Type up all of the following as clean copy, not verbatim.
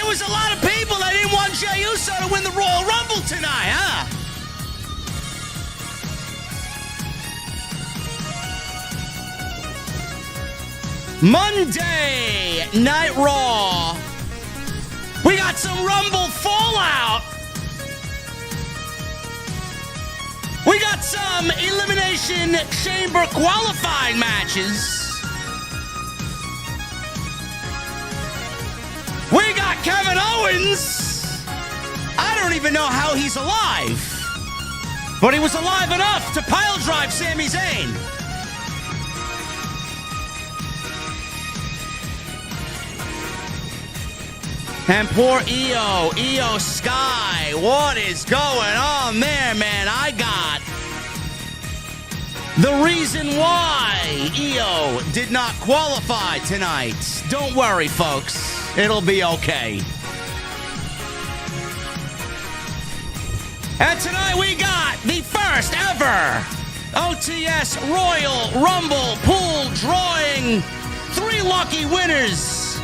was a lot of people that didn't want Jey Uso to win the Royal Rumble tonight, huh? Monday Night Raw. We got some Rumble fallout. We got some Elimination Chamber qualifying matches. We got Kevin Owens. I don't even know how he's alive. But he was alive enough to pile drive Sami Zayn. And poor Iyo Sky. What is going on there, man? I got the reason why Iyo did not qualify tonight. Don't worry, folks. It'll be okay. And tonight we got the first ever OTS Royal Rumble pool drawing. 3 lucky winners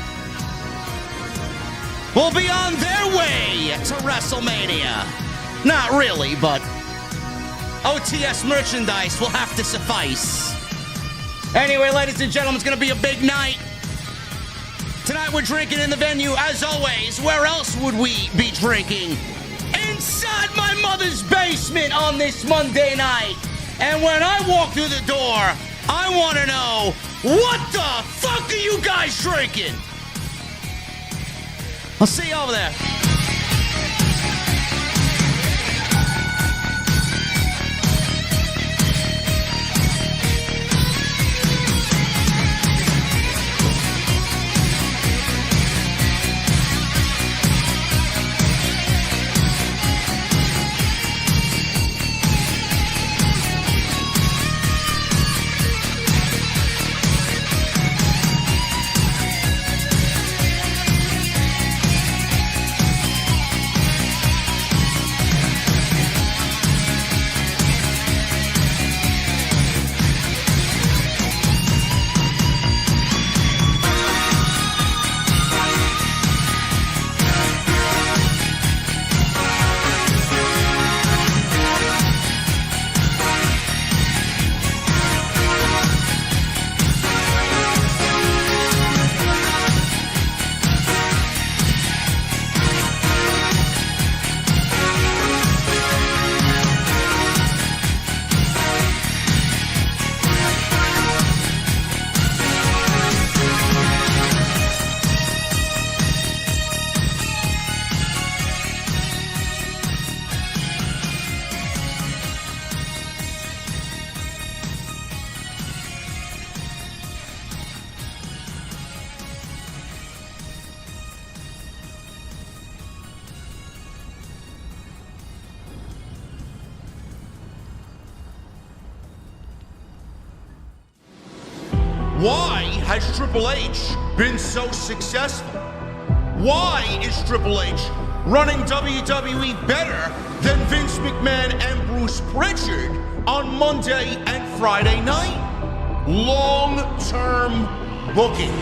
will be on their way to WrestleMania. Not really, but OTS merchandise will have to suffice. Anyway, ladies and gentlemen, it's going to be a big night. Tonight we're drinking in the venue, as always. Where else would we be drinking? Inside my mother's basement on this Monday night. And when I walk through the door, I want to know, what the fuck are you guys drinking? I'll see you over there. Why has Triple H been so successful? Why is Triple H running WWE better than Vince McMahon and Bruce Pritchard on Monday and Friday night? Long-term booking.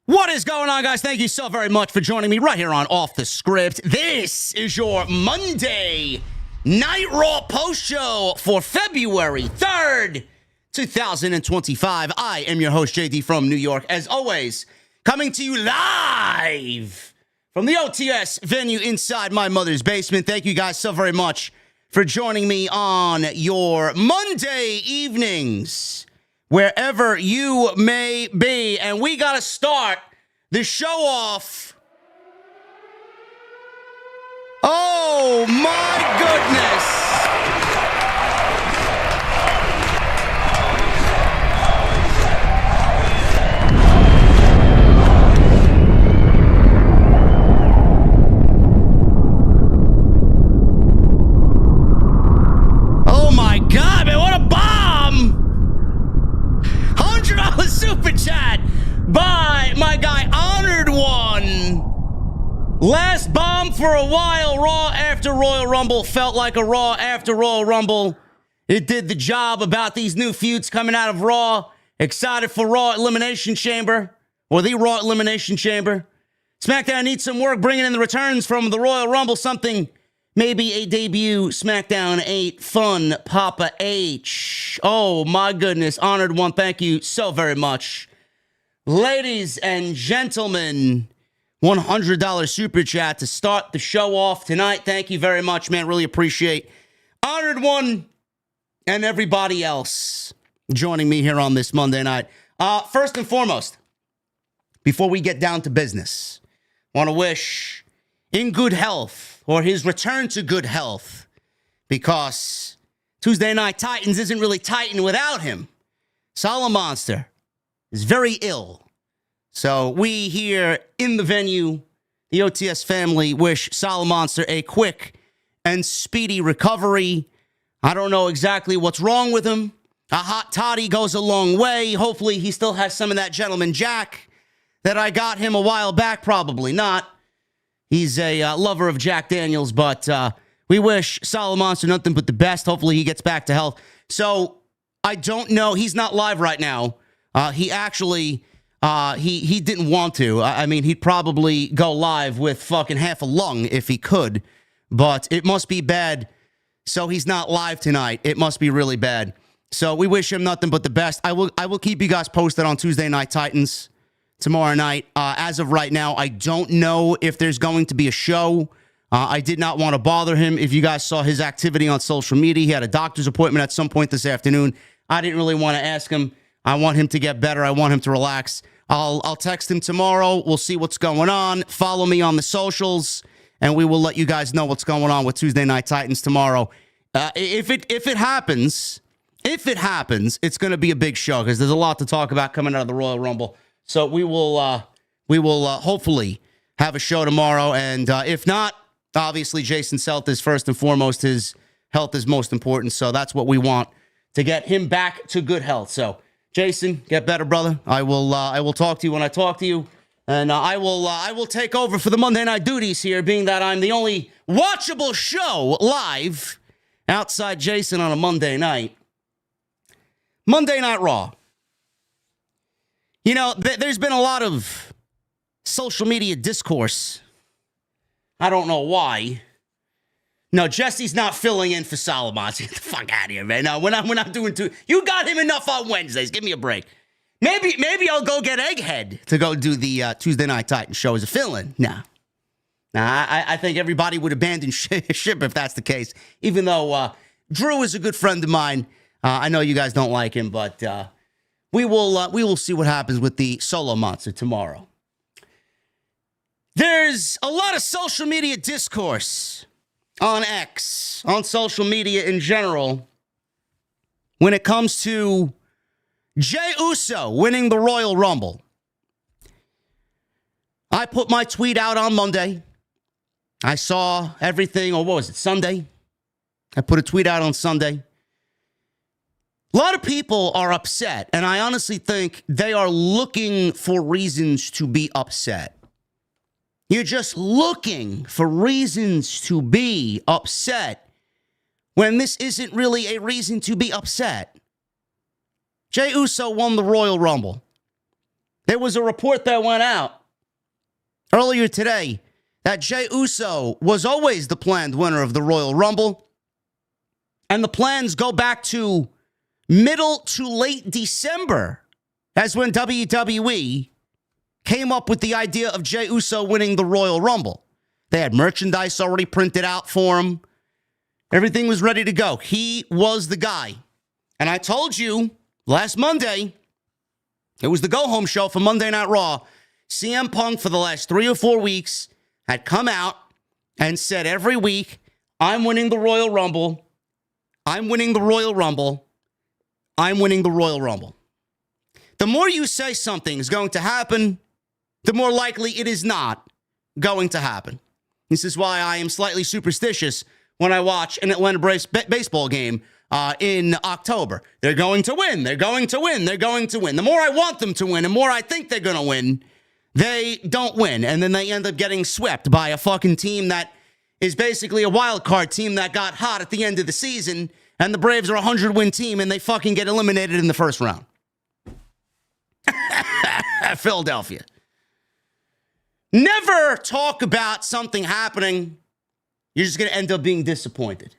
What is going on, guys? Thank you so very much for joining me right here on Off the Script. This is your Monday Night Raw post show for February 3rd, 2025. I am your host, JD from New York. As always, coming to you live from the OTS venue inside my mother's basement. Thank you guys so very much for joining me on your Monday evenings, wherever you may be. And we got to start the show off. Oh, my goodness. Oh, my God, man, what a bomb. Last bomb for a while. Raw after Royal Rumble felt like a Raw after Royal Rumble. It did the job about these new feuds coming out of Raw. Excited for Raw Elimination Chamber, or the Raw Elimination Chamber. SmackDown needs some work bringing in the returns from the Royal Rumble. Something, maybe a debut SmackDown 8 fun Papa H. Oh my goodness. Honored one. Thank you so very much. Ladies and gentlemen, $100 super chat to start the show off tonight. Thank you very much, man. Really appreciate Honored One and everybody else joining me here on this Monday night. First and foremost, before we get down to business, want to wish in good health, or his return to good health, because Tuesday Night Titans isn't really Titan without him. Solid Monster is very ill. So we here in the venue, the OTS family, wish Solid Monster a quick and speedy recovery. I don't know exactly what's wrong with him. A hot toddy goes a long way. Hopefully he still has some of that Gentleman Jack that I got him a while back. Probably not. He's a lover of Jack Daniels, but we wish Solid Monster nothing but the best. Hopefully he gets back to health. So I don't know. He's not live right now. He actually... He didn't want to. I mean, he'd probably go live with fucking half a lung if he could, but it must be bad. So he's not live tonight. It must be really bad. So we wish him nothing but the best. I will keep you guys posted on Tuesday Night Titans tomorrow night. As of right now, I don't know if there's going to be a show. I did not want to bother him. If you guys saw his activity on social media, he had a doctor's appointment at some point this afternoon. I didn't really want to ask him. I want him to get better. I want him to relax. I'll text him tomorrow. We'll see what's going on. Follow me on the socials, and we will let you guys know what's going on with Tuesday Night Titans tomorrow. If it happens, it's going to be a big show because there's a lot to talk about coming out of the Royal Rumble. So we will hopefully have a show tomorrow, and if not, obviously Jason's health is first and foremost. His health is most important, so that's what we want, to get him back to good health. So Jason, get better, brother. I will talk to you when I talk to you, and I will take over for the Monday night duties here, being that I'm the only watchable show live outside Jason on a Monday night. Monday Night Raw. You know, there's been a lot of social media discourse. I don't know why. No, Jesse's not filling in for Solomon. Get the fuck out of here, man. No, we're not doing two. You got him enough on Wednesdays. Give me a break. Maybe I'll go get Egghead to go do the Tuesday Night Titans show as a fill-in. Nah, I think everybody would abandon ship if that's the case. Even though Drew is a good friend of mine. I know you guys don't like him, but we will see what happens with the solo monster tomorrow. There's a lot of social media discourse on X, on social media in general, when it comes to Jey Uso winning the Royal Rumble. I put my tweet out on Monday. I saw everything, or what was it, Sunday? I put a tweet out on Sunday. A lot of people are upset, and I honestly think they are looking for reasons to be upset. You're just looking for reasons to be upset when this isn't really a reason to be upset. Jey Uso won the Royal Rumble. There was a report that went out earlier today that Jey Uso was always the planned winner of the Royal Rumble. And the plans go back to middle to late December. That's when WWE came up with the idea of Jey Uso winning the Royal Rumble. They had merchandise already printed out for him. Everything was ready to go. He was the guy. And I told you last Monday, it was the go-home show for Monday Night Raw. CM Punk for the last 3 or 4 weeks had come out and said every week, I'm winning the Royal Rumble. I'm winning the Royal Rumble. I'm winning the Royal Rumble. The more you say something is going to happen, the more likely it is not going to happen. This is why I am slightly superstitious when I watch an Atlanta Braves baseball game in October. They're going to win. They're going to win. They're going to win. The more I want them to win, the more I think they're going to win, they don't win, and then they end up getting swept by a fucking team that is basically a wild card team that got hot at the end of the season, and the Braves are a 100-win team, and they fucking get eliminated in the first round. Philadelphia. Never talk about something happening. You're just going to end up being disappointed.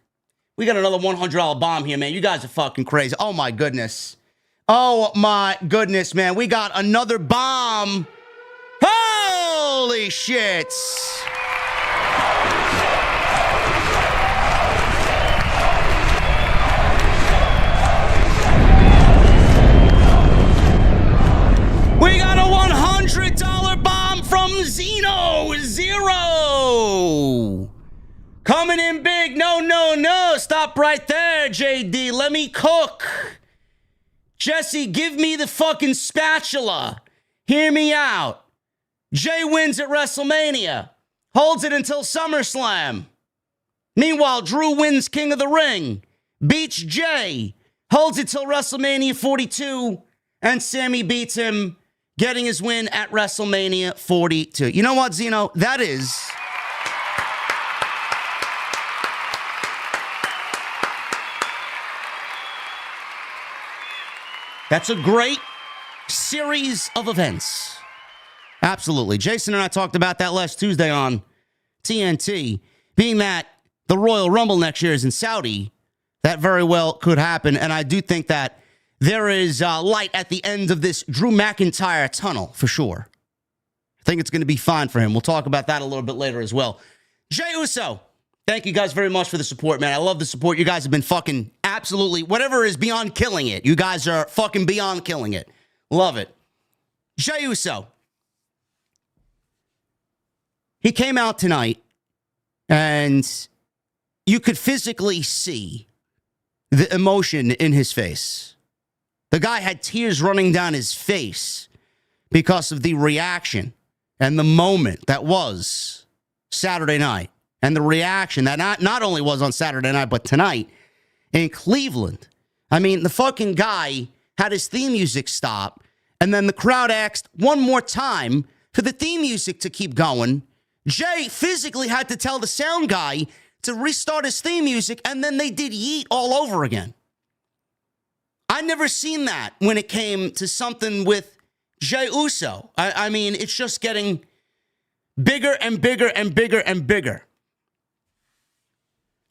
We got another $100 bomb here, man. You guys are fucking crazy. Oh, my goodness. Oh, my goodness, man. We got another bomb. Holy shit. We got a $100 bomb from Zeno. Zero. Coming in big. No. Stop right there, JD. Let me cook. Jesse, give me the fucking spatula. Hear me out. Jey wins at WrestleMania. Holds it until SummerSlam. Meanwhile, Drew wins King of the Ring. Beats Jey. Holds it till WrestleMania 42. And Sami beats him, getting his win at WrestleMania 42. You know what, Zeno? That's a great series of events. Absolutely. Jason and I talked about that last Tuesday on TNT. Being that the Royal Rumble next year is in Saudi, that very well could happen. And I do think that there is light at the end of this Drew McIntyre tunnel, for sure. I think it's going to be fine for him. We'll talk about that a little bit later as well. Jey Uso, thank you guys very much for the support, man. I love the support. You guys have been fucking absolutely, whatever is beyond killing it. You guys are fucking beyond killing it. Love it. Jey Uso. He came out tonight, and you could physically see the emotion in his face. The guy had tears running down his face because of the reaction and the moment that was Saturday night. And the reaction that not only was on Saturday night, but tonight in Cleveland. I mean, the fucking guy had his theme music stop, and then the crowd asked one more time for the theme music to keep going. Jey physically had to tell the sound guy to restart his theme music, and then they did Yeet all over again. I never seen that when it came to something with Jey Uso. I mean, it's just getting bigger and bigger and bigger and bigger.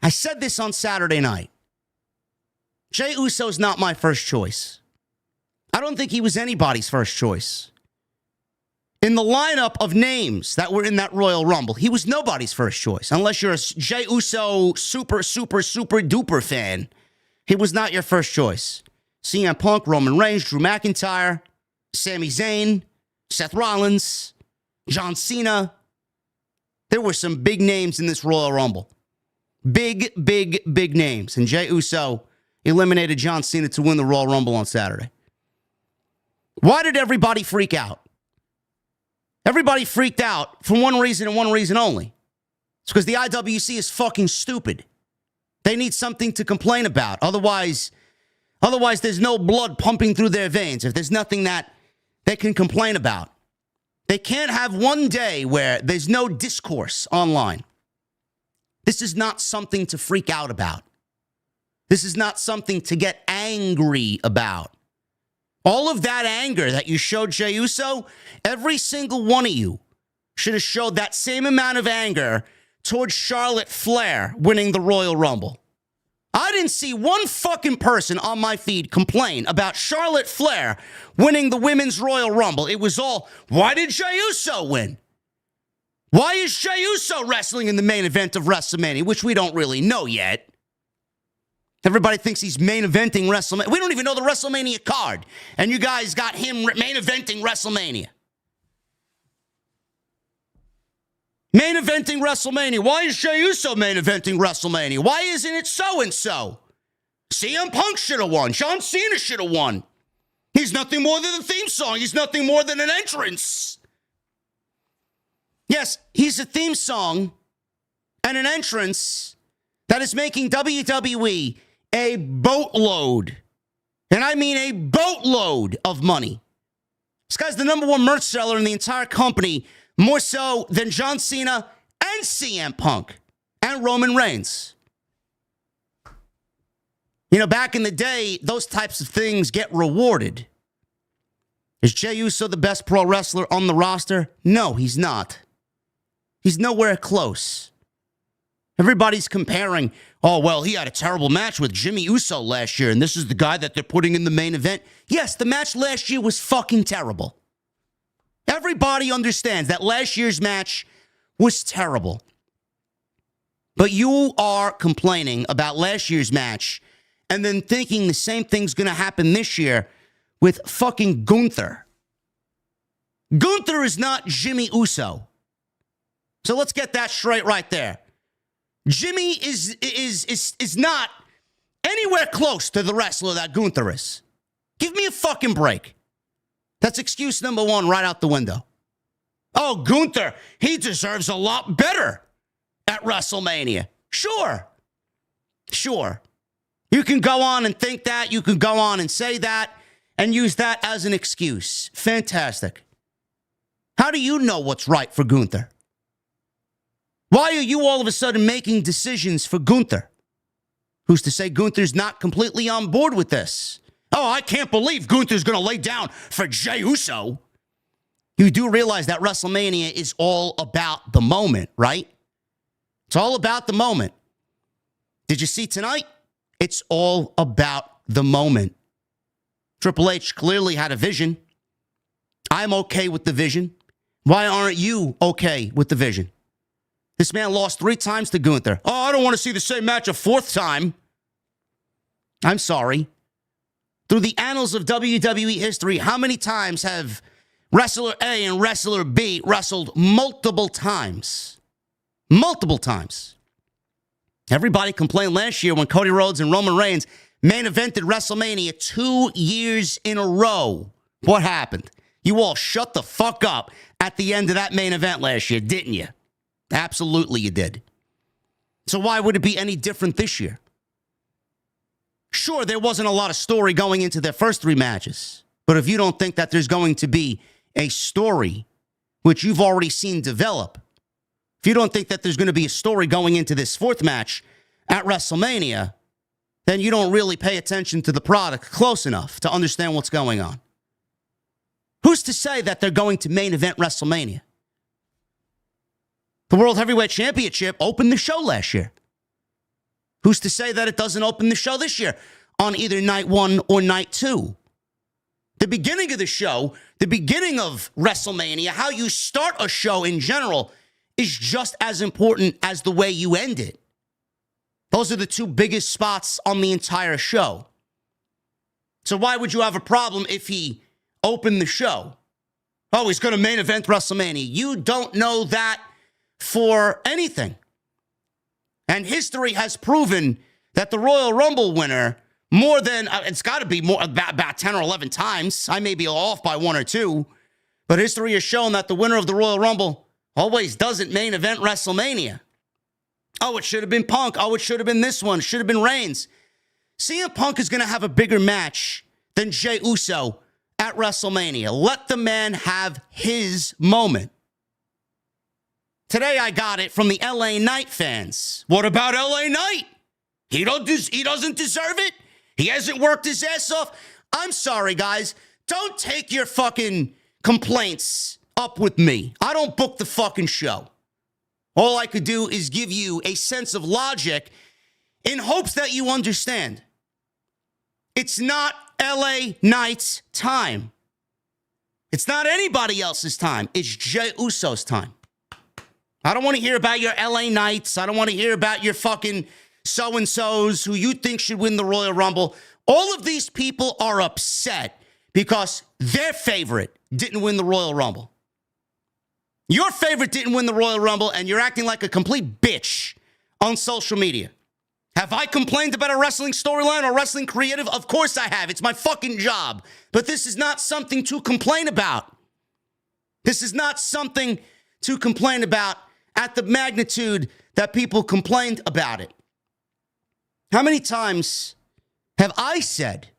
I said this on Saturday night. Jey Uso's not my first choice. I don't think he was anybody's first choice. In the lineup of names that were in that Royal Rumble, he was nobody's first choice. Unless you're a Jey Uso super duper fan. He was not your first choice. CM Punk, Roman Reigns, Drew McIntyre, Sami Zayn, Seth Rollins, John Cena. There were some big names in this Royal Rumble. Big names. And Jey Uso eliminated John Cena to win the Royal Rumble on Saturday. Why did everybody freak out? Everybody freaked out for one reason and one reason only. It's because the IWC is fucking stupid. They need something to complain about. Otherwise, there's no blood pumping through their veins if there's nothing that they can complain about. They can't have one day where there's no discourse online. This is not something to freak out about. This is not something to get angry about. All of that anger that you showed Jey Uso, every single one of you should have showed that same amount of anger towards Charlotte Flair winning the Royal Rumble. I didn't see one fucking person on my feed complain about Charlotte Flair winning the Women's Royal Rumble. It was all, why did Jey Uso win? Why is Jey Uso wrestling in the main event of WrestleMania, which we don't really know yet? Everybody thinks he's main eventing WrestleMania. We don't even know the WrestleMania card. And you guys got him main eventing WrestleMania. Main eventing WrestleMania. Why is Jey Uso main eventing WrestleMania? Why isn't it so-and-so? CM Punk should have won. John Cena should have won. He's nothing more than a theme song. He's nothing more than an entrance. Yes, he's a theme song and an entrance that is making WWE a boatload, and I mean a boatload of money. This guy's the number one merch seller in the entire company, more so than John Cena and CM Punk and Roman Reigns. You know, back in the day, those types of things get rewarded. Is Jey Uso the best pro wrestler on the roster? No, he's not. He's nowhere close. Everybody's comparing, oh, well, he had a terrible match with Jimmy Uso last year, and this is the guy that they're putting in the main event. Yes, the match last year was fucking terrible. Everybody understands that last year's match was terrible. But you are complaining about last year's match and then thinking the same thing's going to happen this year with fucking Gunther. Gunther is not Jimmy Uso. So let's get that straight right there. Jimmy is not anywhere close to the wrestler that Gunther is. Give me a fucking break. That's excuse number one right out the window. Oh, Gunther, he deserves a lot better at WrestleMania. Sure. You can go on and think that. You can go on and say that and use that as an excuse. Fantastic. How do you know what's right for Gunther? Why are you all of a sudden making decisions for Gunther? Who's to say Gunther's not completely on board with this? Oh, I can't believe Gunther's going to lay down for Jey Uso. You do realize that WrestleMania is all about the moment, right? It's all about the moment. Did you see tonight? It's all about the moment. Triple H clearly had a vision. I'm okay with the vision. Why aren't you okay with the vision? This man lost 3 times to Gunther. Oh, I don't want to see the same match a 4th time. I'm sorry. Through the annals of WWE history, how many times have Wrestler A and Wrestler B wrestled multiple times? Multiple times. Everybody complained last year when Cody Rhodes and Roman Reigns main evented WrestleMania 2 years in a row. What happened? You all shut the fuck up at the end of that main event last year, didn't you? Absolutely you did. So why would it be any different this year? Sure, there wasn't a lot of story going into their first 3 matches. But if you don't think that there's going to be a story, which you've already seen develop, if you don't think that there's going to be a story going into this 4th match at WrestleMania, then you don't really pay attention to the product close enough to understand what's going on. Who's to say that they're going to main event WrestleMania? The World Heavyweight Championship opened the show last year. Who's to say that it doesn't open the show this year on either night 1 or night 2? The beginning of the show, the beginning of WrestleMania, how you start a show in general is just as important as the way you end it. Those are the 2 biggest spots on the entire show. So why would you have a problem if he opened the show? Oh, he's going to main event WrestleMania. You don't know that for anything. And history has proven that the Royal Rumble winner, more than, it's got to be more about 10 or 11 times. I may be off by 1 or 2. But history has shown that the winner of the Royal Rumble always doesn't main event WrestleMania. Oh, it should have been Punk. Oh, it should have been this one. Should have been Reigns. CM Punk is going to have a bigger match than Jey Uso at WrestleMania. Let the man have his moment. Today I got it from the LA Knight fans. What about LA Knight? He doesn't deserve it. He hasn't worked his ass off. I'm sorry, guys. Don't take your fucking complaints up with me. I don't book the fucking show. All I could do is give you a sense of logic in hopes that you understand. It's not LA Knight's time. It's not anybody else's time. It's Jey Uso's time. I don't want to hear about your LA Knights. I don't want to hear about your fucking so-and-sos who you think should win the Royal Rumble. All of these people are upset because their favorite didn't win the Royal Rumble. Your favorite didn't win the Royal Rumble, and you're acting like a complete bitch on social media. Have I complained about a wrestling storyline or wrestling creative? Of course I have. It's my fucking job. But this is not something to complain about. This is not something to complain about at the magnitude that people complained about it. How many times have I said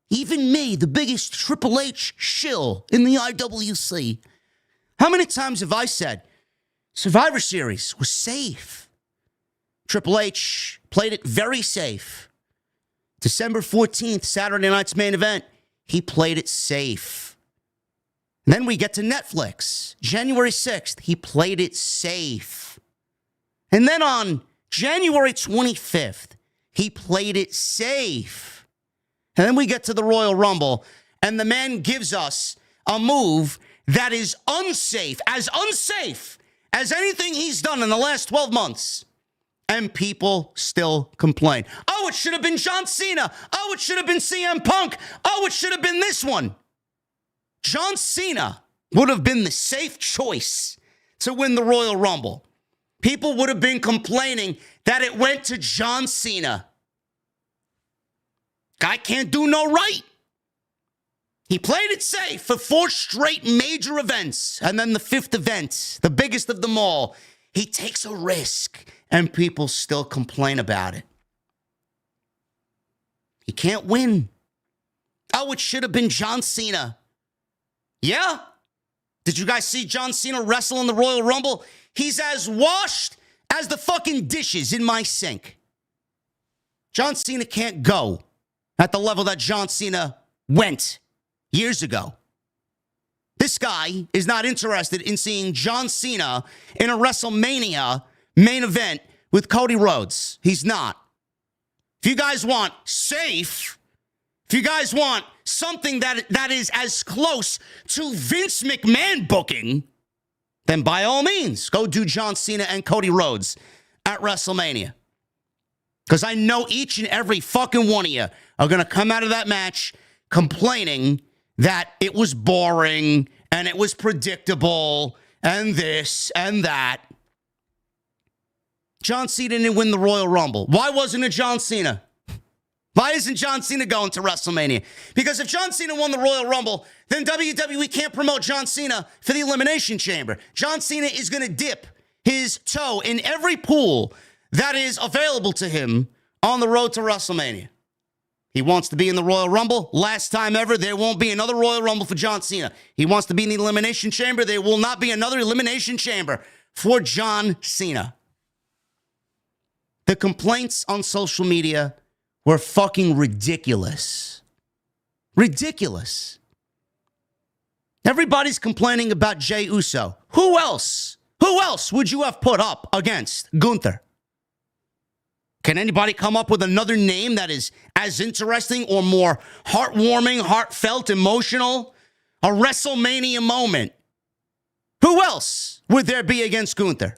Even me, the biggest Triple H shill in the IWC. How many times have I said Survivor Series was safe? Triple H played it very safe. December 14th, Saturday night's main event, he played it safe. And then we get to Netflix. January 6th, he played it safe. And then on January 25th, he played it safe. And then we get to the Royal Rumble, and the man gives us a move that is unsafe as anything he's done in the last 12 months. And people still complain. Oh, it should have been John Cena. Oh, it should have been CM Punk. Oh, it should have been this one. John Cena would have been the safe choice to win the Royal Rumble. People would have been complaining that it went to John Cena. Guy can't do no right. He played it safe for 4 straight major events. And then the 5th event, the biggest of them all, he takes a risk and people still complain about it. He can't win. Oh, it should have been John Cena. Yeah? Did you guys see John Cena wrestle in the Royal Rumble? He's as washed as the fucking dishes in my sink. John Cena can't go at the level that John Cena went years ago. This guy is not interested in seeing John Cena in a WrestleMania main event with Cody Rhodes. He's not. If you guys want safe, if you guys want something that is as close to Vince McMahon booking, then by all means, go do John Cena and Cody Rhodes at WrestleMania. Because I know each and every fucking one of you are going to come out of that match complaining that it was boring and it was predictable and this and that. John Cena didn't win the Royal Rumble. Why wasn't it John Cena? Why isn't John Cena going to WrestleMania? Because if John Cena won the Royal Rumble, then WWE can't promote John Cena for the Elimination Chamber. John Cena is going to dip his toe in every pool that is available to him on the road to WrestleMania. He wants to be in the Royal Rumble. Last time ever, there won't be another Royal Rumble for John Cena. He wants to be in the Elimination Chamber. There will not be another Elimination Chamber for John Cena. The complaints on social media were fucking ridiculous. Ridiculous. Everybody's complaining about Jey Uso. Who else? Who else would you have put up against Gunther? Can anybody come up with another name that is as interesting or more heartwarming, heartfelt, emotional? A WrestleMania moment. Who else would there be against Gunther?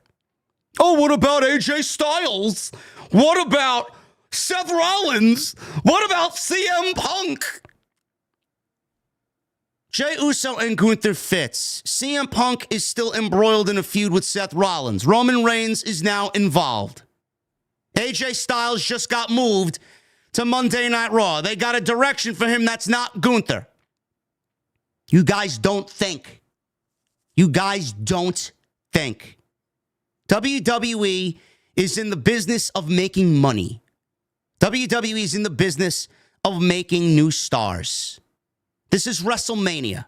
Oh, what about AJ Styles? What about Seth Rollins? What about CM Punk? Jey Uso and Gunther fits. CM Punk is still embroiled in a feud with Seth Rollins. Roman Reigns is now involved. AJ Styles just got moved to Monday Night Raw. They got a direction for him that's not Gunther. You guys don't think. You guys don't think. WWE is in the business of making money. WWE is in the business of making new stars. This is WrestleMania.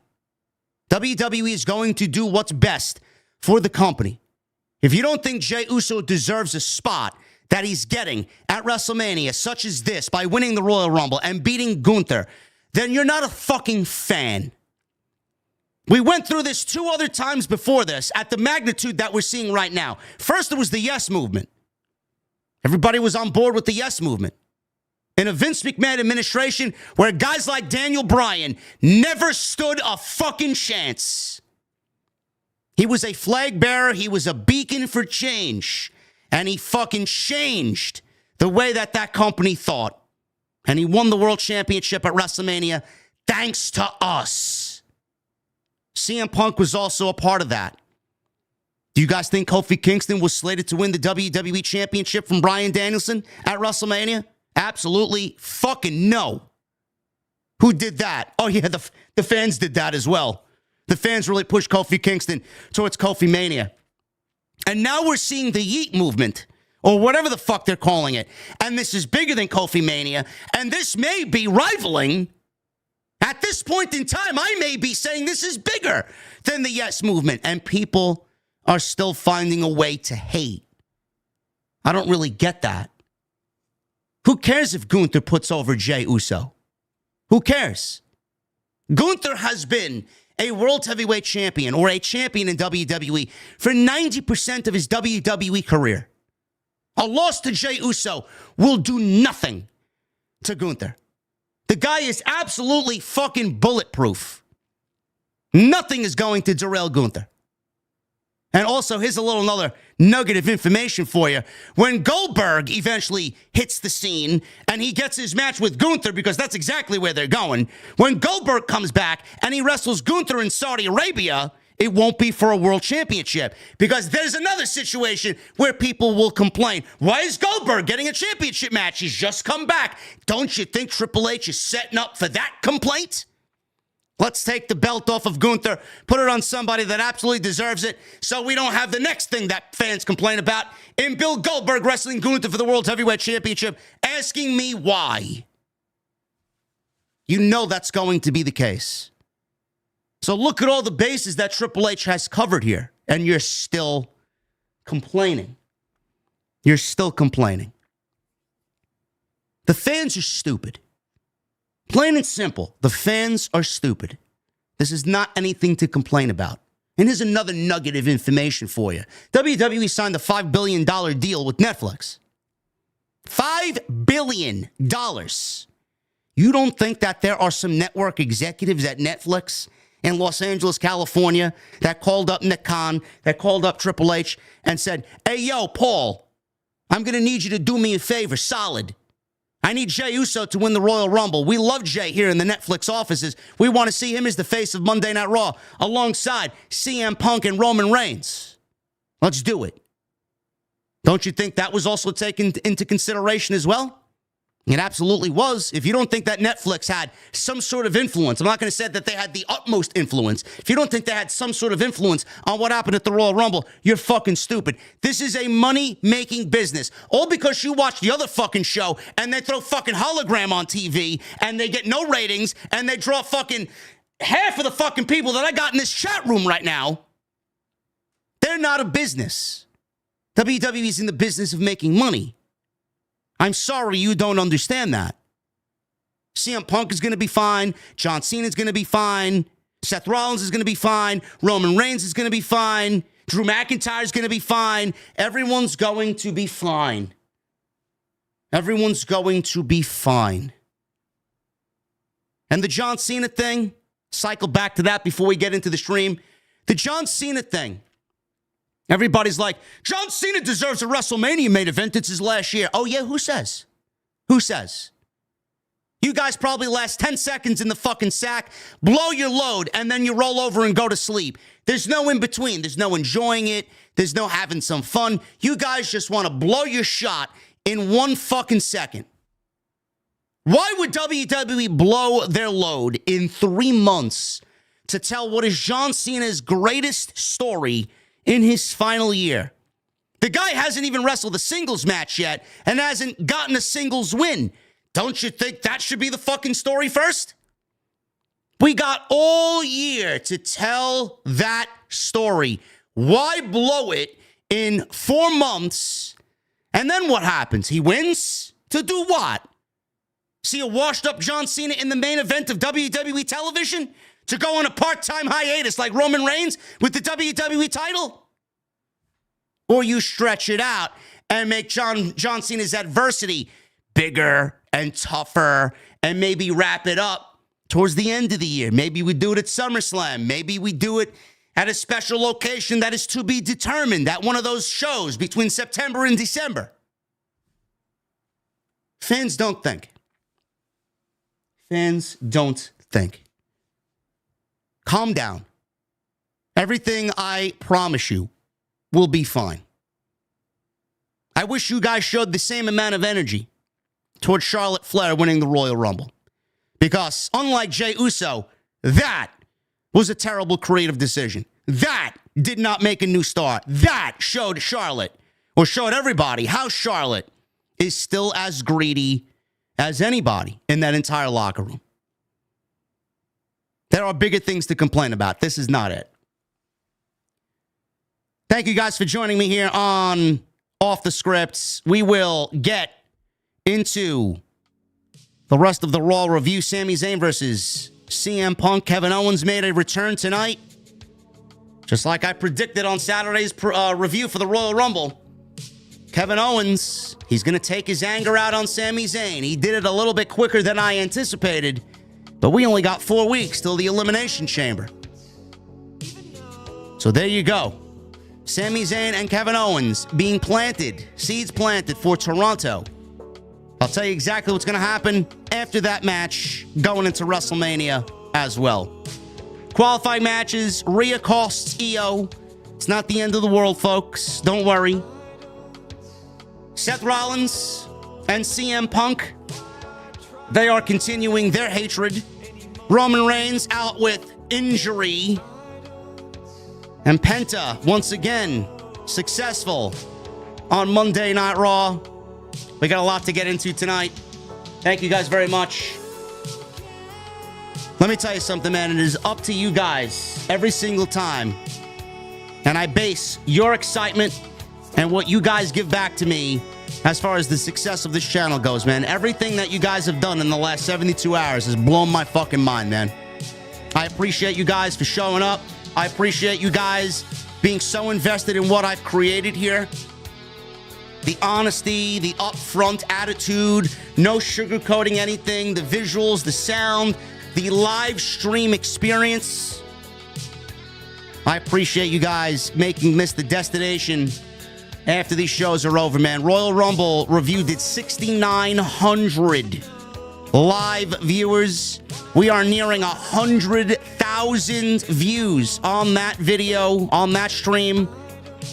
WWE is going to do what's best for the company. If you don't think Jey Uso deserves a spot that he's getting at WrestleMania, such as this, by winning the Royal Rumble and beating Gunther, then you're not a fucking fan. We went through this 2 other times before this at the magnitude that we're seeing right now. First, it was the Yes Movement. Everybody was on board with the Yes Movement. In a Vince McMahon administration where guys like Daniel Bryan never stood a fucking chance. He was a flag bearer. He was a beacon for change. And he fucking changed the way that company thought. And he won the world championship at WrestleMania thanks to us. CM Punk was also a part of that. Do you guys think Kofi Kingston was slated to win the WWE Championship from Bryan Danielson at WrestleMania? Absolutely fucking no. Who did that? Oh, yeah, the fans did that as well. The fans really pushed Kofi Kingston towards Kofi Mania. And now we're seeing the Yeet movement, or whatever the fuck they're calling it. And this is bigger than Kofi Mania. And this may be rivaling At this point in time, I may be saying this is bigger than the Yes Movement, and people are still finding a way to hate. I don't really get that. Who cares if Gunther puts over Jey Uso? Who cares? Gunther has been a World Heavyweight Champion or a champion in WWE for 90% of his WWE career. A loss to Jey Uso will do nothing to Gunther. The guy is absolutely fucking bulletproof. Nothing is going to derail Gunther. And also, here's a little another nugget of information for you. When Goldberg eventually hits the scene and he gets his match with Gunther, because that's exactly where they're going, when Goldberg comes back and he wrestles Gunther in Saudi Arabia, it won't be for a world championship, because there's another situation where people will complain. Why is Goldberg getting a championship match? He's just come back. Don't you think Triple H is setting up for that complaint? Let's take the belt off of Gunther, put it on somebody that absolutely deserves it, so we don't have the next thing that fans complain about in Bill Goldberg wrestling Gunther for the World Heavyweight Championship, asking me why. You know that's going to be the case. So look at all the bases that Triple H has covered here, and you're still complaining. You're still complaining. The fans are stupid. Plain and simple, the fans are stupid. This is not anything to complain about. And here's another nugget of information for you. WWE signed a $5 billion deal with Netflix. $5 billion. You don't think that there are some network executives at Netflix in Los Angeles, California, that called up Nick Khan, that called up Triple H and said, hey, yo, Paul, I'm going to need you to do me a favor, solid. I need Jey Uso to win the Royal Rumble. We love Jey here in the Netflix offices. We want to see him as the face of Monday Night Raw alongside CM Punk and Roman Reigns. Let's do it. Don't you think that was also taken into consideration as well? It absolutely was. If you don't think that Netflix had some sort of influence, I'm not going to say that they had the utmost influence. If you don't think they had some sort of influence on what happened at the Royal Rumble, you're fucking stupid. This is a money-making business. All because you watch the other fucking show and they throw fucking hologram on TV and they get no ratings and they draw fucking half of the fucking people that I got in this chat room right now. They're not a business. WWE is in the business of making money. I'm sorry you don't understand that. CM Punk is going to be fine. John Cena is going to be fine. Seth Rollins is going to be fine. Roman Reigns is going to be fine. Drew McIntyre is going to be fine. Everyone's going to be fine. Everyone's going to be fine. And the John Cena thing, cycle back to that before we get into the stream. The John Cena thing. Everybody's like, John Cena deserves a WrestleMania main event. It's his last year. Oh, yeah? Who says? Who says? You guys probably last 10 seconds in the fucking sack, blow your load, and then you roll over and go to sleep. There's no in between. There's no enjoying it. There's no having some fun. You guys just want to blow your shot in 1 fucking second. Why would WWE blow their load in 3 months to tell what is John Cena's greatest story in his final year? The guy hasn't even wrestled a singles match yet and hasn't gotten a singles win. Don't you think that should be the fucking story first? We got all year to tell that story. Why blow it in 4 months? And then what happens? He wins? To do what? See a washed up John Cena in the main event of WWE television? To go on a part-time hiatus like Roman Reigns with the WWE title? Or you stretch it out and make John Cena's adversity bigger and tougher and maybe wrap it up towards the end of the year. Maybe we do it at SummerSlam. Maybe we do it at a special location that is to be determined at one of those shows between September and December. Fans don't think. Fans don't think. Calm down. Everything, I promise you, will be fine. I wish you guys showed the same amount of energy towards Charlotte Flair winning the Royal Rumble. Because unlike Jey Uso, that was a terrible creative decision. That did not make a new star. That showed Charlotte, or showed everybody, how Charlotte is still as greedy as anybody in that entire locker room. There are bigger things to complain about. This is not it. Thank you guys for joining me here on Off the Scripts. We will get into the rest of the Raw review. Sami Zayn versus CM Punk. Kevin Owens made a return tonight. Just like I predicted on Saturday's review for the Royal Rumble. Kevin Owens, he's going to take his anger out on Sami Zayn. He did it a little bit quicker than I anticipated. But we only got 4 weeks till the Elimination Chamber. So there you go. Sami Zayn and Kevin Owens being planted, seeds planted for Toronto. I'll tell you exactly what's going to happen after that match going into WrestleMania as well. Qualifying matches, Rhea costs Iyo. It's not the end of the world, folks. Don't worry. Seth Rollins and CM Punk, they are continuing their hatred. Roman Reigns out with injury. And Penta, once again, successful on Monday Night Raw. We got a lot to get into tonight. Thank you guys very much. Let me tell you something, man. It is up to you guys every single time. And I base your excitement and what you guys give back to me as far as the success of this channel goes, man. Everything that you guys have done in the last 72 hours has blown my fucking mind, man. I appreciate you guys for showing up. I appreciate you guys being so invested in what I've created here. The honesty, the upfront attitude, no sugarcoating anything, the visuals, the sound, the live stream experience. I appreciate you guys making this the destination after these shows are over, man. Royal Rumble review did 6,900 live viewers. We are nearing 100,000 views on that video, on that stream.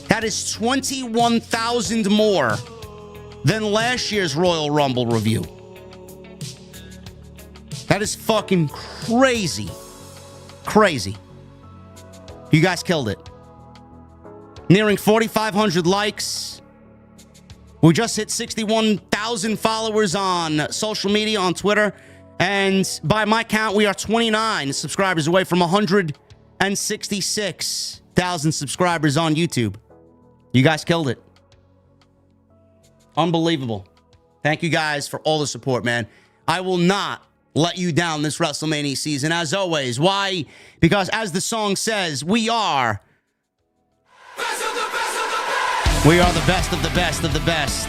That is 21,000 more than last year's Royal Rumble review. That is fucking crazy. Crazy. You guys killed it. Nearing 4,500 likes. We just hit 61,000 followers on social media, on Twitter. And by my count, we are 29 subscribers away from 166,000 subscribers on YouTube. You guys killed it. Unbelievable. Thank you guys for all the support, man. I will not let you down this WrestleMania season, as always. Why? Because as the song says, we are... We are the best of the best of the best.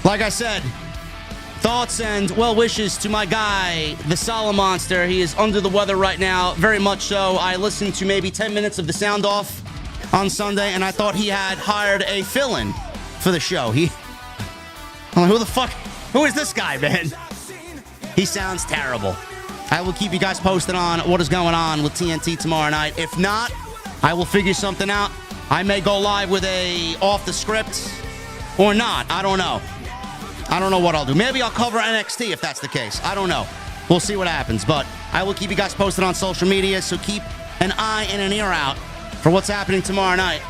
Like I said, thoughts and well wishes to my guy, the Solid Monster. He is under the weather right now, very much so. I listened to maybe 10 minutes of the sound off on Sunday, and I thought he had hired a fill-in for the show. I'm like, who the fuck? Who is this guy, man? He sounds terrible. I will keep you guys posted on what is going on with TNT tomorrow night. If not, I will figure something out. I may go live with a off the script or not. I don't know. I don't know what I'll do. Maybe I'll cover NXT if that's the case. I don't know. We'll see what happens. But I will keep you guys posted on social media, so keep an eye and an ear out for what's happening tomorrow night.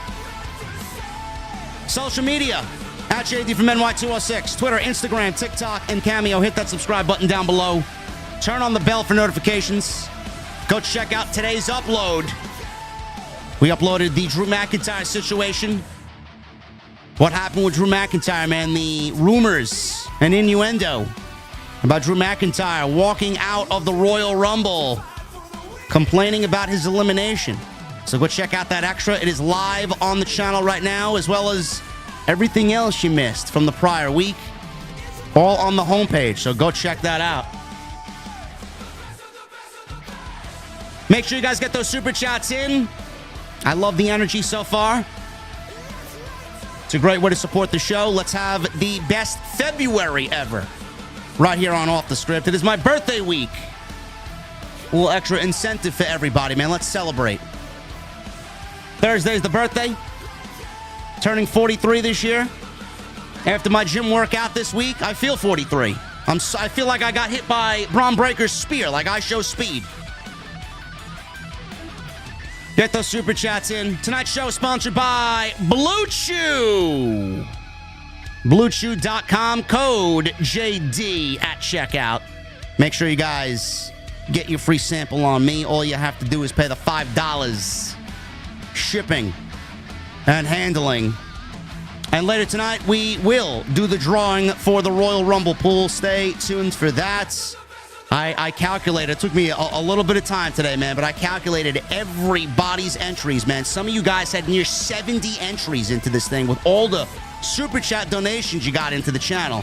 Social media, at JD from NY206, Twitter, Instagram, TikTok, and Cameo. Hit that subscribe button down below. Turn on the bell for notifications. Go check out today's upload. We uploaded the Drew McIntyre situation. What happened with Drew McIntyre, man? The rumors and innuendo about Drew McIntyre walking out of the Royal Rumble, complaining about his elimination. So go check out that extra. It is live on the channel right now, as well as everything else you missed from the prior week, all on the homepage. So go check that out. Make sure you guys get those super chats in. I love the energy so far. It's a great way to support the show. Let's have the best February ever right here on Off the Script. It is my birthday week. A little extra incentive for everybody, man. Let's celebrate. Thursday's the birthday. Turning 43 this year. After my gym workout this week, I feel 43. I feel like I got hit by Braun Breaker's spear, like I show speed. Get those super chats in. Tonight's show is sponsored by Blue Chew. BlueChew.com, code JD at checkout. Make sure you guys get your free sample on me. All you have to do is pay the $5 shipping and handling. And later tonight, we will do the drawing for the Royal Rumble pool. Stay tuned for that. I calculated, it took me a little bit of time today, man, but I calculated everybody's entries, man. Some of you guys had near 70 entries into this thing with all the super chat donations you got into the channel.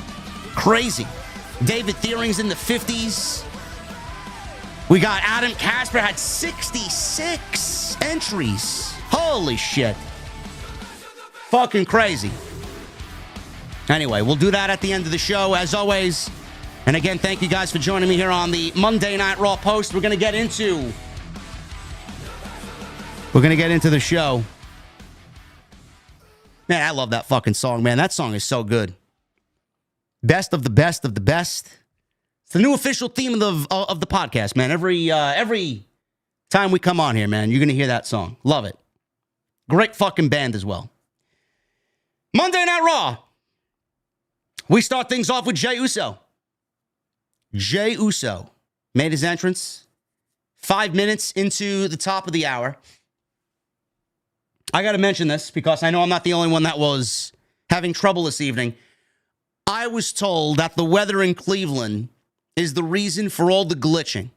Crazy. David Thiering's in the 50s. We got Adam Casper had 66 entries. Holy shit. Fucking crazy. Anyway, we'll do that at the end of the show, as always. And again, thank you guys for joining me here on the Monday Night Raw post. We're going to get into the show. Man, I love that fucking song, man. That song is so good. Best of the best of the best. It's the new official theme of the podcast, man. Every time we come on here, man, you're going to hear that song. Love it. Great fucking band as well. Monday Night Raw. We start things off with Jey Uso. Jey Uso made his entrance 5 minutes into the top of the hour. I got to mention this because I know I'm not the only one that was having trouble this evening. I was told that the weather in Cleveland is the reason for all the glitching.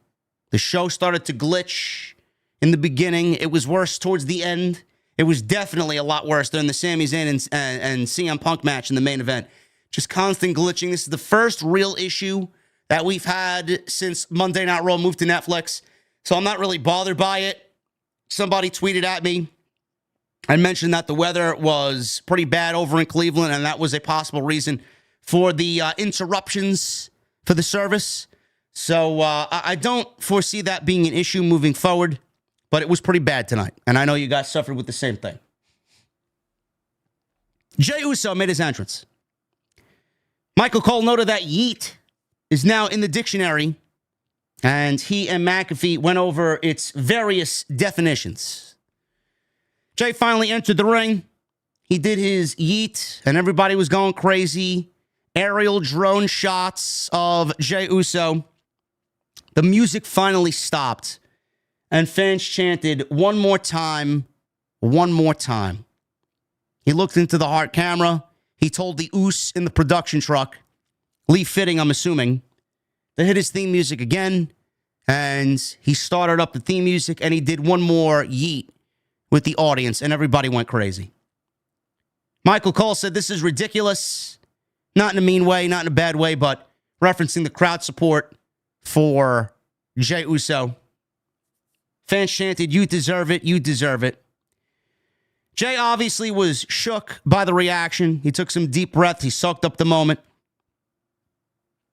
The show started to glitch in the beginning. It was worse towards the end. It was definitely a lot worse during the Sami Zayn and CM Punk match in the main event. Just constant glitching. This is the first real issue that we've had since Monday Night Raw moved to Netflix. So I'm not really bothered by it. Somebody tweeted at me and mentioned that the weather was pretty bad over in Cleveland, and that was a possible reason for the interruptions for the service. So I don't foresee that being an issue moving forward, but it was pretty bad tonight. And I know you guys suffered with the same thing. Jey Uso made his entrance. Michael Cole noted that yeet is now in the dictionary, and he and McAfee went over its various definitions. Jey finally entered the ring. He did his yeet, and everybody was going crazy. Aerial drone shots of Jey Uso. The music finally stopped, and fans chanted, "One more time, one more time." He looked into the heart camera. He told the Oos in the production truck, Lee Fitting, I'm assuming, to hit his theme music again, and he started up the theme music, and he did one more yeet with the audience, and everybody went crazy. Michael Cole said, "This is ridiculous." Not in a mean way, not in a bad way, but referencing the crowd support for Jey Uso. Fans chanted, "You deserve it, you deserve it." Jey obviously was shook by the reaction. He took some deep breaths. He soaked up the moment.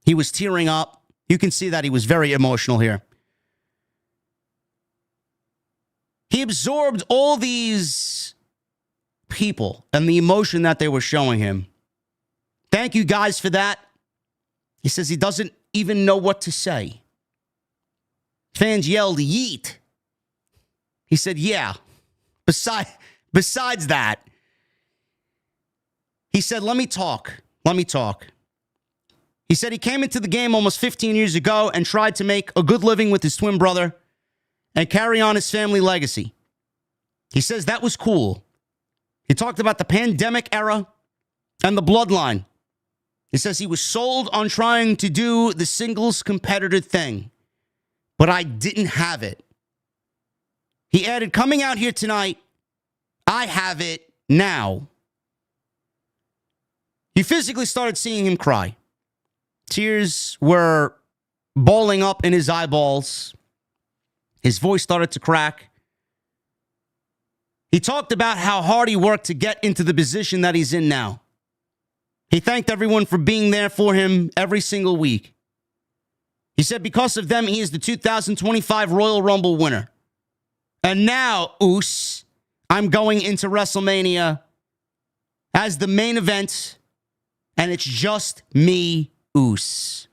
He was tearing up. You can see that he was very emotional here. He absorbed all these people and the emotion that they were showing him. Thank you guys for that. He says he doesn't even know what to say. Fans yelled, "Yeet." He said, "Yeah. Besides that," he said, let me talk. He said he came into the game almost 15 years ago and tried to make a good living with his twin brother and carry on his family legacy. He says that was cool. He talked about the pandemic era and the bloodline. He says he was sold on trying to do the singles competitor thing, but I didn't have it. He added, "Coming out here tonight, I have it now." You physically started seeing him cry. Tears were balling up in his eyeballs. His voice started to crack. He talked about how hard he worked to get into the position that he's in now. He thanked everyone for being there for him every single week. He said because of them, he is the 2025 Royal Rumble winner. And now, Oos, I'm going into WrestleMania as the main event, and it's just me, Oos.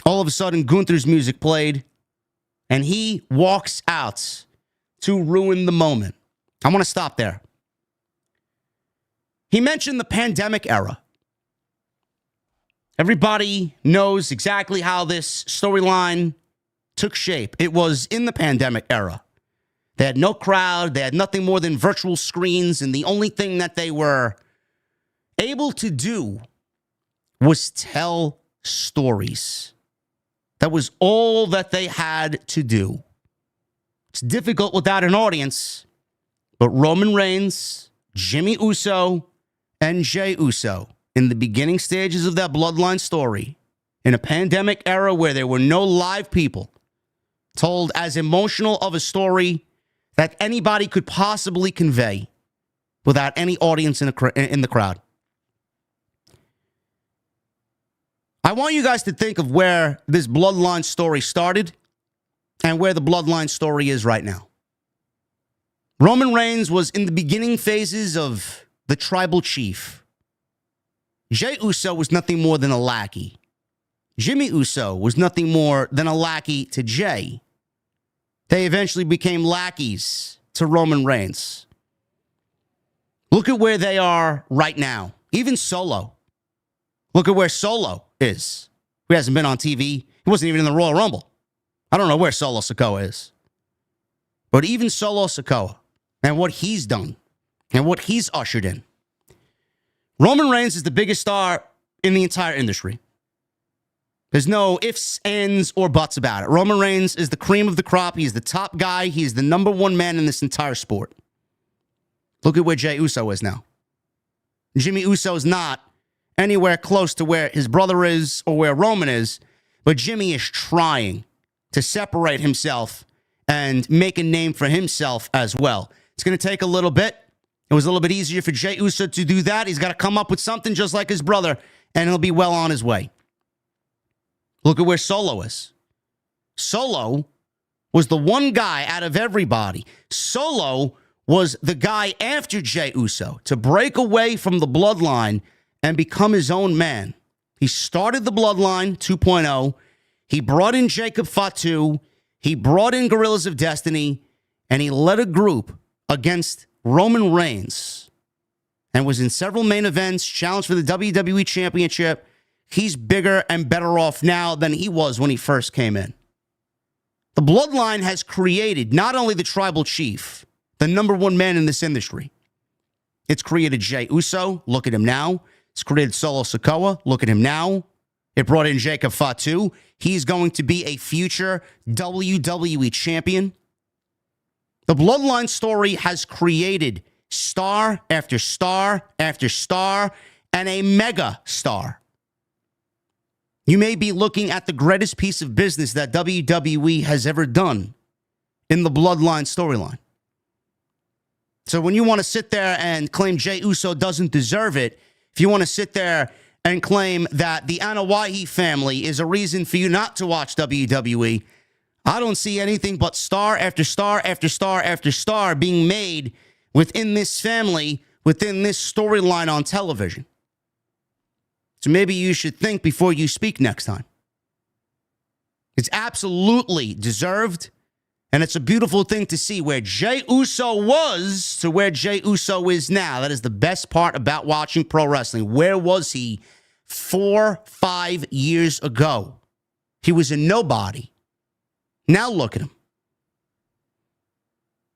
All of a sudden, Gunther's music played, and he walks out to ruin the moment. I want to stop there. He mentioned the pandemic era. Everybody knows exactly how this storyline took shape. It was in the pandemic era. They had no crowd. They had nothing more than virtual screens. And the only thing that they were able to do was tell stories. That was all that they had to do. It's difficult without an audience. But Roman Reigns, Jimmy Uso, and Jey Uso, in the beginning stages of that bloodline story, in a pandemic era where there were no live people, told as emotional of a story that anybody could possibly convey without any audience in the crowd. I want you guys to think of where this bloodline story started and where the bloodline story is right now. Roman Reigns was in the beginning phases of the tribal chief. Jey Uso was nothing more than a lackey. Jimmy Uso was nothing more than a lackey to Jey. They eventually became lackeys to Roman Reigns. Look at where they are right now. Even Solo. Look at where Solo is. He hasn't been on TV. He wasn't even in the Royal Rumble. I don't know where Solo Sikoa is. But even Solo Sikoa and what he's done and what he's ushered in. Roman Reigns is the biggest star in the entire industry. There's no ifs, ands, or buts about it. Roman Reigns is the cream of the crop. He's the top guy. He's the number one man in this entire sport. Look at where Jey Uso is now. Jimmy Uso is not anywhere close to where his brother is or where Roman is, but Jimmy is trying to separate himself and make a name for himself as well. It's going to take a little bit. It was a little bit easier for Jey Uso to do that. He's got to come up with something just like his brother, and he'll be well on his way. Look at where Solo is. Solo was the one guy out of everybody. Solo was the guy after Jey Uso to break away from the bloodline and become his own man. He started the bloodline 2.0. He brought in Jacob Fatu. He brought in Guerrillas of Destiny. And he led a group against Roman Reigns and was in several main events, challenged for the WWE Championship. He's bigger and better off now than he was when he first came in. The bloodline has created not only the tribal chief, the number one man in this industry. It's created Jey Uso. Look at him now. It's created Solo Sikoa. Look at him now. It brought in Jacob Fatu. He's going to be a future WWE champion. The bloodline story has created star after star after star and a mega star. You may be looking at the greatest piece of business that WWE has ever done in the bloodline storyline. So when you want to sit there and claim Jey Uso doesn't deserve it, if you want to sit there and claim that the Anoa'i family is a reason for you not to watch WWE, I don't see anything but star after star after star after star being made within this family, within this storyline on television. So maybe you should think before you speak next time. It's absolutely deserved, and it's a beautiful thing to see where Jey Uso was to where Jey Uso is now. That is the best part about watching pro wrestling. Where was he 4-5 years ago? He was a nobody. Now look at him.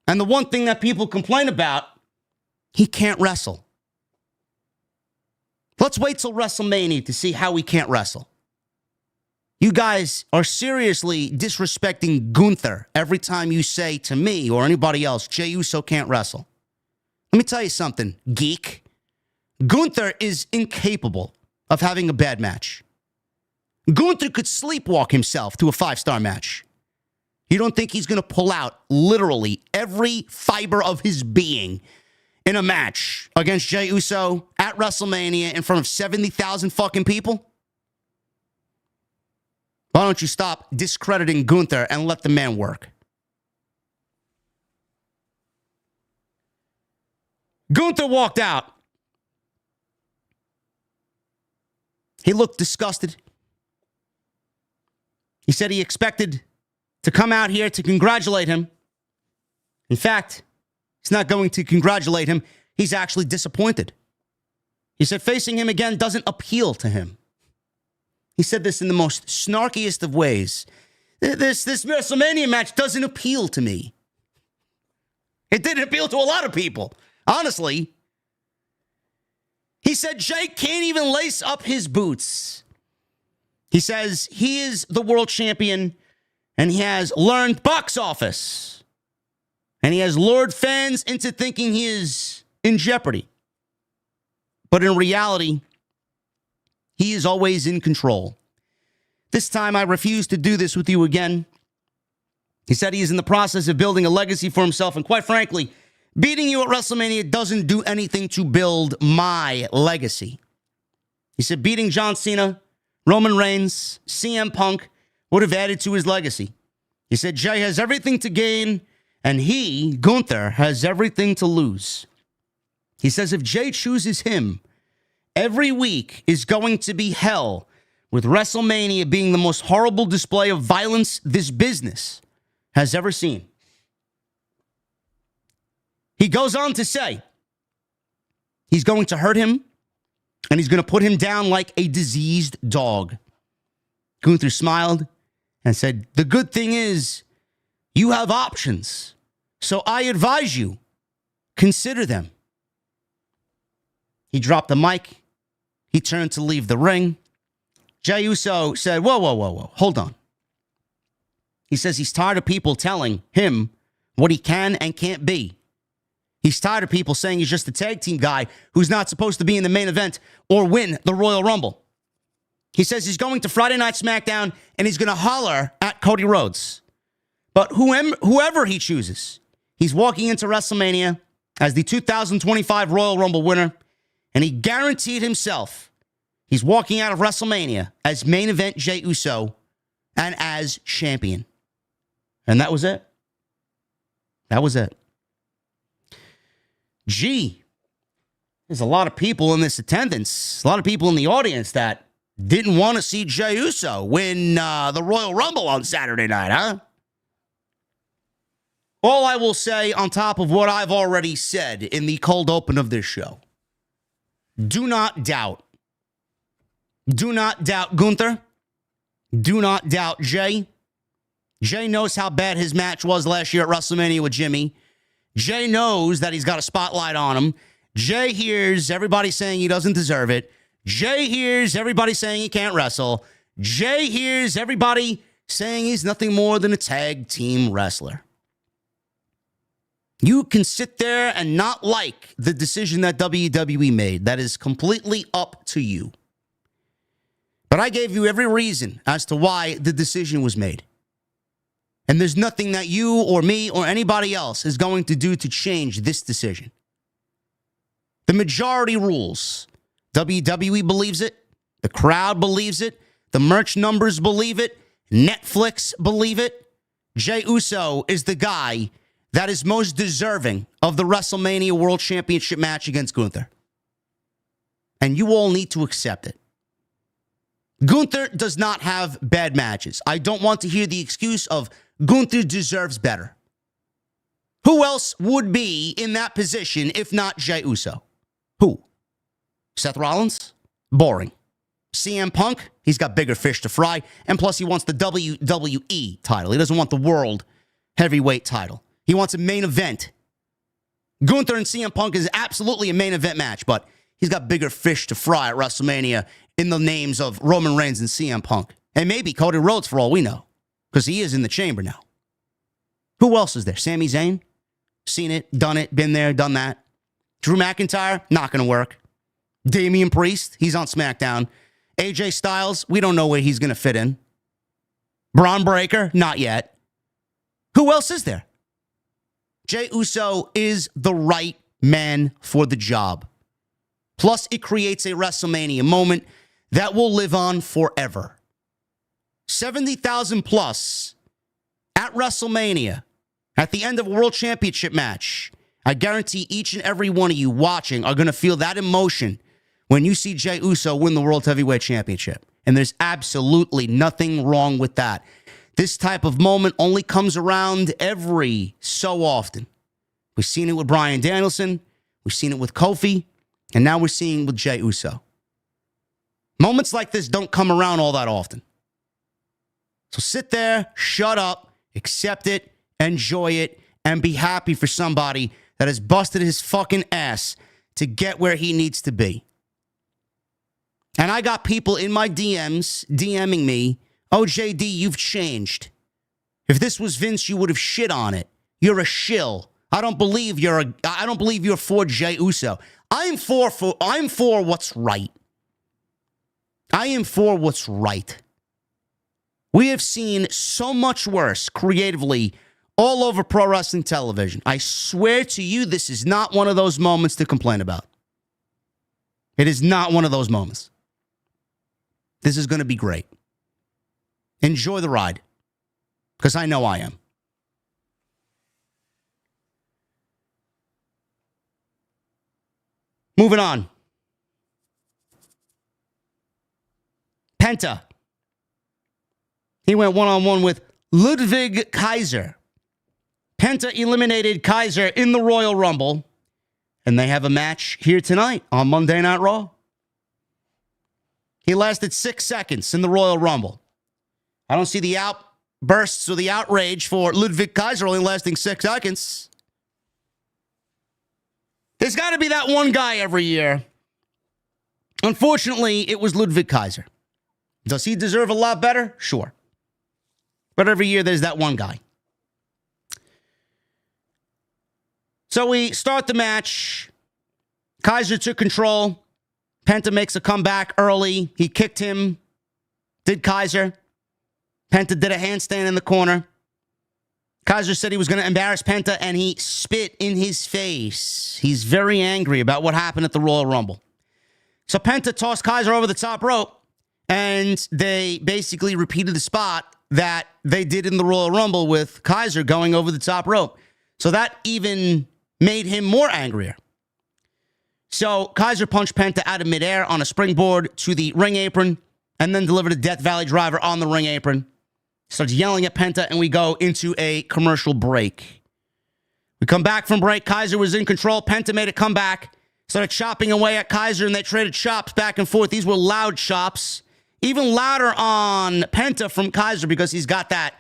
And the one thing that people complain about, he can't wrestle. Let's wait till WrestleMania to see how he can't wrestle. You guys are seriously disrespecting Gunther every time you say to me or anybody else, Jey Uso can't wrestle. Let me tell you something, geek. Gunther is incapable of having a bad match. Gunther could sleepwalk himself to a 5-star match. You don't think he's going to pull out literally every fiber of his being in a match against Jey Uso at WrestleMania in front of 70,000 fucking people? Why don't you stop discrediting Gunther and let the man work? Gunther walked out. He looked disgusted. He said he expected to come out here to congratulate him. In fact, he's not going to congratulate him. He's actually disappointed. He said facing him again doesn't appeal to him. He said this in the most snarkiest of ways. This WrestleMania match doesn't appeal to me. It didn't appeal to a lot of people, honestly. He said Jey can't even lace up his boots. He says he is the world champion and he has learned box office. And he has lured fans into thinking he is in jeopardy. But in reality, he is always in control. This time I refuse to do this with you again. He said he is in the process of building a legacy for himself. And quite frankly, beating you at WrestleMania doesn't do anything to build my legacy. He said beating John Cena, Roman Reigns, CM Punk would have added to his legacy. He said Jey has everything to gain and he, Gunther, has everything to lose. He says if Jey chooses him, every week is going to be hell, with WrestleMania being the most horrible display of violence this business has ever seen. He goes on to say he's going to hurt him and he's going to put him down like a diseased dog. Gunther smiled and said, the good thing is you have options. So I advise you, consider them. He dropped the mic. He turned to leave the ring. Jey Uso said, whoa, hold on. He says he's tired of people telling him what he can and can't be. He's tired of people saying he's just a tag team guy who's not supposed to be in the main event or win the Royal Rumble. He says he's going to Friday Night SmackDown and he's going to holler at Cody Rhodes. But whoever he chooses, he's walking into WrestleMania as the 2025 Royal Rumble winner, and he guaranteed himself he's walking out of WrestleMania as main event Jey Uso and as champion. And that was it. That was it. Gee, there's a lot of people in this attendance, a lot of people in the audience that didn't want to see Jey Uso win the Royal Rumble on Saturday night, huh? All I will say on top of what I've already said in the cold open of this show, do not doubt. Do not doubt Gunther. Do not doubt Jey. Jey knows how bad his match was last year at WrestleMania with Jimmy. Jey knows that he's got a spotlight on him. Jey hears everybody saying he doesn't deserve it. Jey hears everybody saying he can't wrestle. Jey hears everybody saying he's nothing more than a tag team wrestler. You can sit there and not like the decision that WWE made. That is completely up to you. But I gave you every reason as to why the decision was made. And there's nothing that you or me or anybody else is going to do to change this decision. The majority rules. WWE believes it. The crowd believes it. The merch numbers believe it. Netflix believe it. Jey Uso is the guy that is most deserving of the WrestleMania World Championship match against Gunther. And you all need to accept it. Gunther does not have bad matches. I don't want to hear the excuse of Gunther deserves better. Who else would be in that position if not Jey Uso? Who? Seth Rollins? Boring. CM Punk? He's got bigger fish to fry. And plus he wants the WWE title. He doesn't want the World Heavyweight title. He wants a main event. Gunther and CM Punk is absolutely a main event match, but he's got bigger fish to fry at WrestleMania in the names of Roman Reigns and CM Punk. And maybe Cody Rhodes for all we know, because he is in the chamber now. Who else is there? Sami Zayn? Seen it, done it, been there, done that. Drew McIntyre? Not going to work. Damian Priest? He's on SmackDown. AJ Styles? We don't know where he's going to fit in. Braun Breaker? Not yet. Who else is there? Jey Uso is the right man for the job. Plus, it creates a WrestleMania moment that will live on forever. 70,000 plus at WrestleMania at the end of a World Championship match. I guarantee each and every one of you watching are going to feel that emotion when you see Jey Uso win the World Heavyweight Championship. And there's absolutely nothing wrong with that. This type of moment only comes around every so often. We've seen it with Bryan Danielson. We've seen it with Kofi. And now we're seeing it with Jey Uso. Moments like this don't come around all that often. So sit there, shut up, accept it, enjoy it, and be happy for somebody that has busted his fucking ass to get where he needs to be. And I got people in my DMs DMing me, "Oh, JD, you've changed. If this was Vince, you would have shit on it. You're a shill. I don't believe you're for Jey Uso." I'm for what's right. I am for what's right. We have seen so much worse creatively all over pro wrestling television. I swear to you, this is not one of those moments to complain about. It is not one of those moments. This is going to be great. Enjoy the ride, because I know I am. Moving on. Penta. He went one-on-one with Ludwig Kaiser. Penta eliminated Kaiser in the Royal Rumble, and they have a match here tonight on Monday Night Raw. He lasted 6 seconds in the Royal Rumble. I don't see the outbursts or the outrage for Ludwig Kaiser only lasting 6 seconds. There's got to be that one guy every year. Unfortunately, it was Ludwig Kaiser. Does he deserve a lot better? Sure. But every year, there's that one guy. So we start the match. Kaiser took control. Penta makes a comeback early. He kicked him. Did Kaiser. Penta did a handstand in the corner. Kaiser said he was going to embarrass Penta, and he spit in his face. He's very angry about what happened at the Royal Rumble. So Penta tossed Kaiser over the top rope, and they basically repeated the spot that they did in the Royal Rumble with Kaiser going over the top rope. So that even made him more angrier. So Kaiser punched Penta out of midair on a springboard to the ring apron, and then delivered a Death Valley driver on the ring apron. Starts yelling at Penta, and we go into a commercial break. We come back from break. Kaiser was in control. Penta made a comeback. Started chopping away at Kaiser, and they traded chops back and forth. These were loud chops. Even louder on Penta from Kaiser, because he's got that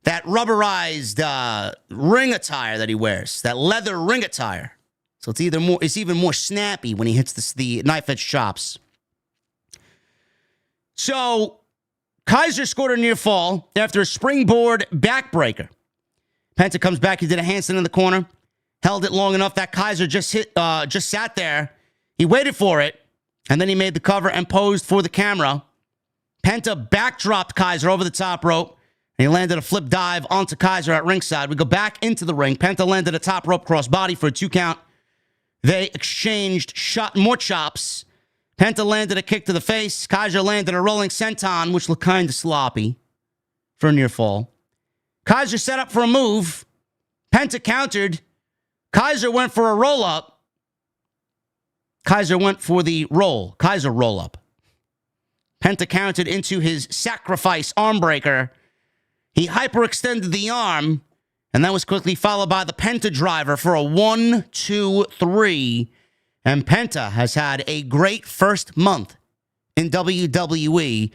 rubberized ring attire that he wears. That leather ring attire. So it's even more snappy when he hits the knife-edge chops. So Kaiser scored a near fall after a springboard backbreaker. Penta comes back. He did a handstand in the corner. Held it long enough that Kaiser just sat there. He waited for it, and then he made the cover and posed for the camera. Penta backdropped Kaiser over the top rope, and he landed a flip dive onto Kaiser at ringside. We go back into the ring. Penta landed a top rope crossbody for a 2 count. They exchanged more chops. Penta landed a kick to the face. Kaiser landed a rolling senton, which looked kind of sloppy for a near fall. Kaiser set up for a move. Penta countered. Kaiser went for a roll-up. Kaiser went for the roll. Kaiser roll-up. Penta countered into his sacrifice armbreaker. He hyperextended the arm, and that was quickly followed by the Penta driver for a 1, 2, 3. And Penta has had a great first month in WWE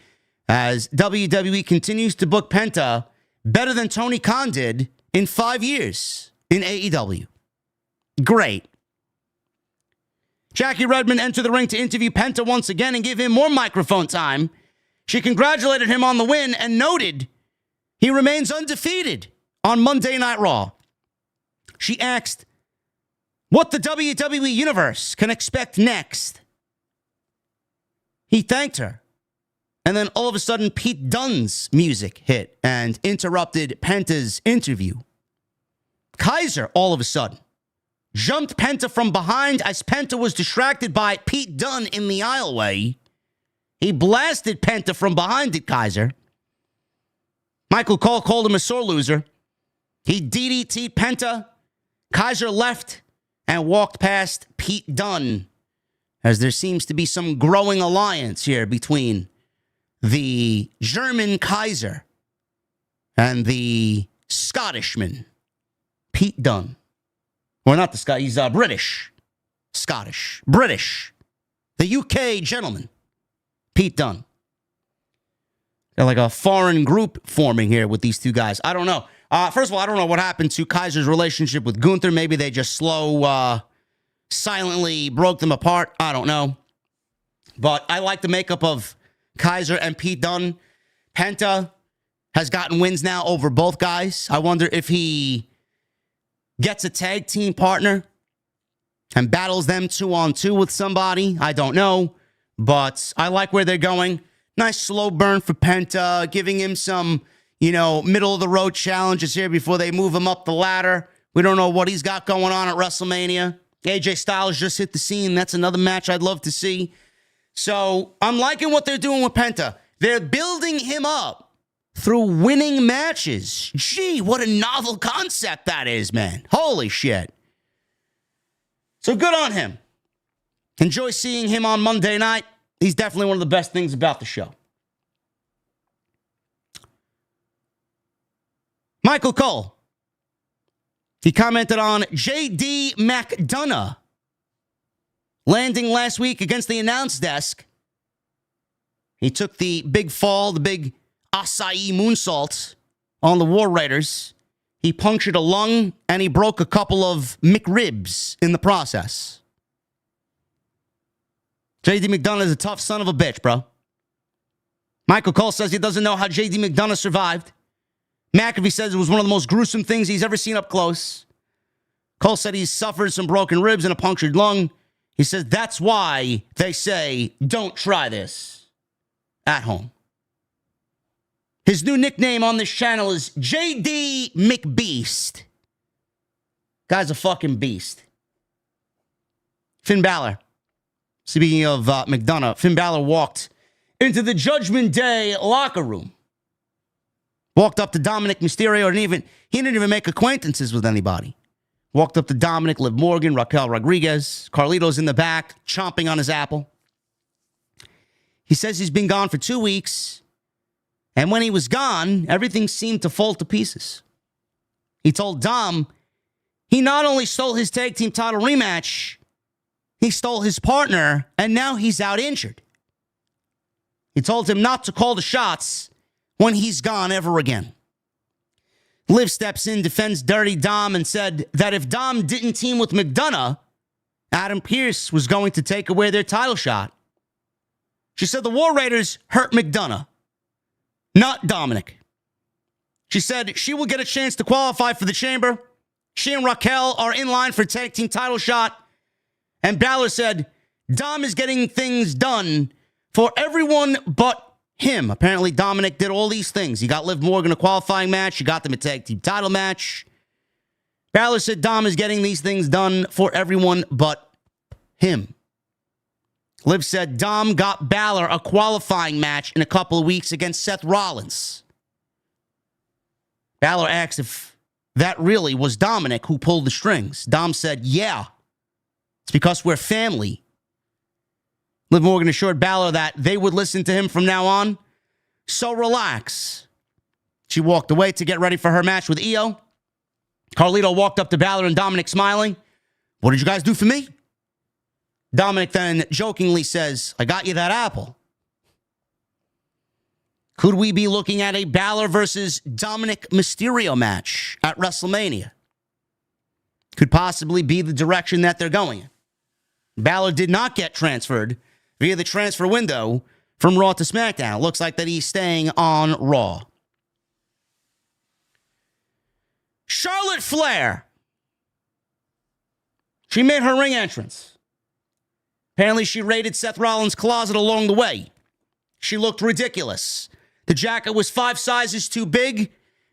as WWE continues to book Penta better than Tony Khan did in 5 years in AEW. Great. Jackie Redmond entered the ring to interview Penta once again and give him more microphone time. She congratulated him on the win and noted he remains undefeated on Monday Night Raw. She asked what the WWE Universe can expect next. He thanked her. And then all of a sudden, Pete Dunne's music hit and interrupted Penta's interview. Kaiser, all of a sudden, jumped Penta from behind as Penta was distracted by Pete Dunne in the aisleway. He blasted Penta from behind at Kaiser. Michael Cole called him a sore loser. He DDT'd Penta. Kaiser left and walked past Pete Dunne, as there seems to be some growing alliance here between the German Kaiser and the Scottishman, Pete Dunne. Or not the Scot, he's British. Scottish. British. The UK gentleman, Pete Dunne. They're like a foreign group forming here with these two guys. I don't know. First of all, I don't know what happened to Kaiser's relationship with Gunther. Maybe they just silently broke them apart. I don't know. But I like the makeup of Kaiser and Pete Dunne. Penta has gotten wins now over both guys. I wonder if he gets a tag team partner and battles them 2-on-2 with somebody. I don't know. But I like where they're going. Nice slow burn for Penta, giving him some, middle-of-the-road challenges here before they move him up the ladder. We don't know what he's got going on at WrestleMania. AJ Styles just hit the scene. That's another match I'd love to see. So I'm liking what they're doing with Penta. They're building him up through winning matches. Gee, what a novel concept that is, man. Holy shit. So good on him. Enjoy seeing him on Monday night. He's definitely one of the best things about the show. Michael Cole. He commented on J.D. McDonough landing last week against the announce desk. He took the big fall, the big acai moonsault on the War Raiders. He punctured a lung, and he broke a couple of McRibs in the process. J.D. McDonough is a tough son of a bitch, bro. Michael Cole says he doesn't know how J.D. McDonough survived. McAfee says it was one of the most gruesome things he's ever seen up close. Cole said he's suffered some broken ribs and a punctured lung. He says that's why they say, don't try this at home. His new nickname on this channel is JD McBeast. Guy's a fucking beast. Finn Balor. Speaking of McDonough, Finn Balor walked into the Judgment Day locker room. Walked up to Dominic Mysterio. He didn't even make acquaintances with anybody. Walked up to Dominic, Liv Morgan, Raquel Rodriguez. Carlito's in the back, chomping on his apple. He says he's been gone for 2 weeks. And when he was gone, everything seemed to fall to pieces. He told Dom he not only stole his tag team title rematch, he stole his partner, and now he's out injured. He told him not to call the shots when he's gone ever again. Liv steps in, defends Dirty Dom, and said that if Dom didn't team with McDonough, Adam Pearce was going to take away their title shot. She said the War Raiders hurt McDonough, not Dominic. She said she will get a chance to qualify for the Chamber. She and Raquel are in line for tag team title shot. And Balor said Dom is getting things done for everyone but him. Apparently, Dominic did all these things. He got Liv Morgan a qualifying match. He got them a tag team title match. Balor said Dom is getting these things done for everyone but him. Liv said Dom got Balor a qualifying match in a couple of weeks against Seth Rollins. Balor asked if that really was Dominic who pulled the strings. Dom said, yeah, it's because we're family. Liv Morgan assured Balor that they would listen to him from now on. So relax. She walked away to get ready for her match with Iyo. Carlito walked up to Balor and Dominic smiling. What did you guys do for me? Dominic then jokingly says, I got you that apple. Could we be looking at a Balor versus Dominic Mysterio match at WrestleMania? Could possibly be the direction that they're going in. Balor did not get transferred via the transfer window from Raw to SmackDown. It looks like that he's staying on Raw. Charlotte Flair. She made her ring entrance. Apparently, she raided Seth Rollins' closet along the way. She looked ridiculous. The jacket was 5 sizes too big,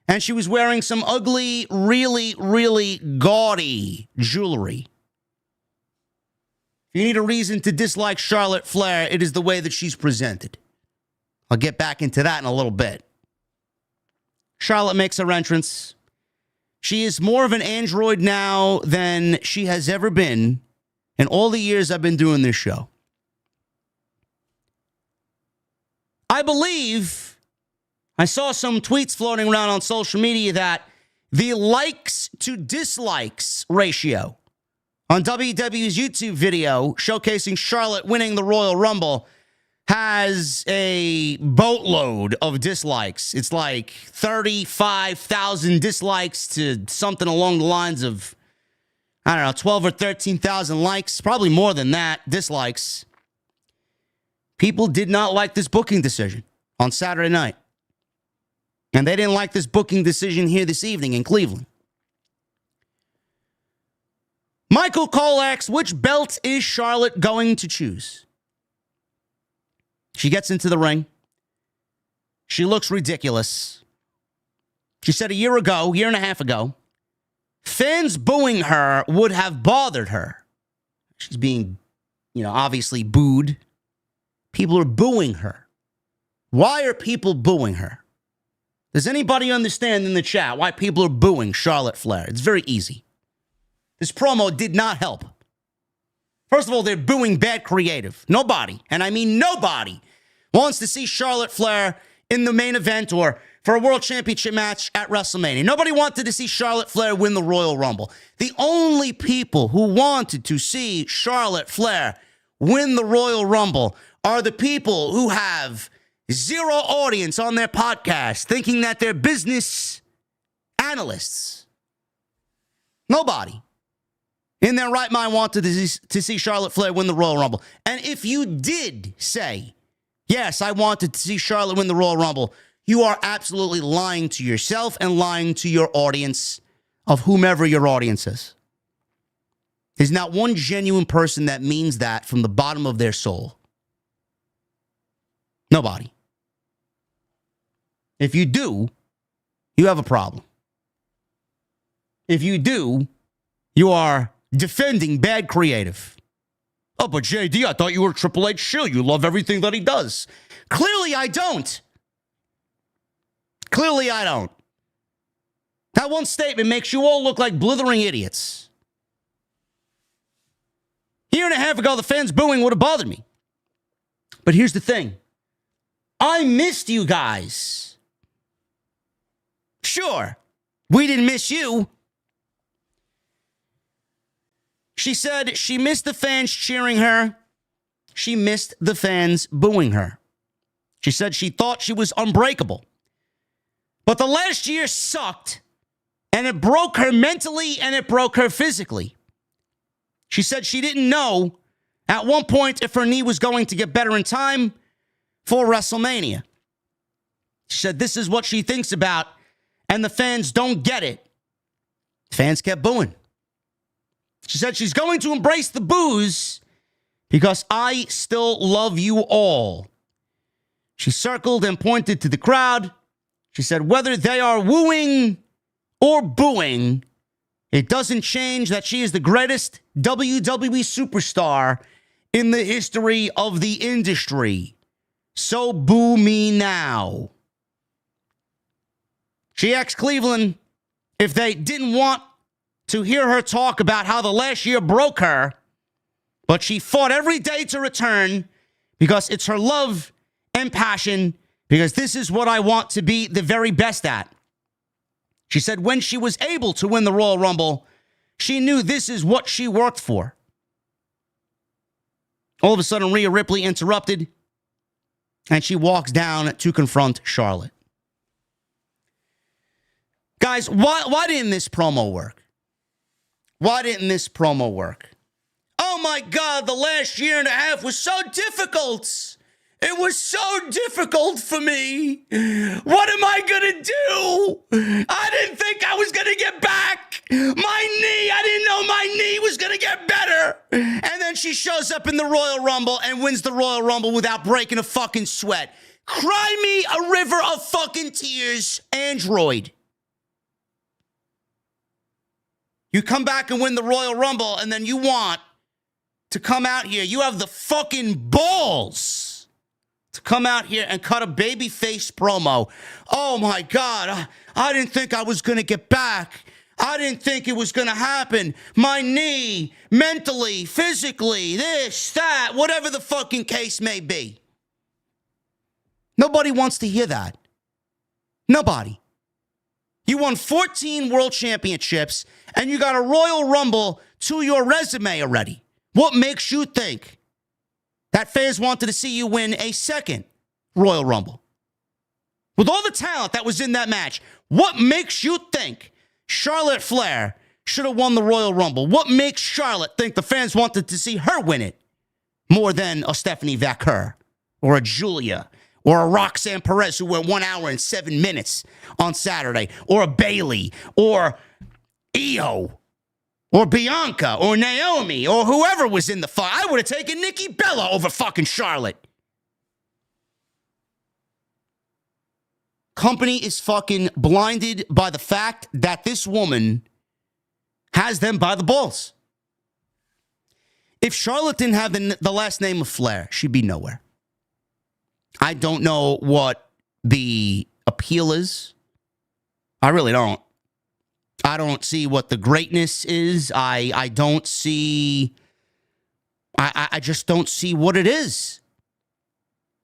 and she was wearing some ugly, really, really gaudy jewelry. If you need a reason to dislike Charlotte Flair, it is the way that she's presented. I'll get back into that in a little bit. Charlotte makes her entrance. She is more of an android now than she has ever been in all the years I've been doing this show. I believe I saw some tweets floating around on social media that the likes to dislikes ratio on WWE's YouTube video showcasing Charlotte winning the Royal Rumble has a boatload of dislikes. It's like 35,000 dislikes to something along the lines of, I don't know, 12 or 13,000 likes, probably more than that, dislikes. People did not like this booking decision on Saturday night. And they didn't like this booking decision here this evening in Cleveland. Michael Cole asks, which belt is Charlotte going to choose? She gets into the ring. She looks ridiculous. She said a year and a half ago, fans booing her would have bothered her. She's being, obviously booed. People are booing her. Why are people booing her? Does anybody understand in the chat why people are booing Charlotte Flair? It's very easy. This promo did not help. First of all, they're booing bad creative. Nobody, and I mean nobody, wants to see Charlotte Flair in the main event or for a world championship match at WrestleMania. Nobody wanted to see Charlotte Flair win the Royal Rumble. The only people who wanted to see Charlotte Flair win the Royal Rumble are the people who have zero audience on their podcast, thinking that they're business analysts. Nobody in their right mind wanted to see Charlotte Flair win the Royal Rumble. And if you did say, yes, I wanted to see Charlotte win the Royal Rumble, you are absolutely lying to yourself and lying to your audience of whomever your audience is. There's not one genuine person that means that from the bottom of their soul. Nobody. If you do, you have a problem. If you do, you are defending bad creative. Oh, but JD, I thought you were Triple H shill. You love everything that he does. Clearly, I don't. Clearly, I don't. That one statement makes you all look like blithering idiots. A year and a half ago, the fans booing would have bothered me. But here's the thing. I missed you guys. Sure, we didn't miss you. She said she missed the fans cheering her. She missed the fans booing her. She said she thought she was unbreakable. But the last year sucked, and it broke her mentally and it broke her physically. She said she didn't know at one point if her knee was going to get better in time for WrestleMania. She said this is what she thinks about, and the fans don't get it. Fans kept booing. She said she's going to embrace the boos because I still love you all. She circled and pointed to the crowd. She said whether they are wooing or booing, it doesn't change that she is the greatest WWE superstar in the history of the industry. So boo me now. She asked Cleveland if they didn't want to hear her talk about how the last year broke her, but she fought every day to return because it's her love and passion, because this is what I want to be the very best at. She said when she was able to win the Royal Rumble, she knew this is what she worked for. All of a sudden, Rhea Ripley interrupted, and she walks down to confront Charlotte. Guys, why didn't this promo work? Why didn't this promo work? Oh my God, the last year and a half was so difficult. It was so difficult for me. What am I going to do? I didn't think I was going to get back. My knee, I didn't know my knee was going to get better. And then she shows up in the Royal Rumble and wins the Royal Rumble without breaking a fucking sweat. Cry me a river of fucking tears, Android. You come back and win the Royal Rumble, and then you want to come out here. You have the fucking balls to come out here and cut a babyface promo. Oh, my God. I didn't think I was going to get back. I didn't think it was going to happen. My knee, mentally, physically, this, that, whatever the fucking case may be. Nobody wants to hear that. Nobody. You won 14 world championships, and you got a Royal Rumble to your resume already. What makes you think that fans wanted to see you win a second Royal Rumble. With all the talent that was in that match, what makes you think Charlotte Flair should have won the Royal Rumble? What makes Charlotte think the fans wanted to see her win it more than a Stephanie Vaquer or a Julia or a Roxanne Perez who went 1 hour and 7 minutes on Saturday, or a Bayley or Iyo or Bianca or Naomi or whoever was in the fight? I would have taken Nikki Bella over fucking Charlotte. Company is fucking blinded by the fact that this woman has them by the balls. If Charlotte didn't have the last name of Flair, she'd be nowhere. I don't know what the appeal is. I really don't. I don't see what the greatness is. I don't see... I just don't see what it is.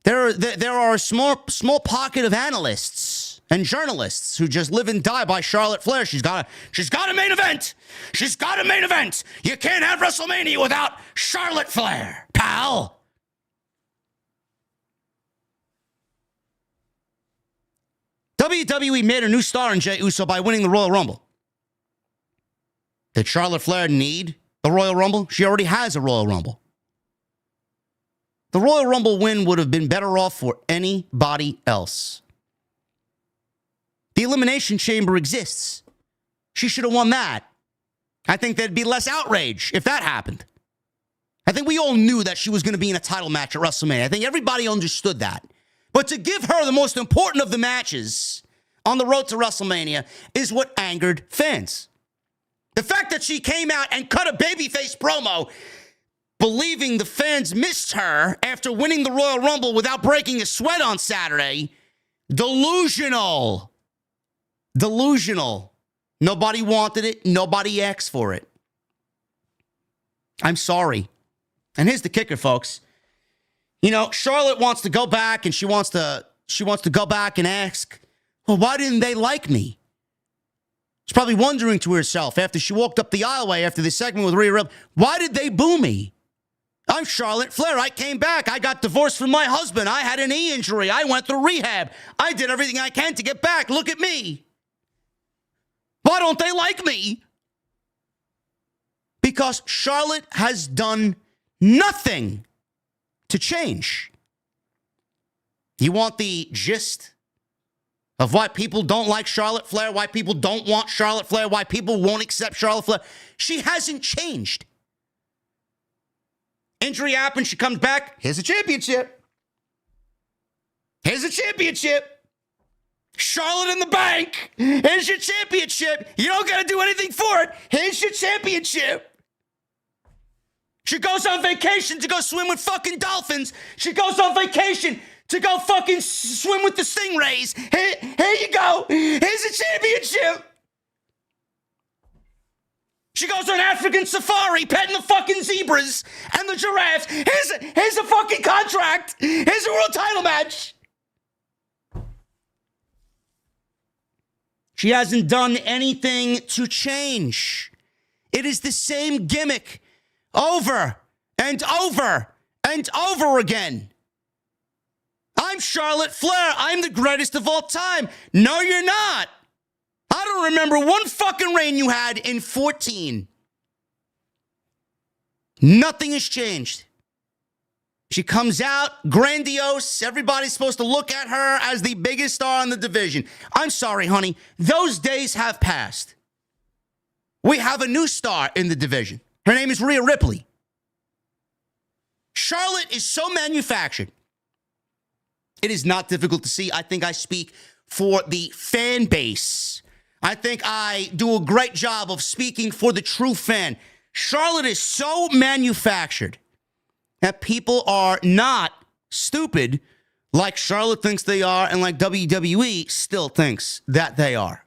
There are a small pocket of analysts and journalists who just live and die by Charlotte Flair. She's got a main event. She's got a main event. You can't have WrestleMania without Charlotte Flair, pal. WWE made a new star in Jey Uso by winning the Royal Rumble. Did Charlotte Flair need the Royal Rumble? She already has a Royal Rumble. The Royal Rumble win would have been better off for anybody else. The Elimination Chamber exists. She should have won that. I think there'd be less outrage if that happened. I think we all knew that she was going to be in a title match at WrestleMania. I think everybody understood that. But to give her the most important of the matches on the road to WrestleMania is what angered fans. The fact that she came out and cut a babyface promo believing the fans missed her after winning the Royal Rumble without breaking a sweat on Saturday. Delusional. Nobody wanted it. Nobody asked for it. I'm sorry. And here's the kicker, folks. You know, Charlotte wants to go back and she wants to go back and ask, well, why didn't they like me? She's probably wondering to herself after she walked up the aisleway after the segment with Rhea Ripley, why did they boo me? I'm Charlotte Flair. I came back. I got divorced from my husband. I had a knee injury. I went through rehab. I did everything I can to get back. Look at me. Why don't they like me? Because Charlotte has done nothing to change. You want the gist of why people don't like Charlotte Flair, why people don't want Charlotte Flair, why people won't accept Charlotte Flair? She hasn't changed. Injury happens, she comes back. Here's a championship. Here's a championship. Charlotte in the bank. Here's your championship. You don't got to do anything for it. Here's your championship. She goes on vacation to go swim with fucking dolphins. She goes on vacation to go fucking swim with the stingrays. Here you go. Here's a championship. She goes on African safari, petting the fucking zebras and the giraffes. Here's a fucking contract. Here's a world title match. She hasn't done anything to change. It is the same gimmick over and over and over again. I'm Charlotte Flair. I'm the greatest of all time. No, you're not. I don't remember one fucking reign you had in 14. Nothing has changed. She comes out grandiose. Everybody's supposed to look at her as the biggest star in the division. I'm sorry, honey. Those days have passed. We have a new star in the division. Her name is Rhea Ripley. Charlotte is so manufactured. It is not difficult to see. I think I speak for the fan base. I think I do a great job of speaking for the true fan. Charlotte is so manufactured that people are not stupid like Charlotte thinks they are and like WWE still thinks that they are.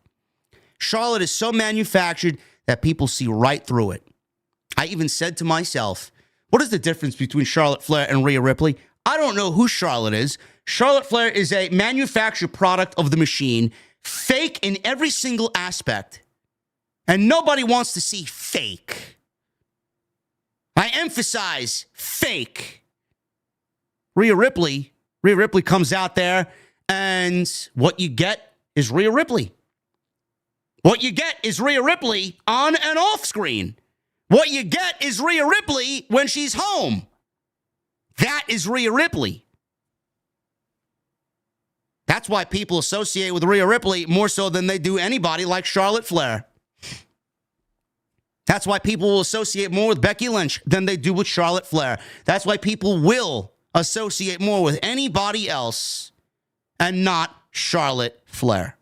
Charlotte is so manufactured that people see right through it. I even said to myself, what is the difference between Charlotte Flair and Rhea Ripley? I don't know who Charlotte is. Charlotte Flair is a manufactured product of the machine, fake in every single aspect. And nobody wants to see fake. I emphasize fake. Rhea Ripley comes out there, and what you get is Rhea Ripley. What you get is Rhea Ripley on and off screen. What you get is Rhea Ripley when she's home. That is Rhea Ripley. That's why people associate with Rhea Ripley more so than they do anybody like Charlotte Flair. That's why people will associate more with Becky Lynch than they do with Charlotte Flair. That's why people will associate more with anybody else and not Charlotte Flair.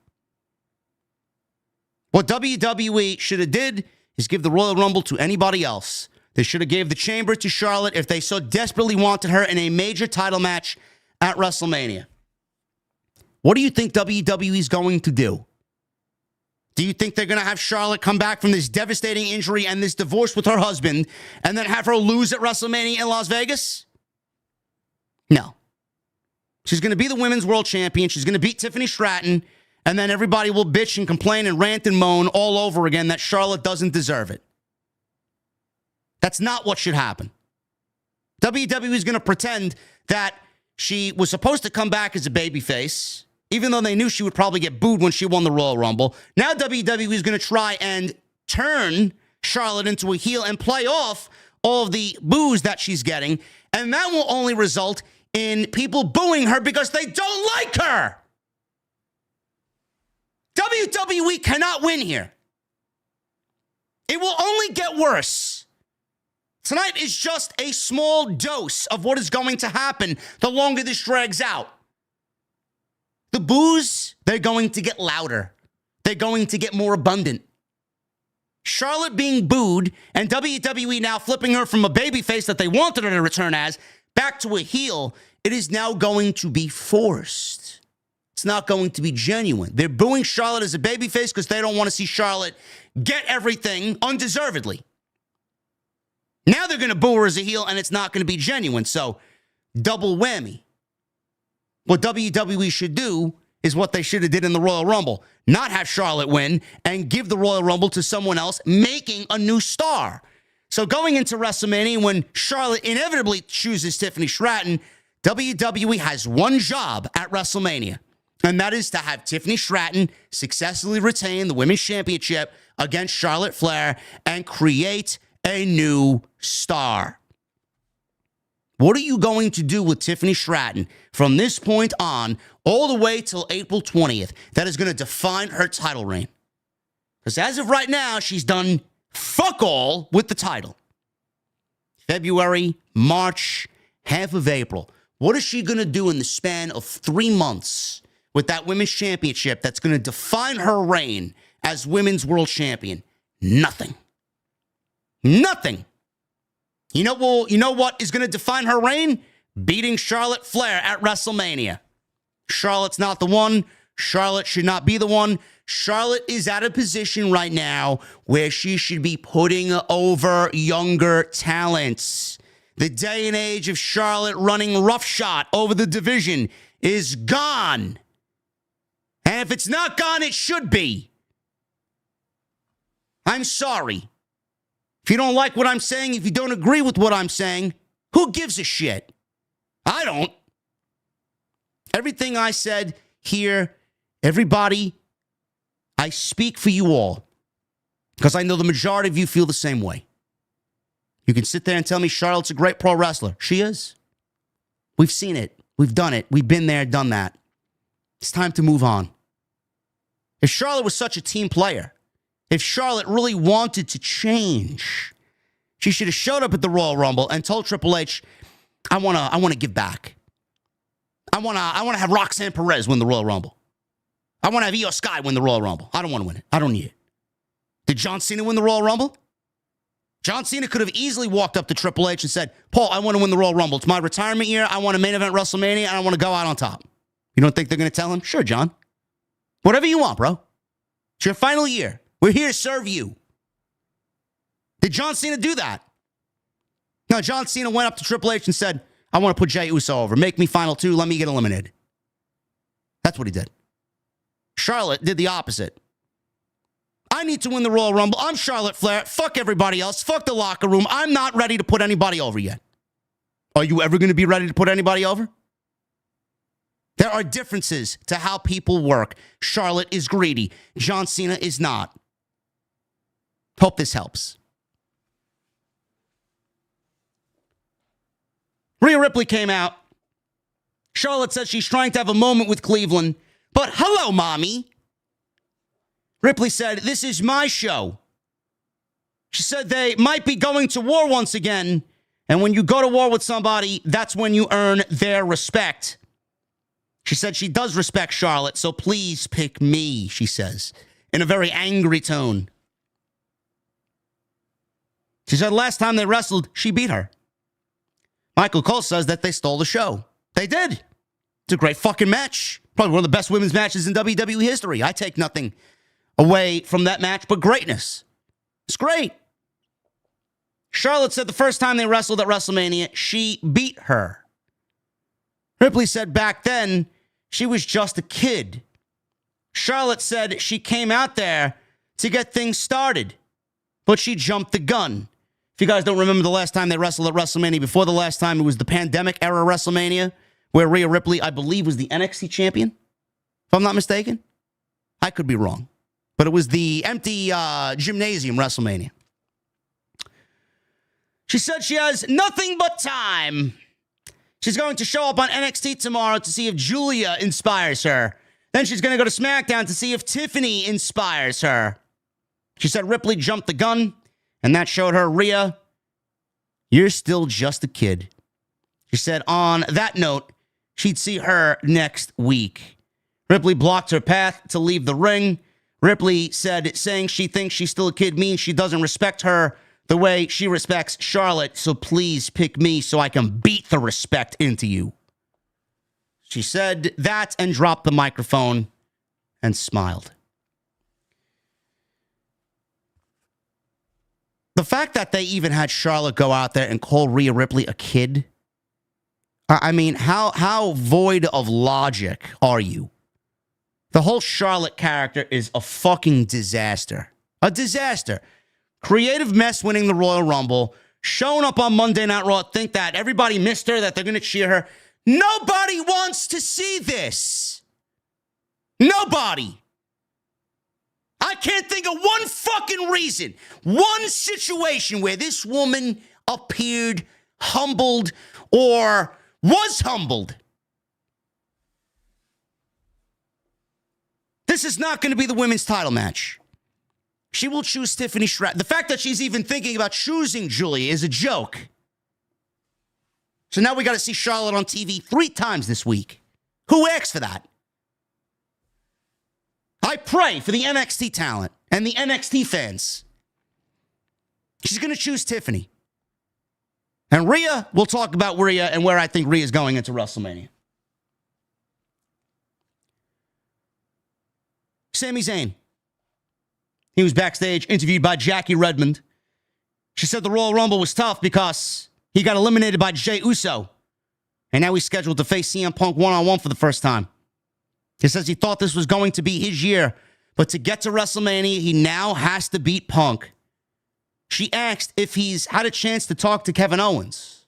What WWE should have did is give the Royal Rumble to anybody else. They should have gave the Chamber to Charlotte if they so desperately wanted her in a major title match at WrestleMania. What do you think WWE is going to do? Do you think they're going to have Charlotte come back from this devastating injury and this divorce with her husband and then have her lose at WrestleMania in Las Vegas? No. She's going to be the Women's World Champion. She's going to beat Tiffany Stratton, and then everybody will bitch and complain and rant and moan all over again that Charlotte doesn't deserve it. That's not what should happen. WWE is going to pretend that she was supposed to come back as a babyface, even though they knew she would probably get booed when she won the Royal Rumble. Now WWE is going to try and turn Charlotte into a heel and play off all of the boos that she's getting, and that will only result in people booing her because they don't like her. WWE cannot win here. It will only get worse. Tonight is just a small dose of what is going to happen the longer this drags out. The boos, they're going to get louder. They're going to get more abundant. Charlotte being booed and WWE now flipping her from a babyface that they wanted her to return as back to a heel, it is now going to be forced. It's not going to be genuine. They're booing Charlotte as a babyface because they don't want to see Charlotte get everything undeservedly. Now they're going to boo her as a heel, and it's not going to be genuine. So, double whammy. What WWE should do is what they should have did in the Royal Rumble. Not have Charlotte win and give the Royal Rumble to someone else, making a new star. So going into WrestleMania, when Charlotte inevitably chooses Tiffany Stratton, WWE has one job at WrestleMania, and that is to have Tiffany Stratton successfully retain the Women's Championship against Charlotte Flair and create a new star. What are you going to do with Tiffany Stratton from this point on all the way till April 20th that is going to define her title reign? Because as of right now, she's done fuck all with the title. February, March, half of April. What is she going to do in the span of 3 months with that Women's Championship that's going to define her reign as Women's World Champion? Nothing. Nothing. You know what is going to define her reign? Beating Charlotte Flair at WrestleMania. Charlotte's not the one. Charlotte should not be the one. Charlotte is at a position right now where she should be putting over younger talents. The day and age of Charlotte running roughshod over the division is gone. And if it's not gone, it should be. I'm sorry. If you don't like what I'm saying, if you don't agree with what I'm saying, who gives a shit? I don't. Everything I said here, everybody, I speak for you all because I know the majority of you feel the same way. You can sit there and tell me Charlotte's a great pro wrestler. She is. We've seen it. We've done it. We've been there, done that. It's time to move on. If Charlotte was such a team player, if Charlotte really wanted to change, she should have showed up at the Royal Rumble and told Triple H, I want to give back. I want to have Roxanne Perez win the Royal Rumble. I want to have Iyo Sky win the Royal Rumble. I don't want to win it. I don't need it. Did John Cena win the Royal Rumble? John Cena could have easily walked up to Triple H and said, Paul, I want to win the Royal Rumble. It's my retirement year. I want to main event WrestleMania, and I want to go out on top. You don't think they're going to tell him? Sure, John. Whatever you want, bro. It's your final year. We're here to serve you. Did John Cena do that? No, John Cena went up to Triple H and said, I want to put Jey Uso over. Make me final two. Let me get eliminated. That's what he did. Charlotte did the opposite. I need to win the Royal Rumble. I'm Charlotte Flair. Fuck everybody else. Fuck the locker room. I'm not ready to put anybody over yet. Are you ever going to be ready to put anybody over? There are differences to how people work. Charlotte is greedy. John Cena is not. Hope this helps. Rhea Ripley came out. Charlotte says she's trying to have a moment with Cleveland. But hello, mommy. Ripley said, this is my show. She said they might be going to war once again. And when you go to war with somebody, that's when you earn their respect. She said she does respect Charlotte, so please pick me, she says, in a very angry tone. She said last time they wrestled, she beat her. Michael Cole says that they stole the show. They did. It's a great fucking match. Probably one of the best women's matches in WWE history. I take nothing away from that match but greatness. It's great. Charlotte said the first time they wrestled at WrestleMania, she beat her. Ripley said back then, she was just a kid. Charlotte said she came out there to get things started, but she jumped the gun. If you guys don't remember the last time they wrestled at WrestleMania, before the last time, it was the pandemic era WrestleMania, where Rhea Ripley, I believe, was the NXT champion, if I'm not mistaken. I could be wrong. But it was the empty gymnasium WrestleMania. She said she has nothing but time. She's going to show up on NXT tomorrow to see if Julia inspires her. Then she's going to go to SmackDown to see if Tiffany inspires her. She said Ripley jumped the gun, and that showed her, Rhea, you're still just a kid. She said on that note, she'd see her next week. Ripley blocked her path to leave the ring. Ripley said saying she thinks she's still a kid means she doesn't respect her the way she respects Charlotte, so please pick me so I can beat the respect into you. She said that and dropped the microphone and smiled. The fact that they even had Charlotte go out there and call Rhea Ripley a kid, I mean, how void of logic are you? The whole Charlotte character is a fucking disaster. A disaster. Creative mess winning the Royal Rumble, showing up on Monday Night Raw, think that everybody missed her, that they're going to cheer her. Nobody wants to see this. Nobody. I can't think of one fucking reason, one situation where this woman appeared humbled or was humbled. This is not going to be the women's title match. She will choose Tiffany Stratton. The fact that she's even thinking about choosing Julia is a joke. So now we got to see Charlotte on TV 3 times this week. Who asked for that? I pray for the NXT talent and the NXT fans. She's going to choose Tiffany. And Rhea, we'll talk about Rhea and where I think Rhea is going into WrestleMania. Sami Zayn. He was backstage, interviewed by Jackie Redmond. She said the Royal Rumble was tough because he got eliminated by Jey Uso. And now he's scheduled to face CM Punk one-on-one for the first time. He says he thought this was going to be his year, but to get to WrestleMania, he now has to beat Punk. She asked if he's had a chance to talk to Kevin Owens.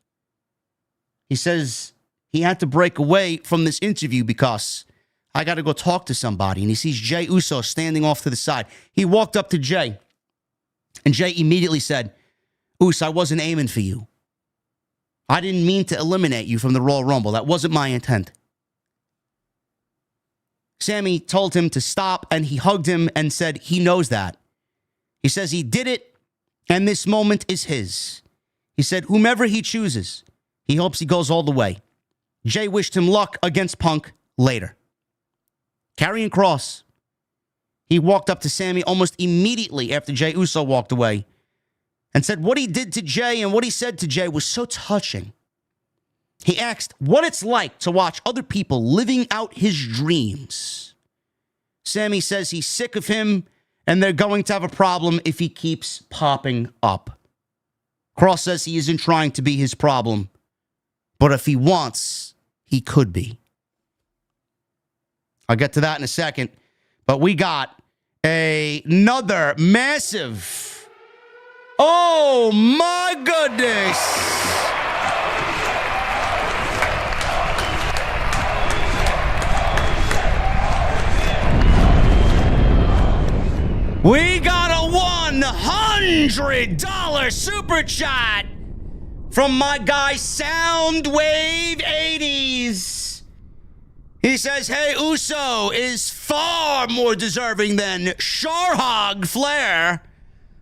He says he had to break away from this interview because I got to go talk to somebody. And he sees Jey Uso standing off to the side. He walked up to Jey, and Jey immediately said, Us, I wasn't aiming for you. I didn't mean to eliminate you from the Royal Rumble. That wasn't my intent. Sami told him to stop, and he hugged him and said he knows that. He says he did it, and this moment is his. He said whomever he chooses, he hopes he goes all the way. Jey wished him luck against Punk later. Karrion Kross. He walked up to Sami almost immediately after Jey Uso walked away and said what he did to Jey and what he said to Jey was so touching. He asked what it's like to watch other people living out his dreams. Sami says he's sick of him and they're going to have a problem if he keeps popping up. Kross says he isn't trying to be his problem, but if he wants, he could be. I'll get to that in a second, but we got another massive, oh my goodness, $100 super chat from my guy Soundwave 80s. He says, hey, Uso is far more deserving than Sharhog Flair.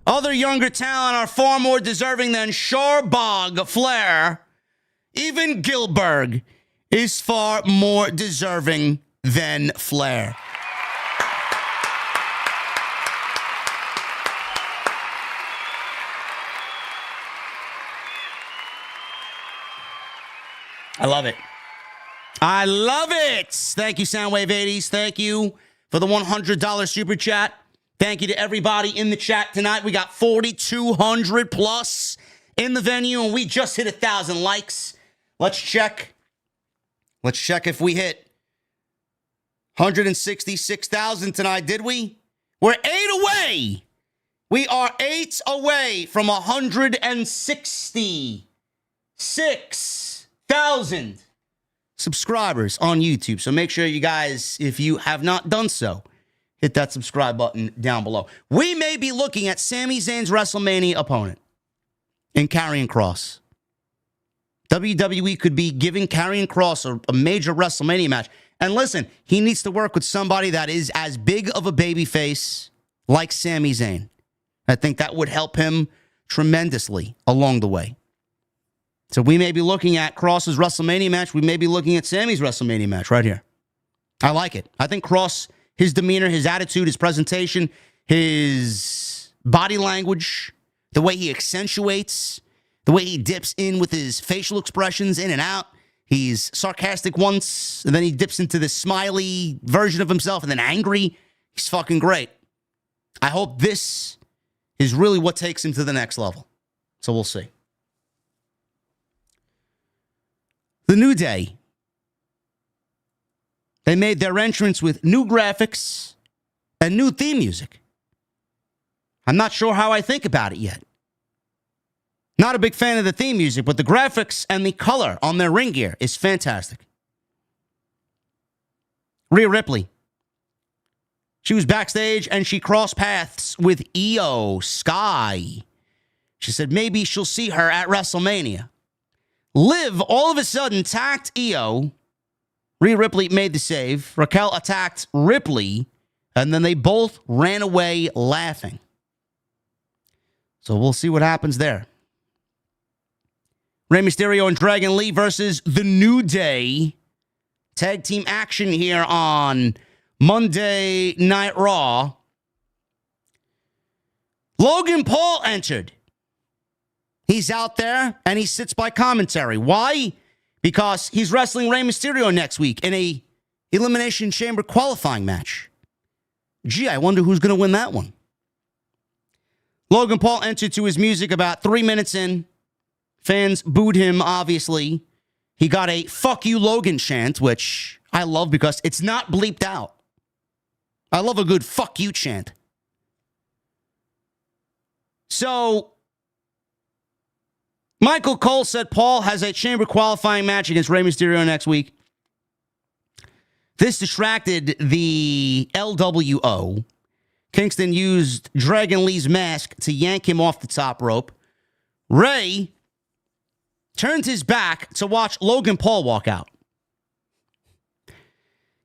Other younger talent are far more deserving than Sharbog Flair. Even Gilbert is far more deserving than Flair. I love it. I love it. Thank you, Soundwave 80s. Thank you for the $100 super chat. Thank you to everybody in the chat tonight. We got 4,200 plus in the venue, and we just hit 1,000 likes. Let's check. Let's check if we hit 166,000 tonight. Did we? We're 8 away. We are 8 away from 166,000 subscribers on YouTube. So make sure you guys, if you have not done so, hit that subscribe button down below. We may be looking at Sami Zayn's WrestleMania opponent in Karrion Kross. WWE could be giving Karrion Kross a major WrestleMania match. And listen, he needs to work with somebody that is as big of a babyface like Sami Zayn. I think that would help him tremendously along the way. So we may be looking at Kross's WrestleMania match. We may be looking at Sami's WrestleMania match right here. I like it. I think Kross, his demeanor, his attitude, his presentation, his body language, the way he accentuates, the way he dips in with his facial expressions in and out. He's sarcastic once, and then he dips into this smiley version of himself, and then angry. He's fucking great. I hope this is really what takes him to the next level. So we'll see. The New Day. They made their entrance with new graphics and new theme music. I'm not sure how I think about it yet. Not a big fan of the theme music, but the graphics and the color on their ring gear is fantastic. Rhea Ripley. She was backstage and she crossed paths with Iyo Sky. She said maybe she'll see her at WrestleMania. Liv all of a sudden attacked Iyo. Rhea Ripley made the save. Raquel attacked Ripley, and then they both ran away laughing. So we'll see what happens there. Rey Mysterio and Dragon Lee versus The New Day. Tag team action here on Monday Night Raw. Logan Paul entered. He's out there, and he sits by commentary. Why? Because he's wrestling Rey Mysterio next week in a Elimination Chamber qualifying match. Gee, I wonder who's going to win that one. Logan Paul entered to his music about 3 minutes in. Fans booed him, obviously. He got a "fuck you, Logan" chant, which I love because it's not bleeped out. I love a good "fuck you" chant. So Michael Cole said Paul has a chamber qualifying match against Rey Mysterio next week. This distracted the LWO. Kingston used Dragon Lee's mask to yank him off the top rope. Rey turned his back to watch Logan Paul walk out.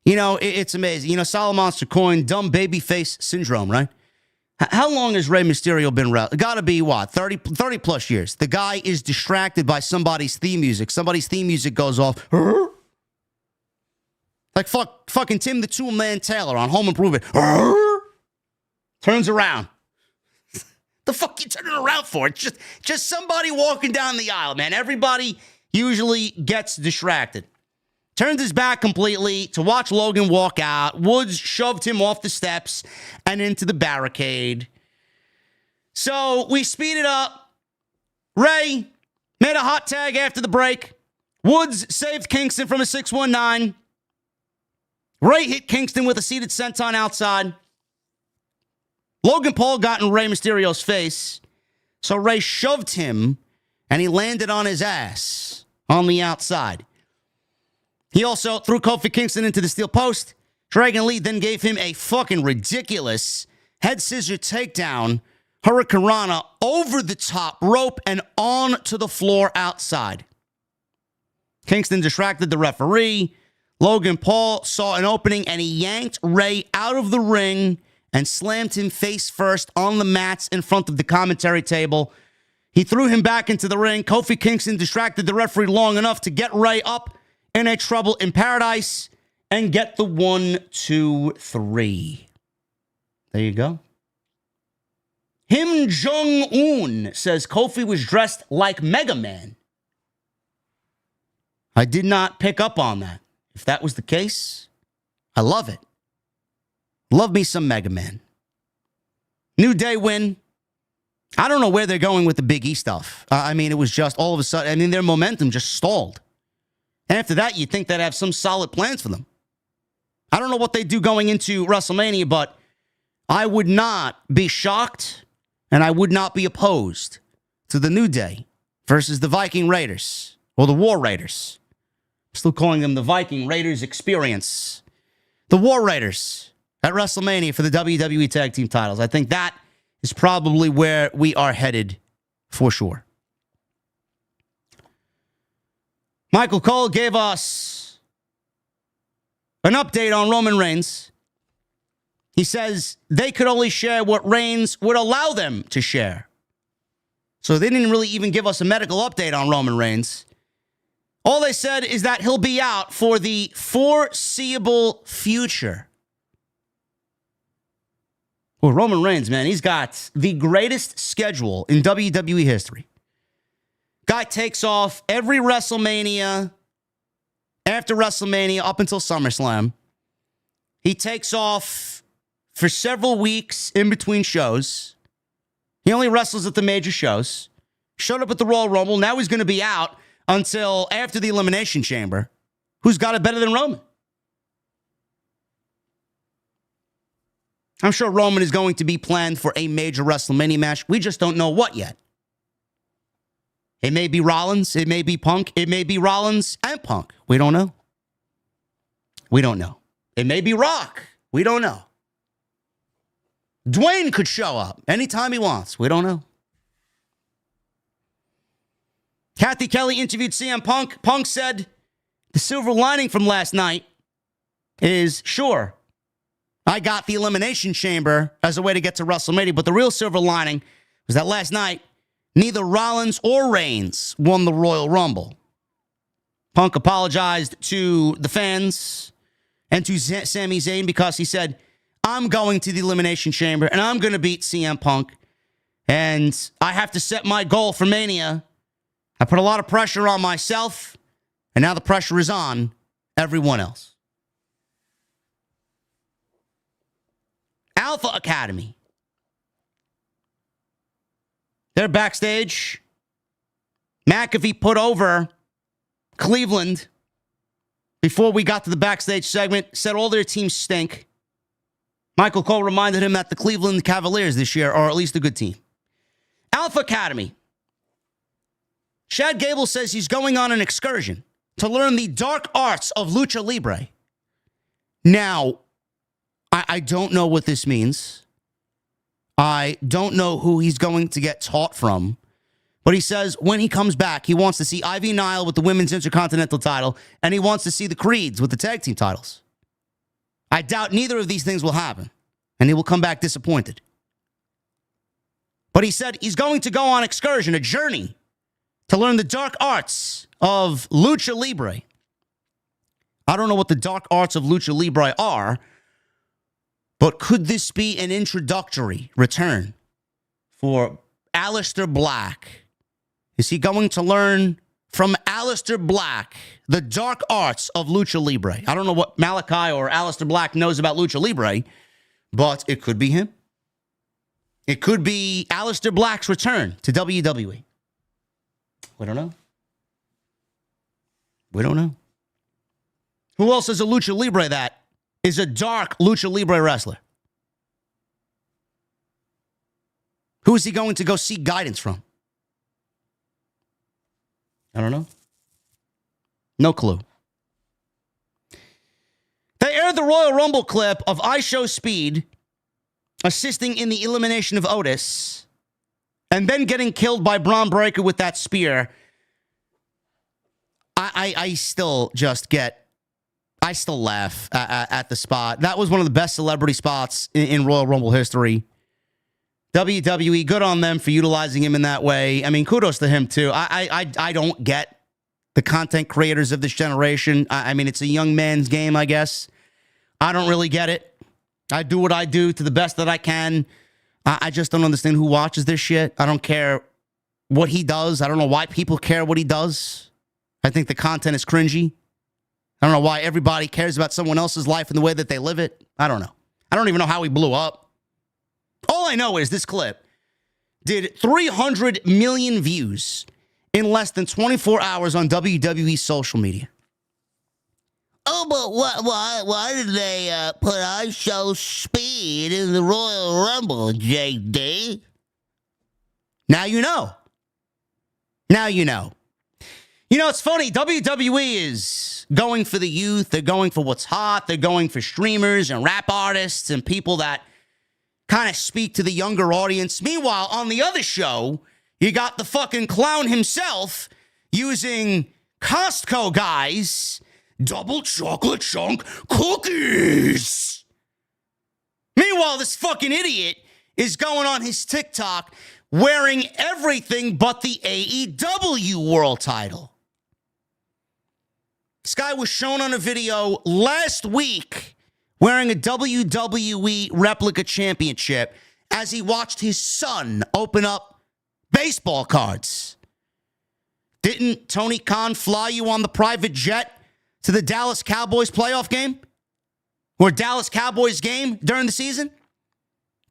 You know, it's amazing. You know, Solomonster coined dumb babyface syndrome, right? How long has Rey Mysterio been around? Got to be, what, 30 plus years. The guy is distracted by somebody's theme music. Somebody's theme music goes off. Like fucking Tim the Toolman Taylor on Home Improvement. Turns around. The fuck you turning around for? It's just somebody walking down the aisle, man. Everybody usually gets distracted. Turned his back completely to watch Logan walk out. Woods shoved him off the steps and into the barricade. So we speeded up. Rey made a hot tag after the break. Woods saved Kingston from a 619. Rey hit Kingston with a seated senton outside. Logan Paul got in Rey Mysterio's face. So Rey shoved him and he landed on his ass on the outside. He also threw Kofi Kingston into the steel post. Dragon Lee then gave him a fucking ridiculous head scissor takedown Hurricanrana over the top rope and on to the floor outside. Kingston distracted the referee. Logan Paul saw an opening and he yanked Ray out of the ring and slammed him face first on the mats in front of the commentary table. He threw him back into the ring. Kofi Kingston distracted the referee long enough to get Ray up in a trouble in paradise and get the 1, 2, 3. There you go. Kim Jong-un says Kofi was dressed like Mega Man. I did not pick up on that. If that was the case, I love it. Love me some Mega Man. New Day win. I don't know where they're going with the Big E stuff. It was just all of a sudden, their momentum just stalled. After that, you'd think they'd have some solid plans for them. I don't know what they do going into WrestleMania, but I would not be shocked and I would not be opposed to the New Day versus the Viking Raiders or the War Raiders. I'm still calling them the Viking Raiders Experience. The War Raiders at WrestleMania for the WWE Tag Team titles. I think that is probably where we are headed for sure. Michael Cole gave us an update on Roman Reigns. He says they could only share what Reigns would allow them to share. So they didn't really even give us a medical update on Roman Reigns. All they said is that he'll be out for the foreseeable future. Well, Roman Reigns, man, he's got the greatest schedule in WWE history. Guy takes off every WrestleMania, after WrestleMania, up until SummerSlam. He takes off for several weeks in between shows. He only wrestles at the major shows. Showed up at the Royal Rumble. Now he's going to be out until after the Elimination Chamber. Who's got it better than Roman? I'm sure Roman is going to be planned for a major WrestleMania match. We just don't know what yet. It may be Rollins. It may be Punk. It may be Rollins and Punk. We don't know. We don't know. It may be Rock. We don't know. Dwayne could show up anytime he wants. We don't know. Kathy Kelly interviewed CM Punk. Punk said the silver lining from last night is, sure, I got the Elimination Chamber as a way to get to WrestleMania, but the real silver lining was that last night, neither Rollins or Reigns won the Royal Rumble. Punk apologized to the fans and to Sami Zayn because he said, I'm going to the Elimination Chamber and I'm going to beat CM Punk. And I have to set my goal for Mania. I put a lot of pressure on myself, and now the pressure is on everyone else. Alpha Academy. They're backstage. McAfee put over Cleveland before we got to the backstage segment, said all their teams stink. Michael Cole reminded him that the Cleveland Cavaliers this year are at least a good team. Alpha Academy. Chad Gable says he's going on an excursion to learn the dark arts of Lucha Libre. Now, I don't know what this means. I don't know who he's going to get taught from. But he says when he comes back, he wants to see Ivy Nile with the Women's Intercontinental title, and he wants to see the Creeds with the tag team titles. I doubt neither of these things will happen, and he will come back disappointed. But he said he's going to go on excursion, a journey, to learn the dark arts of Lucha Libre. I don't know what the dark arts of Lucha Libre are, but could this be an introductory return for Aleister Black? Is he going to learn from Aleister Black the dark arts of Lucha Libre? I don't know what Malachi or Aleister Black knows about Lucha Libre, but it could be him. It could be Aleister Black's return to WWE. We don't know. We don't know. Who else is a Lucha Libre that is a dark Lucha Libre wrestler? Who is he going to go seek guidance from? I don't know. No clue. They aired the Royal Rumble clip of IShowSpeed assisting in the elimination of Otis and then getting killed by Braun Breaker with that spear, I still laugh at the spot. That was one of the best celebrity spots in Royal Rumble history. WWE, good on them for utilizing him in that way. I mean, kudos to him, too. I don't get the content creators of this generation. I mean, it's a young man's game, I guess. I don't really get it. I do what I do to the best that I can. I just don't understand who watches this shit. I don't care what he does. I don't know why people care what he does. I think the content is cringy. I don't know why everybody cares about someone else's life and the way that they live it. I don't know. I don't even know how he blew up. All I know is this clip did 300 million views in less than 24 hours on WWE social media. Oh, but why did they put our show Speed in the Royal Rumble, JD? Now you know. Now you know. You know, it's funny. WWE is going for the youth. They're going for what's hot. They're going for streamers and rap artists and people that kind of speak to the younger audience. Meanwhile, on the other show, you got the fucking clown himself using Costco guys' double chocolate chunk cookies. Meanwhile, this fucking idiot is going on his TikTok wearing everything but the AEW world title. This guy was shown on a video last week wearing a WWE replica championship as he watched his son open up baseball cards. Didn't Tony Khan fly you on the private jet to the Dallas Cowboys playoff game? Or Dallas Cowboys game during the season?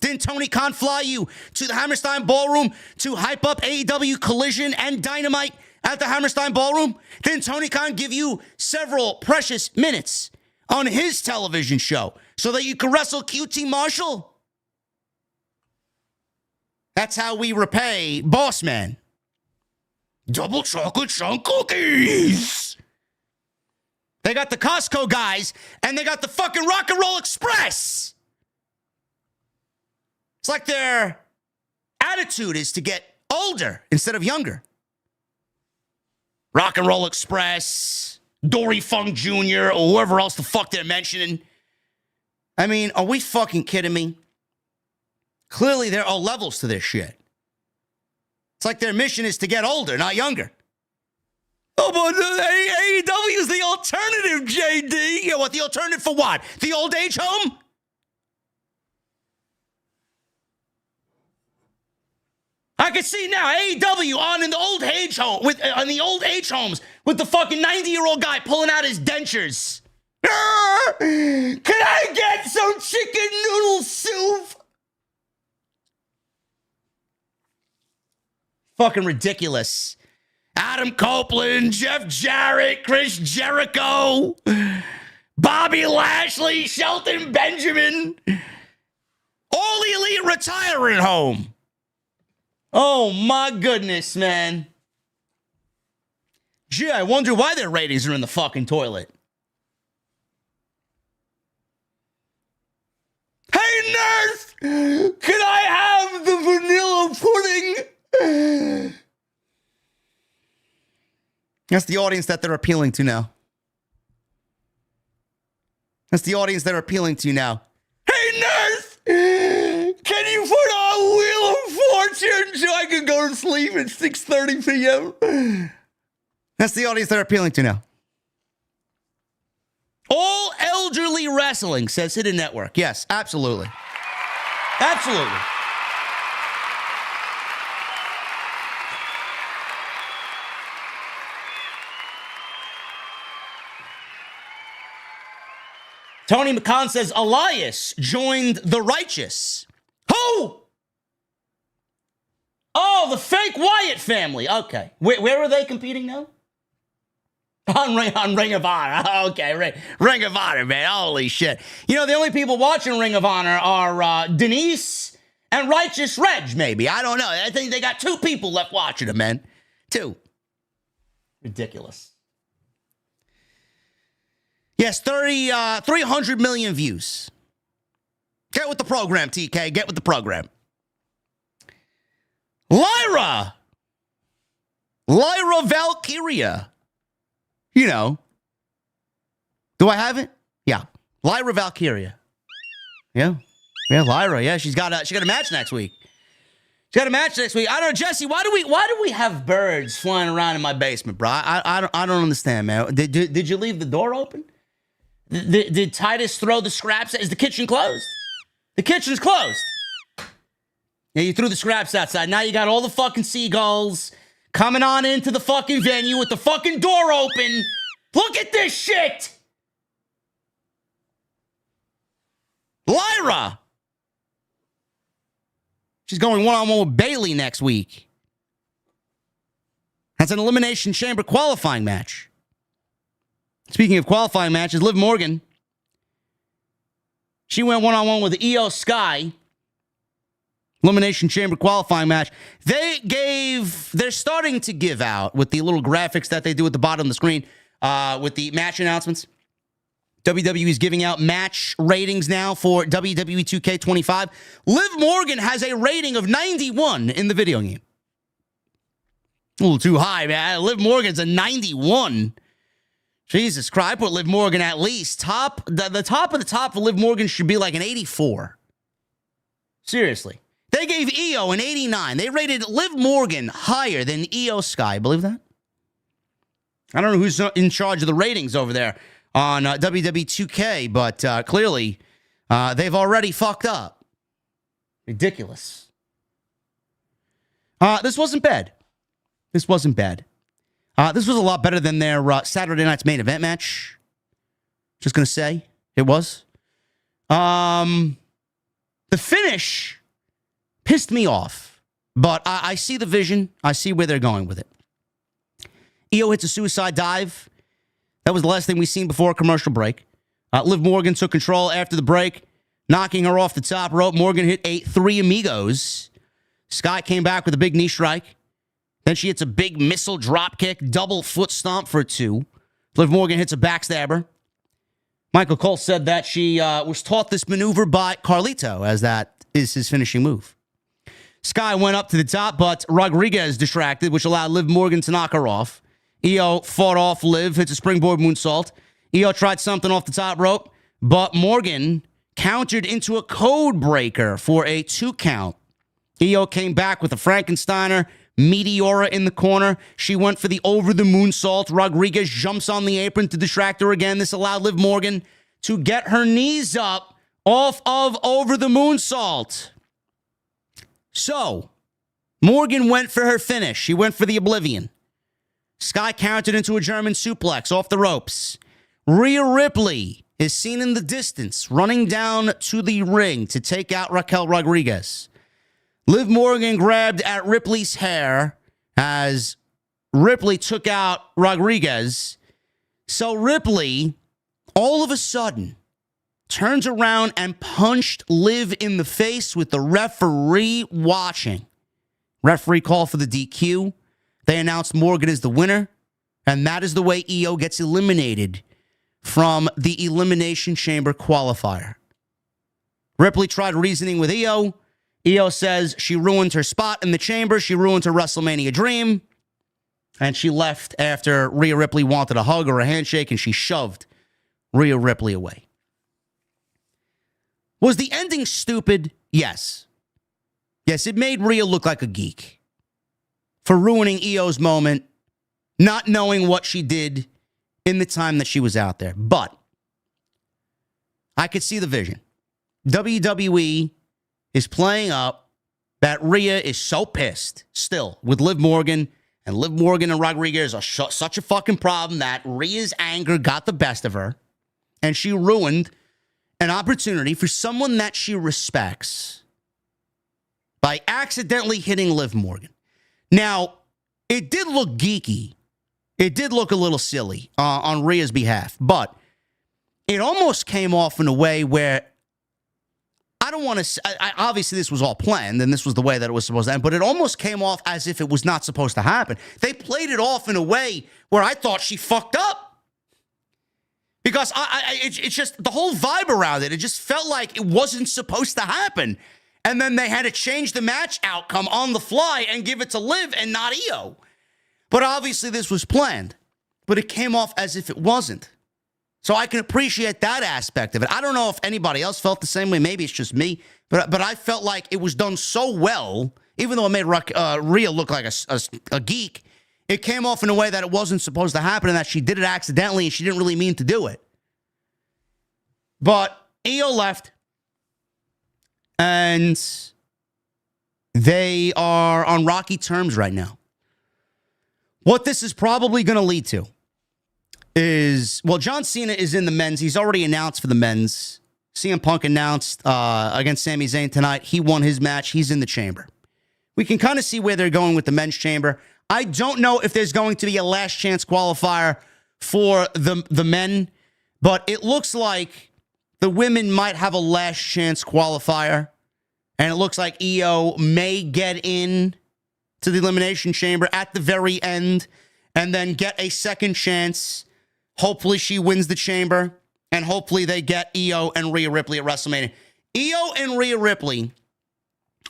Didn't Tony Khan fly you to the Hammerstein Ballroom to hype up AEW Collision and Dynamite at the Hammerstein Ballroom? Didn't Tony Khan give you several precious minutes on his television show so that you could wrestle QT Marshall? That's how we repay Boss Man. Double chocolate chunk cookies. They got the Costco guys, and they got the fucking Rock and Roll Express. It's like their attitude is to get older instead of younger. Rock and Roll Express, Dory Funk Jr., or whoever else the fuck they're mentioning. I mean, are we fucking kidding me? Clearly, there are levels to this shit. It's like their mission is to get older, not younger. Oh, but AEW is the alternative, JD. Yeah, what, the alternative for what? The old age home? I can see now AEW on in the old age home on the old age homes with the fucking 90-year-old guy pulling out his dentures. Can I get some chicken noodle soup? Fucking ridiculous. Adam Copeland, Jeff Jarrett, Chris Jericho, Bobby Lashley, Shelton Benjamin. All the Elite retiring home. Oh, my goodness, man. Gee, I wonder why their ratings are in the fucking toilet. Hey, nurse! Can I have the vanilla pudding? That's the audience that they're appealing to now. That's the audience they're appealing to now. Hey, nurse! Can you put on Wheel of Fortune so I can go to sleep at 6:30 p.m.? That's the audience they're appealing to now. All elderly wrestling, says Hidden Network. Yes, absolutely. Absolutely. Tony McCann says Elias joined the Righteous. Who? Oh, the fake Wyatt family. Okay. Where are they competing now? On Ring of Honor. Okay, Ring of Honor, man. Holy shit. You know, the only people watching Ring of Honor are Denise and Righteous Reg, maybe. I don't know. I think they got 2 people left watching them, man. 2. Ridiculous. Yes, 300 million views. Get with the program, TK. Get with the program. Lyra Valkyria. You know. Do I have it? Yeah. Lyra Valkyria. Yeah. Yeah, Lyra. Yeah, she's got a match next week. She's got a match next week. I don't know, Jesse, why do we have birds flying around in my basement, bro? I don't understand, man. Did you leave the door open? Did Titus throw the scraps? Is the kitchen closed? The kitchen's closed. Yeah, you threw the scraps outside. Now you got all the fucking seagulls coming on into the fucking venue with the fucking door open. Look at this shit! Lyra! She's going one-on-one with Bayley next week. That's an Elimination Chamber qualifying match. Speaking of qualifying matches, Liv Morgan, she went one-on-one with Iyo Sky. Elimination Chamber qualifying match. They're starting to give out with the little graphics that they do at the bottom of the screen with the match announcements. WWE is giving out match ratings now for WWE 2K25. Liv Morgan has a rating of 91 in the video game. A little too high, man. Liv Morgan's a 91. Jesus Christ, I put Liv Morgan at least. The top of the top for Liv Morgan should be like an 84. Seriously. They gave Iyo an 89. They rated Liv Morgan higher than Iyo Sky. Believe that? I don't know who's in charge of the ratings over there on WWE 2K, but clearly they've already fucked up. Ridiculous. This wasn't bad. This wasn't bad. This was a lot better than their Saturday night's main event match. Just going to say, it was. The finish pissed me off, but I see the vision. I see where they're going with it. Iyo hits a suicide dive. That was the last thing we seen before a commercial break. Liv Morgan took control after the break, knocking her off the top rope. Morgan hit three amigos. Sky came back with a big knee strike. Then she hits a big missile drop kick, double foot stomp for 2. Liv Morgan hits a backstabber. Michael Cole said that she was taught this maneuver by Carlito, as that is his finishing move. Sky went up to the top, but Rodriguez distracted, which allowed Liv Morgan to knock her off. Iyo fought off Liv, hits a springboard moonsault. Iyo tried something off the top rope, but Morgan countered into a code breaker for a 2 count. Iyo came back with a Frankensteiner, Meteora in the corner. She went for the over the moonsault. Rodriguez jumps on the apron to distract her again. This allowed Liv Morgan to get her knees up off of over the moonsault. So, Morgan went for her finish. She went for the Oblivion. Sky countered into a German suplex off the ropes. Rhea Ripley is seen in the distance, running down to the ring to take out Raquel Rodriguez. Liv Morgan grabbed at Ripley's hair as Ripley took out Rodriguez. So Ripley, all of a sudden, turns around and punched Liv in the face with the referee watching. Referee called for the DQ. They announced Morgan is the winner, and that is the way Iyo gets eliminated from the Elimination Chamber qualifier. Ripley tried reasoning with Iyo. Iyo says she ruined her spot in the chamber. She ruined her WrestleMania dream. And she left after Rhea Ripley wanted a hug or a handshake, and she shoved Rhea Ripley away. Was the ending stupid? Yes. Yes, it made Rhea look like a geek for ruining Iyo's moment, not knowing what she did in the time that she was out there. But I could see the vision. WWE is playing up that Rhea is so pissed still with Liv Morgan, and Liv Morgan and Rodriguez are such a fucking problem that Rhea's anger got the best of her, and she ruined an opportunity for someone that she respects by accidentally hitting Liv Morgan. Now, it did look geeky. It did look a little silly on Rhea's behalf, but it almost came off in a way where I don't want to... obviously, this was all planned, and this was the way that it was supposed to end, but it almost came off as if it was not supposed to happen. They played it off in a way where I thought she fucked up. Because it's just the whole vibe around it. It just felt like it wasn't supposed to happen. And then they had to change the match outcome on the fly and give it to Liv and not Iyo. But obviously this was planned. But it came off as if it wasn't. So I can appreciate that aspect of it. I don't know if anybody else felt the same way. Maybe it's just me. But I felt like it was done so well, even though it made Rhea look like a geek, it came off in a way that it wasn't supposed to happen and that she did it accidentally and she didn't really mean to do it. But Iyo left. And they are on rocky terms right now. What this is probably going to lead to is, well, John Cena is in the men's. He's already announced for the men's. CM Punk announced against Sami Zayn tonight. He won his match. He's in the chamber. We can kind of see where they're going with the men's chamber. I don't know if there's going to be a last chance qualifier for the men, but it looks like the women might have a last chance qualifier, and it looks like Iyo may get in to the Elimination Chamber at the very end and then get a second chance. Hopefully she wins the chamber, and hopefully they get Iyo and Rhea Ripley at WrestleMania. Iyo and Rhea Ripley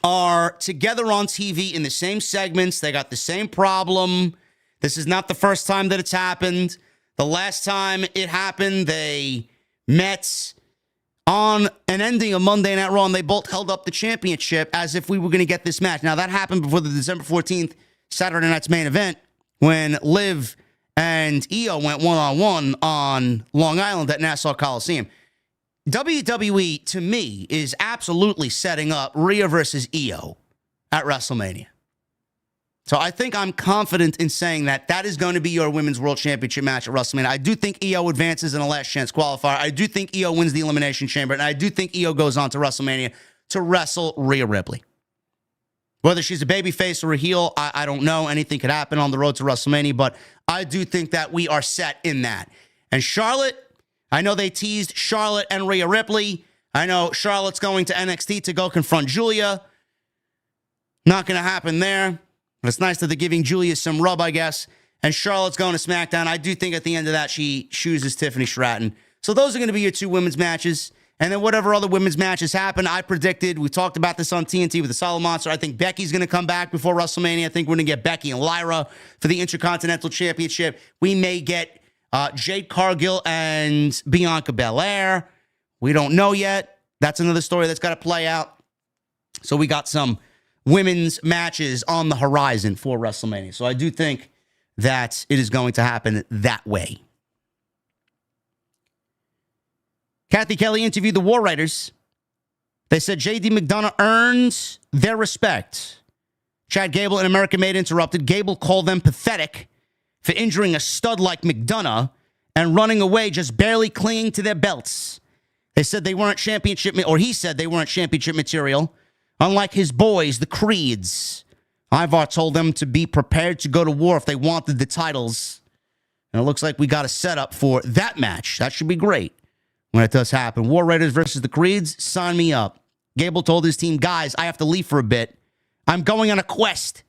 are together on TV in the same segments. They got the same problem. This is not the first time that it's happened. The last time it happened, they met on an ending of Monday Night Raw, and they both held up the championship as if we were going to get this match. Now, that happened before the December 14th Saturday night's main event when Liv and Iyo went one-on-one on Long Island at Nassau Coliseum. WWE, to me, is absolutely setting up Rhea versus Iyo at WrestleMania. So I think I'm confident in saying that that is going to be your Women's World Championship match at WrestleMania. I do think Iyo advances in a last chance qualifier. I do think Iyo wins the Elimination Chamber. And I do think Iyo goes on to WrestleMania to wrestle Rhea Ripley. Whether she's a babyface or a heel, I don't know. Anything could happen on the road to WrestleMania. But I do think that we are set in that. And Charlotte, I know they teased Charlotte and Rhea Ripley. I know Charlotte's going to NXT to go confront Julia. Not going to happen there. But it's nice that they're giving Julia some rub, I guess. And Charlotte's going to SmackDown. I do think at the end of that, she chooses Tiffany Stratton. So those are going to be your two women's matches. And then whatever other women's matches happen, I predicted. We talked about this on TNT with the Solid Monster. I think Becky's going to come back before WrestleMania. I think we're going to get Becky and Lyra for the Intercontinental Championship. We may get Jade Cargill and Bianca Belair. We don't know yet. That's another story that's got to play out. So we got some women's matches on the horizon for WrestleMania. So I do think that it is going to happen that way. Kathy Kelly interviewed the War Raiders. They said J.D. McDonough earns their respect. Chad Gable and American Made interrupted. Gable called them pathetic for injuring a stud like McDonough and running away, just barely clinging to their belts. They said they weren't championship, or he said they weren't championship material. Unlike his boys, the Creeds, Ivar told them to be prepared to go to war if they wanted the titles. And it looks like we got a setup for that match. That should be great when it does happen. War Raiders versus the Creeds, sign me up. Gable told his team, guys, I have to leave for a bit. I'm going on a quest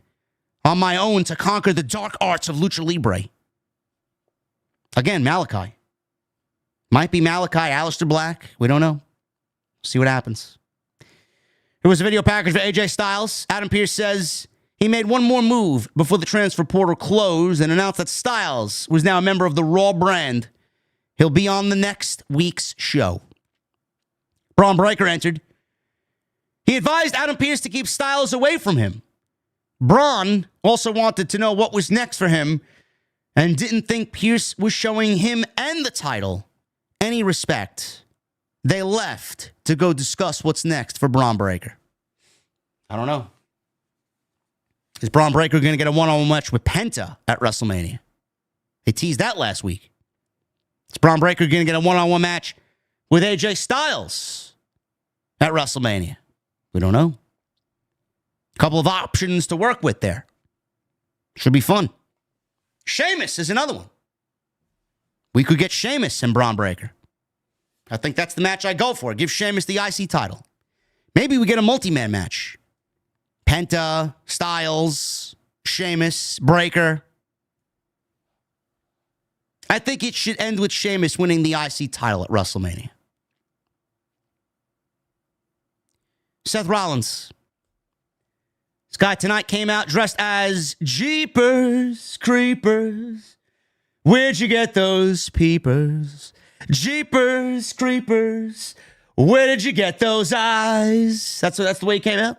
on my own to conquer the dark arts of Lucha Libre. Again, Malachi. Might be Malachi, Aleister Black. We don't know. See what happens. There was a video package for AJ Styles. Adam Pearce says he made one more move before the transfer portal closed and announced that Styles was now a member of the Raw brand. He'll be on the next week's show. Braun Breaker entered. He advised Adam Pearce to keep Styles away from him. Braun also wanted to know what was next for him and didn't think Pearce was showing him and the title any respect. They left to go discuss what's next for Braun Breaker. I don't know. Is Braun Breaker going to get a one-on-one match with Penta at WrestleMania? They teased that last week. Is Braun Breaker going to get a one-on-one match with AJ Styles at WrestleMania? We don't know. A couple of options to work with there. Should be fun. Sheamus is another one. We could get Sheamus and Braun Breaker. I think that's the match I go for. Give Sheamus the IC title. Maybe we get a multi-man match. Penta, Styles, Sheamus, Breaker. I think it should end with Sheamus winning the IC title at WrestleMania. Seth Rollins. This guy tonight came out dressed as Jeepers Creepers. Where'd you get those peepers? Jeepers Creepers. Where did you get those eyes? That's the way he came out.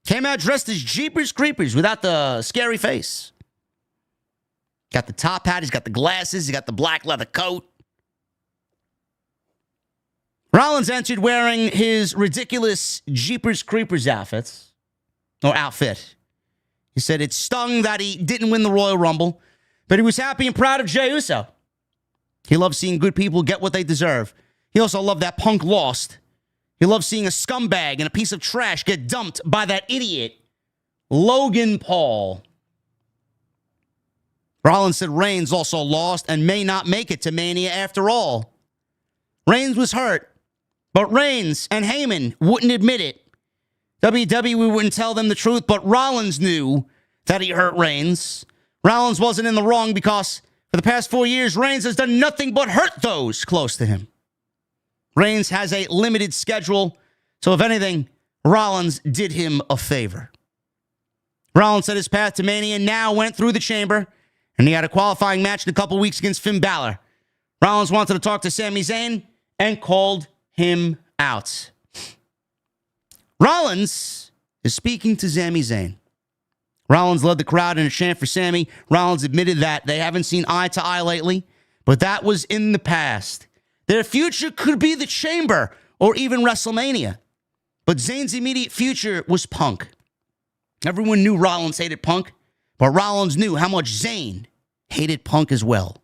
Came out dressed as Jeepers Creepers without the scary face. Got the top hat. He's got the glasses. He got the black leather coat. Rollins entered wearing his ridiculous Jeepers Creepers outfit. He said it stung that he didn't win the Royal Rumble, but he was happy and proud of Jey Uso. He loves seeing good people get what they deserve. He also loved that Punk lost. He loves seeing a scumbag and a piece of trash get dumped by that idiot, Logan Paul. Rollins said Reigns also lost and may not make it to Mania after all. Reigns was hurt, but Reigns and Heyman wouldn't admit it. WWE wouldn't tell them the truth, but Rollins knew that he hurt Reigns. Rollins wasn't in the wrong because for the past 4 years, Reigns has done nothing but hurt those close to him. Reigns has a limited schedule, so if anything, Rollins did him a favor. Rollins said his path to Mania now went through the chamber, and he had a qualifying match in a couple weeks against Finn Balor. Rollins wanted to talk to Sami Zayn and called him out. Rollins is speaking to Sami Zayn. Rollins led the crowd in a chant for Sami. Rollins admitted that they haven't seen eye to eye lately, but that was in the past. Their future could be the Chamber or even WrestleMania. But Zayn's immediate future was Punk. Everyone knew Rollins hated Punk, but Rollins knew how much Zayn hated Punk as well.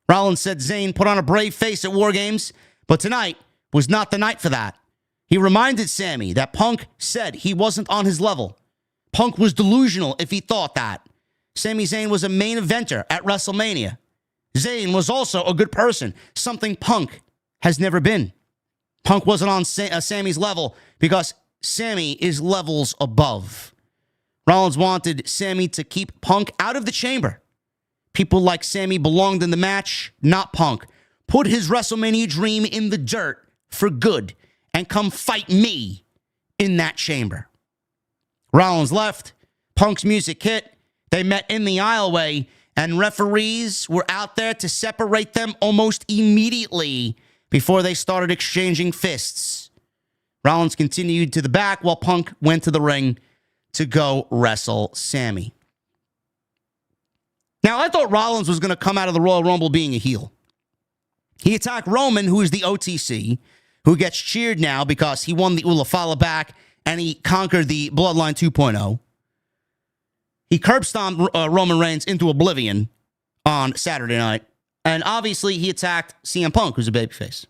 Rollins said Zayn put on a brave face at War Games, but tonight was not the night for that. He reminded Sami that Punk said he wasn't on his level. Punk was delusional if he thought that. Sami Zayn was a main eventer at WrestleMania. Zayn was also a good person, something Punk has never been. Punk wasn't on Sami's level because Sami is levels above. Rollins wanted Sami to keep Punk out of the chamber. People like Sami belonged in the match, not Punk. Put his WrestleMania dream in the dirt for good and come fight me in that chamber. Rollins left. Punk's music hit. They met in the aisleway, and referees were out there to separate them almost immediately before they started exchanging fists. Rollins continued to the back while Punk went to the ring to go wrestle Sami. Now, I thought Rollins was going to come out of the Royal Rumble being a heel. He attacked Roman, who is the OTC, who gets cheered now because he won the Ulafala back and he conquered the Bloodline 2.0. He curb stomped Roman Reigns into oblivion on Saturday night. And obviously, he attacked CM Punk, who's a babyface.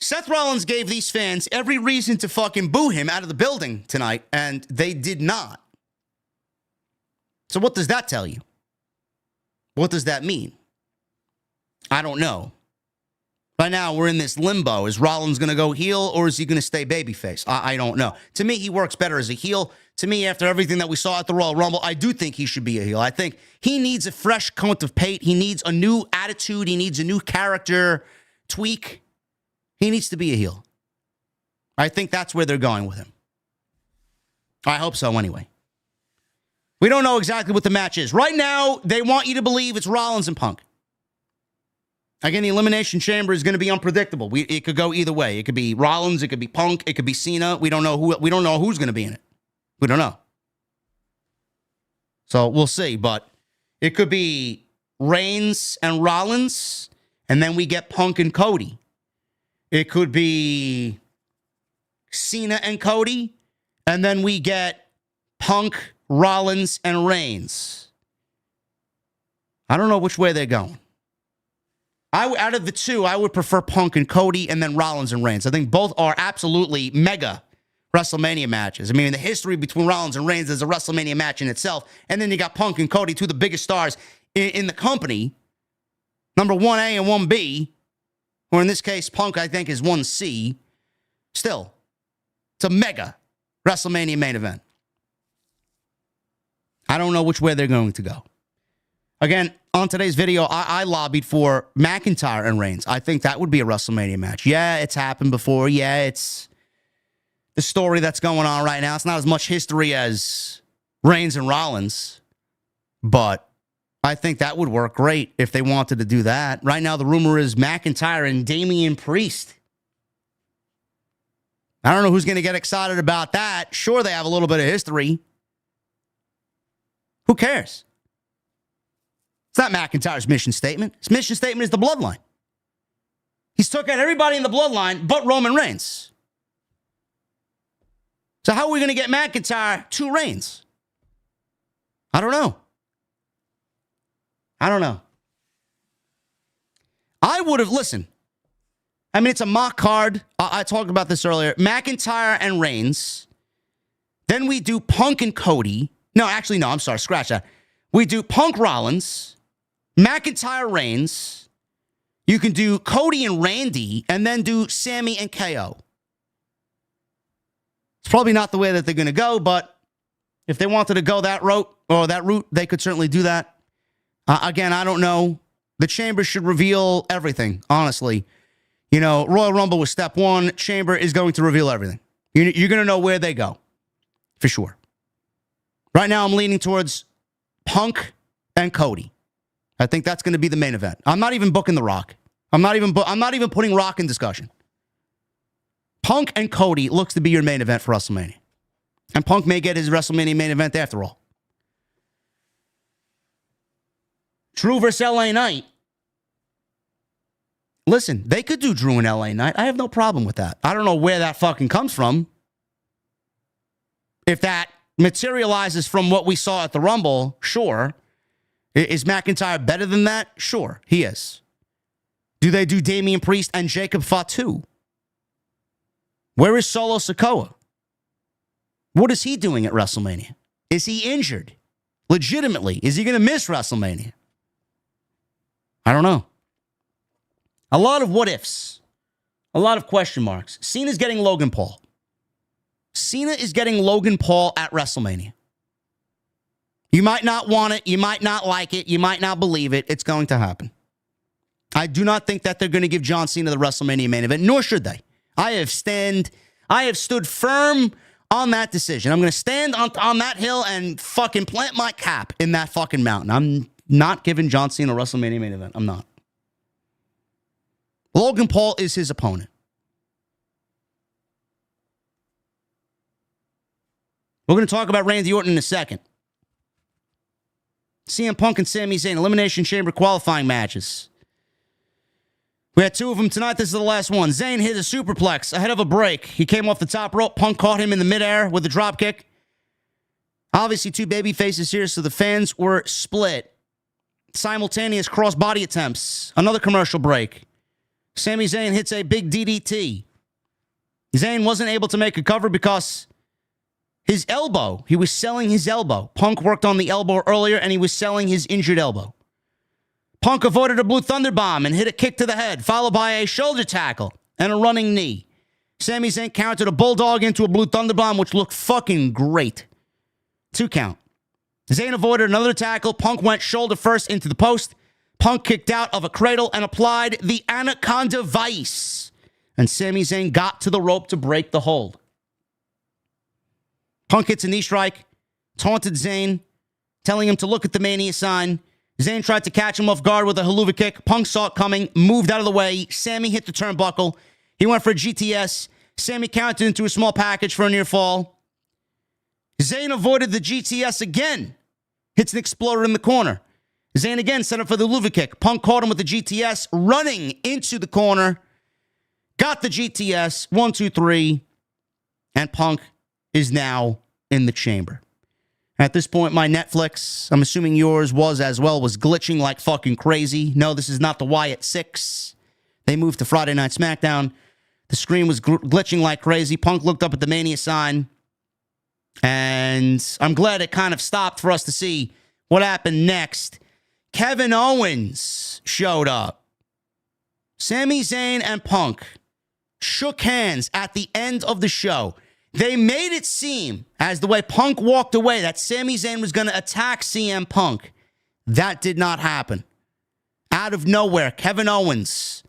Seth Rollins gave these fans every reason to fucking boo him out of the building tonight, and they did not. So what does that tell you? What does that mean? I don't know. Right now, we're in this limbo. Is Rollins going to go heel or is he going to stay babyface? I don't know. To me, he works better as a heel. To me, after everything that we saw at the Royal Rumble, I do think he should be a heel. I think he needs a fresh coat of paint. He needs a new attitude. He needs a new character tweak. He needs to be a heel. I think that's where they're going with him. I hope so anyway. We don't know exactly what the match is. Right now, they want you to believe it's Rollins and Punk. Again, the Elimination Chamber is going to be unpredictable. It could go either way. It could be Rollins. It could be Punk. It could be Cena. We don't know who's going to be in it. We don't know. So we'll see. But it could be Reigns and Rollins, and then we get Punk and Cody. It could be Cena and Cody, and then we get Punk, Rollins, and Reigns. I don't know which way they're going. Out of the two, I would prefer Punk and Cody and then Rollins and Reigns. I think both are absolutely mega WrestleMania matches. I mean, the history between Rollins and Reigns is a WrestleMania match in itself. And then you got Punk and Cody, two of the biggest stars in the company. Number 1A and 1B. Or in this case, Punk, I think, is 1C. Still, it's a mega WrestleMania main event. I don't know which way they're going to go. Again, on today's video, I lobbied for McIntyre and Reigns. I think that would be a WrestleMania match. Yeah, it's happened before. Yeah, it's the story that's going on right now. It's not as much history as Reigns and Rollins, but I think that would work great if they wanted to do that. Right now, the rumor is McIntyre and Damian Priest. I don't know who's going to get excited about that. Sure, they have a little bit of history. Who cares? It's not McIntyre's mission statement. His mission statement is the bloodline. He's took out everybody in the bloodline but Roman Reigns. So how are we going to get McIntyre to Reigns? I don't know. I would have, listen, I mean, it's a mock card. I talked about this earlier. McIntyre and Reigns. Then we do Punk and Cody. No, actually, no, I'm sorry. Scratch that. We do Punk Rollins, McIntyre Reigns. You can do Cody and Randy, and then do Sami and KO. It's probably not the way that they're going to go, but if they wanted to go that route, they could certainly do that. Again, I don't know. The Chamber should reveal everything, honestly. You know, Royal Rumble was step one. Chamber is going to reveal everything. You're going to know where they go, for sure. Right now, I'm leaning towards Punk and Cody. I think that's going to be the main event. I'm not even booking The Rock. I'm not even putting Rock in discussion. Punk and Cody looks to be your main event for WrestleMania. And Punk may get his WrestleMania main event after all. Drew versus LA Knight. Listen, they could do Drew and LA Knight. I have no problem with that. I don't know where that fucking comes from. If that materializes from what we saw at the Rumble, sure. Is McIntyre better than that? Sure, he is. Do they do Damian Priest and Jacob Fatu? Where is Solo Sikoa? What is he doing at WrestleMania? Is he injured? Legitimately, is he going to miss WrestleMania? I don't know. A lot of what ifs. A lot of question marks. Cena's getting Logan Paul. Cena is getting Logan Paul at WrestleMania. You might not want it. You might not like it. You might not believe it. It's going to happen. I do not think that they're going to give John Cena the WrestleMania main event, nor should they. I have stood firm on that decision. I'm going to stand on that hill and fucking plant my cap in that fucking mountain. I'm not giving John Cena a WrestleMania main event. I'm not. Logan Paul is his opponent. We're going to talk about Randy Orton in a second. CM Punk and Sami Zayn, Elimination Chamber qualifying matches. We had two of them tonight. This is the last one. Zayn hit a superplex ahead of a break. He came off the top rope. Punk caught him in the midair with a drop kick. Obviously, two baby faces here, so the fans were split. Simultaneous cross-body attempts. Another commercial break. Sami Zayn hits a big DDT. Zayn wasn't able to make a cover because his elbow, he was selling his elbow. Punk worked on the elbow earlier, and he was selling his injured elbow. Punk avoided a blue thunder bomb and hit a kick to the head, followed by a shoulder tackle and a running knee. Sami Zayn countered a bulldog into a blue thunder bomb, which looked fucking great. 2 count. Zayn avoided another tackle. Punk went shoulder first into the post. Punk kicked out of a cradle and applied the Anaconda Vice. And Sami Zayn got to the rope to break the hold. Punk hits a knee strike, taunted Zayn, telling him to look at the Mania sign. Zayn tried to catch him off guard with a haluva kick. Punk saw it coming, moved out of the way. Sami hit the turnbuckle. He went for a GTS. Sami countered into a small package for a near fall. Zayn avoided the GTS again. Hits an exploder in the corner. Zayn again set up for the haluva kick. Punk caught him with the GTS, running into the corner. Got the GTS. 1, 2, 3. And Punk is now in the chamber. At this point, my Netflix, I'm assuming yours was as well, was glitching like fucking crazy. No, this is not the Wyatt 6. They moved to Friday Night SmackDown. The screen was glitching like crazy. Punk looked up at the Mania sign. And I'm glad it kind of stopped for us to see what happened next. Kevin Owens showed up. Sami Zayn and Punk shook hands at the end of the show. They made it seem, as the way Punk walked away, that Sami Zayn was going to attack CM Punk. That did not happen. Out of nowhere, Kevin Owens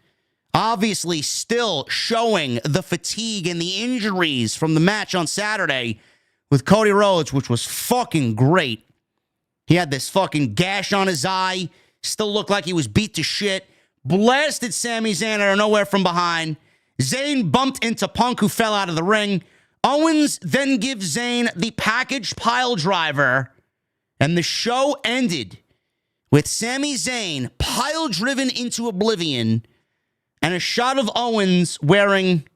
Obviously still showing the fatigue and the injuries from the match on Saturday with Cody Rhodes, which was fucking great. He had this fucking gash on his eye, still looked like he was beat to shit, blasted Sami Zayn out of nowhere from behind. Zayn bumped into Punk, who fell out of the ring. Owens then gives Zayn the package pile driver, and the show ended with Sami Zayn pile driven into oblivion and a shot of Owens wearing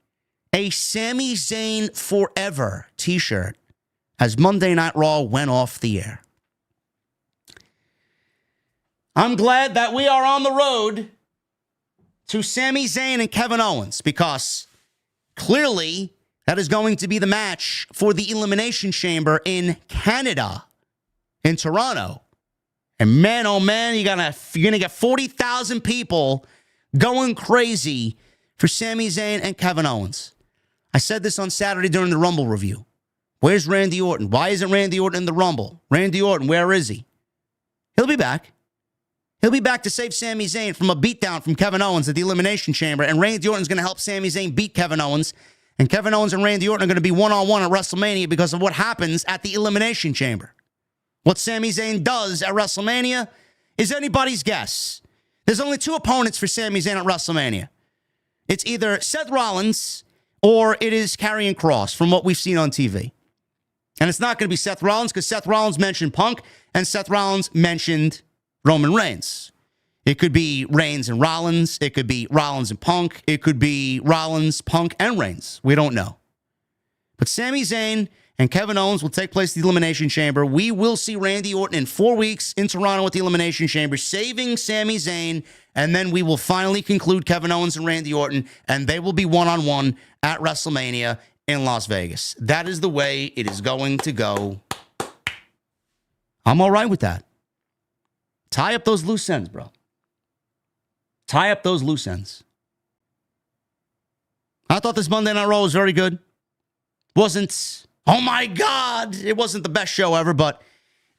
a Sami Zayn Forever t-shirt as Monday Night Raw went off the air. I'm glad that we are on the road to Sami Zayn and Kevin Owens, because clearly that is going to be the match for the Elimination Chamber in Canada, in Toronto. And man, oh man, you're gonna get 40,000 people going crazy for Sami Zayn and Kevin Owens. I said this on Saturday during the Rumble review. Where's Randy Orton? Why isn't Randy Orton in the Rumble? Randy Orton, where is he? He'll be back. He'll be back to save Sami Zayn from a beatdown from Kevin Owens at the Elimination Chamber. And Randy Orton's going to help Sami Zayn beat Kevin Owens. And Kevin Owens and Randy Orton are going to be one-on-one at WrestleMania because of what happens at the Elimination Chamber. What Sami Zayn does at WrestleMania is anybody's guess. There's only two opponents for Sami Zayn at WrestleMania. It's either Seth Rollins or it is Karrion Kross from what we've seen on TV. And it's not going to be Seth Rollins because Seth Rollins mentioned Punk and Seth Rollins mentioned Roman Reigns. It could be Reigns and Rollins. It could be Rollins and Punk. It could be Rollins, Punk, and Reigns. We don't know. But Sami Zayn and Kevin Owens will take place at the Elimination Chamber. We will see Randy Orton in 4 weeks in Toronto at the Elimination Chamber, saving Sami Zayn, and then we will finally conclude Kevin Owens and Randy Orton, and they will be one-on-one at WrestleMania in Las Vegas. That is the way it is going to go. I'm all right with that. Tie up those loose ends, bro. Tie up those loose ends. I thought this Monday Night Raw was very good. Wasn't, oh my God, it wasn't the best show ever, but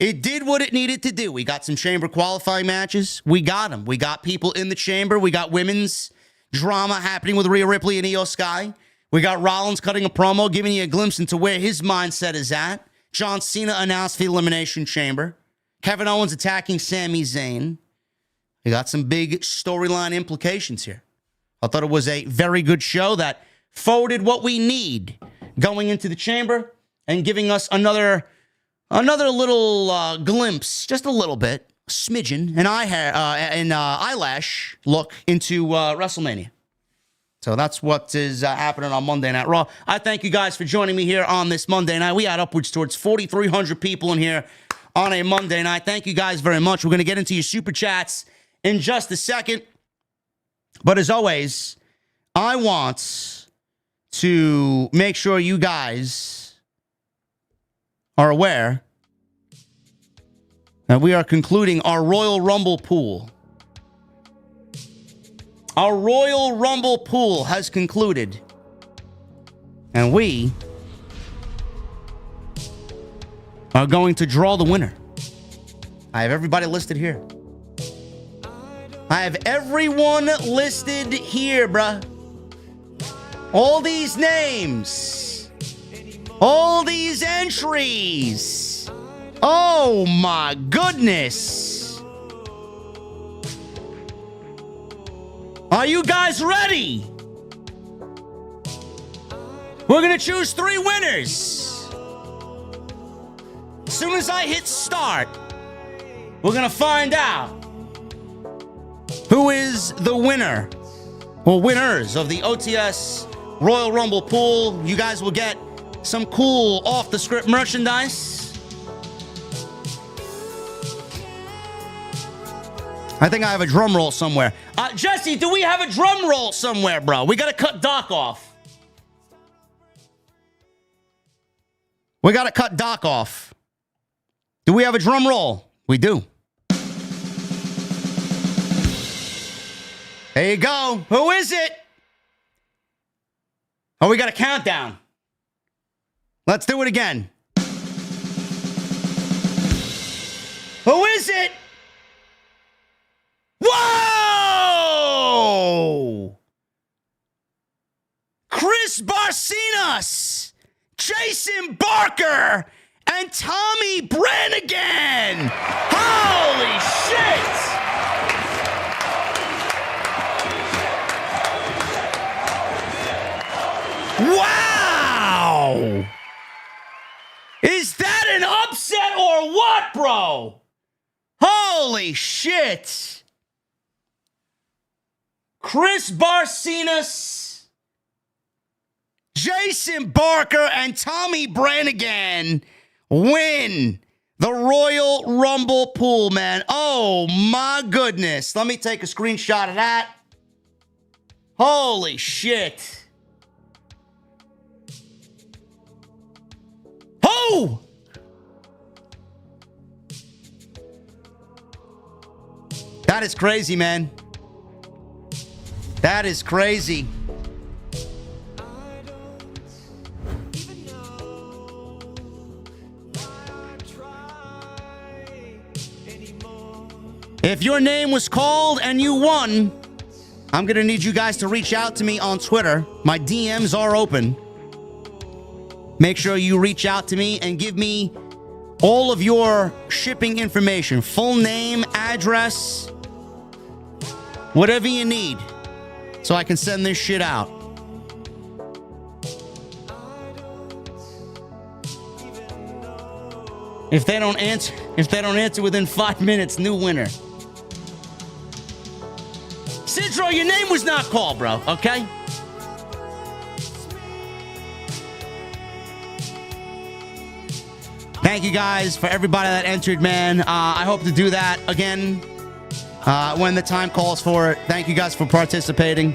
it did what it needed to do. We got some chamber qualifying matches. We got them. We got people in the chamber. We got women's drama happening with Rhea Ripley and Iyo Sky. We got Rollins cutting a promo, giving you a glimpse into where his mindset is at. John Cena announced the Elimination Chamber. Kevin Owens attacking Sami Zayn. We got some big storyline implications here. I thought it was a very good show that forwarded what we need going into the chamber and giving us another little glimpse, just a little bit, smidgen, an eyelash look into WrestleMania. So that's what is happening on Monday Night Raw. I thank you guys for joining me here on this Monday night. We had upwards towards 4,300 people in here on a Monday night. Thank you guys very much. We're going to get into your super chats in just a second. But as always, I want to make sure you guys are aware that we are concluding our Royal Rumble pool. Our Royal Rumble pool has concluded. And we are going to draw the winner. I have everybody listed here. I have everyone listed here, bruh. All these names. All these entries. Oh my goodness. Are you guys ready? We're going to choose 3 winners. As soon as I hit start, we're going to find out who is the winner or winners of the OTS Royal Rumble pool. You guys will get some cool off-the-script merchandise. I think I have a drum roll somewhere. Jesse, do we have a drum roll somewhere, bro? We got to cut Doc off. We got to cut Doc off. Do we have a drum roll? We do. There you go. Who is it? Oh, we got a countdown. Let's do it again. Who is it? Whoa! Chris Barcenas, Jason Barker, and Tommy Brannigan. Holy shit! Wow! Is that an upset or what, bro? Holy shit! Chris Barcenas, Jason Barker, and Tommy Brannigan win the Royal Rumble pool, man. Oh, my goodness. Let me take a screenshot of that. Holy shit. Oh! That is crazy, man. That is crazy. If your name was called and you won, I'm going to need you guys to reach out to me on Twitter. My DMs are open. Make sure you reach out to me and give me all of your shipping information. Full name, address, whatever you need, so I can send this shit out. If they don't answer within 5 minutes, new winner. Sidro, your name was not called, bro, okay? Thank you guys for everybody that entered, man. I hope to do that again when the time calls for it. Thank you guys for participating.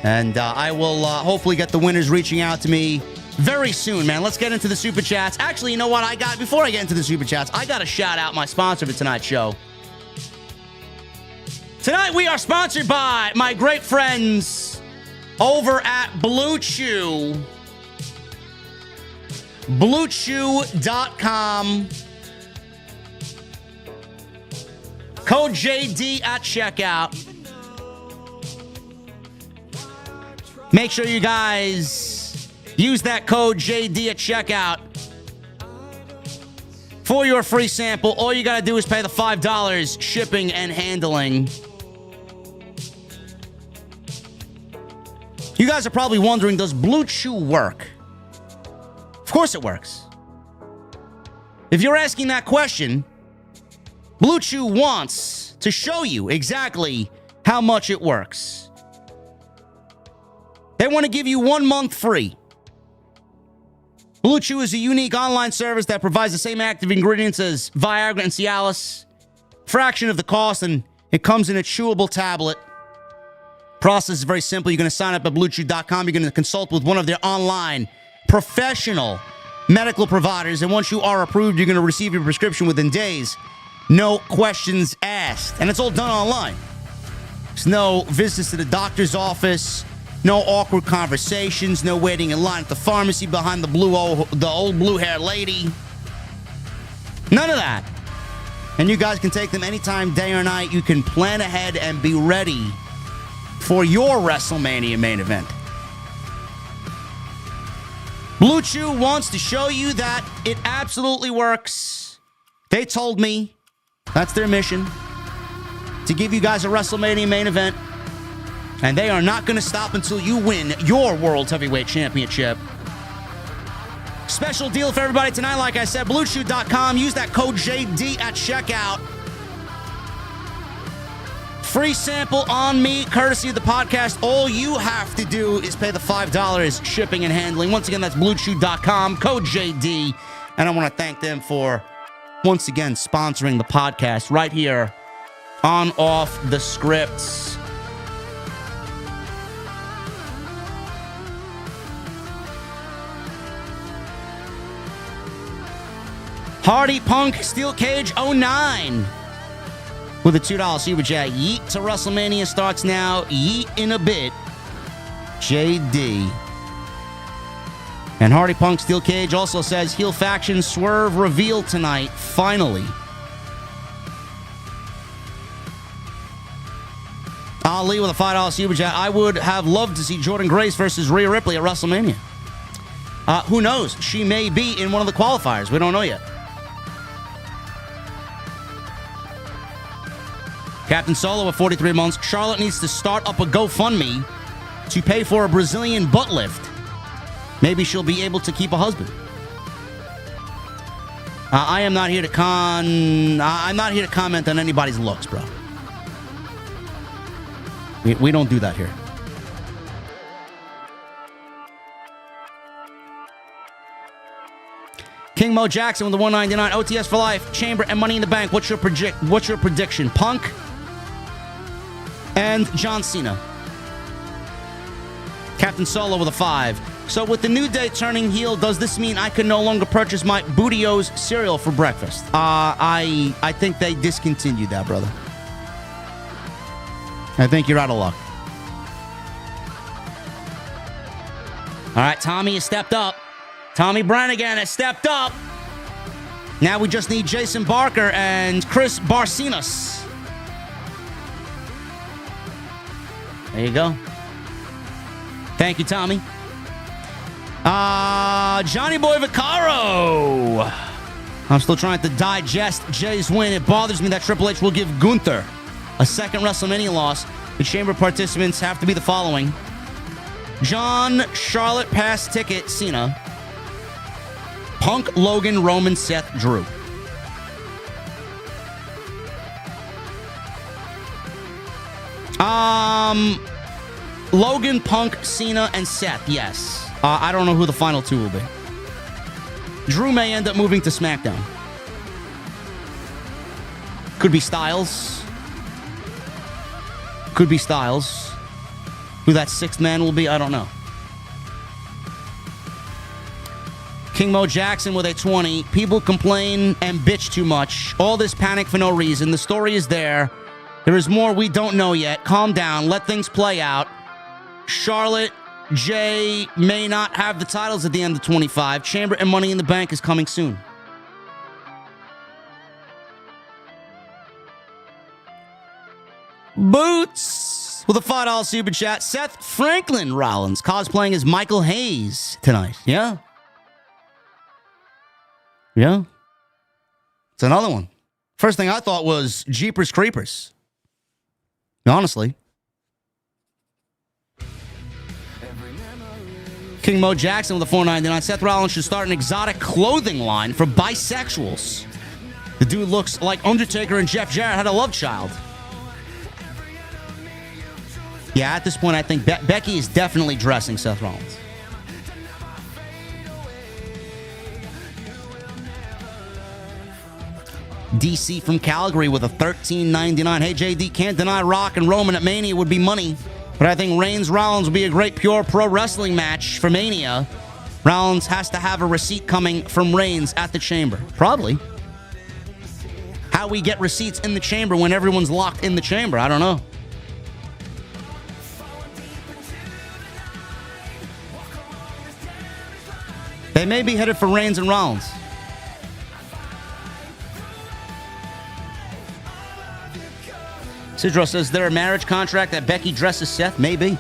And I will hopefully get the winners reaching out to me very soon, man. Let's get into the Super Chats. Actually, you know what? Before I get into the Super Chats, I got to shout out my sponsor for tonight's show. Tonight, we are sponsored by my great friends over at Blue Chew. BlueChew.com. Code JD at checkout. Make sure you guys use that code JD at checkout for your free sample. All you got to do is pay the $5 shipping and handling. You guys are probably wondering, does Blue Chew work? Of course it works. If you're asking that question, Blue Chew wants to show you exactly how much it works. They want to give you 1 month free. Blue Chew is a unique online service that provides the same active ingredients as Viagra and Cialis, fraction of the cost, and it comes in a chewable tablet. Process is very simple. You're going to sign up at BlueChew.com. You're going to consult with one of their online professional medical providers, and once you are approved, you're going to receive your prescription within days. No questions asked, and it's all done online. There's no visits to the doctor's office, no awkward conversations, no waiting in line at the pharmacy behind the old blue-haired lady. None of that. And you guys can take them anytime, day or night. You can plan ahead and be ready for your WrestleMania main event. Blue Chew wants to show you that it absolutely works. They told me that's their mission, to give you guys a WrestleMania main event. And they are not going to stop until you win your World Heavyweight Championship. Special deal for everybody tonight, like I said, BlueChew.com. Use that code JD at checkout. Free sample on me, courtesy of the podcast. All you have to do is pay the $5 shipping and handling. Once again, that's BlueChew.com, code JD. And I want to thank them for, once again, sponsoring the podcast right here on Off the Scripts. Hardy Punk Steel Cage 09 with a $2 Super Chat. Yeet to WrestleMania starts now. Yeet in a bit. JD. And Hardy Punk Steel Cage also says heel faction swerve revealed tonight. Finally. Ali with a $5 super chat. I would have loved to see Jordan Grace versus Rhea Ripley at WrestleMania. Who knows? She may be in one of the qualifiers. We don't know yet. Captain Solo with 43 months. Charlotte needs to start up a GoFundMe to pay for a Brazilian butt lift. Maybe she'll be able to keep a husband. I am not here to I'm not here to comment on anybody's looks, bro. We don't do that here. King Mo Jackson with the 199 OTS for life. Chamber and Money in the Bank. What's your prediction? Punk and John Cena. Captain Solo with a 5. So with the New Day turning heel, does this mean I can no longer purchase my Booty-O's cereal for breakfast? I think they discontinued that, brother. I think you're out of luck. All right, Tommy has stepped up. Tommy Brannigan has stepped up. Now we just need Jason Barker and Chris Barcenas. There you go. Thank you, Tommy. Johnny Boy Vaccaro. I'm still trying to digest Jay's win. It bothers me that Triple H will give Gunther a second WrestleMania loss. The Chamber participants have to be the following: John, Charlotte, pass ticket, Cena. Punk, Logan, Roman, Seth, Drew. Logan, Punk, Cena, and Seth, yes. I don't know who the final two will be. Drew may end up moving to SmackDown. Could be Styles. Could be Styles. Who that sixth man will be, I don't know. King Mo Jackson with a 20. People complain and bitch too much. All this panic for no reason. The story is there. There is more we don't know yet. Calm down. Let things play out. Charlotte, Jay may not have the titles at the end of 25. Chamber and Money in the Bank is coming soon. Boots with a $5 super chat. Seth Franklin Rollins cosplaying as Michael Hayes tonight. Yeah. Yeah. It's another one. First thing I thought was Jeepers Creepers. Honestly. King Mo Jackson with a $4.99. Seth Rollins should start an exotic clothing line for bisexuals. The dude looks like Undertaker and Jeff Jarrett had a love child. Yeah, at this point, I think Becky is definitely dressing Seth Rollins. DC from Calgary with a $13.99. Hey, JD, can't deny Rock and Roman at Mania would be money. But I think Reigns-Rollins will be a great pure pro wrestling match for Mania. Rollins has to have a receipt coming from Reigns at the Chamber. Probably. How we get receipts in the Chamber when everyone's locked in the Chamber, I don't know. They may be headed for Reigns and Rollins. Sidro says, there a marriage contract that Becky dresses Seth? Maybe.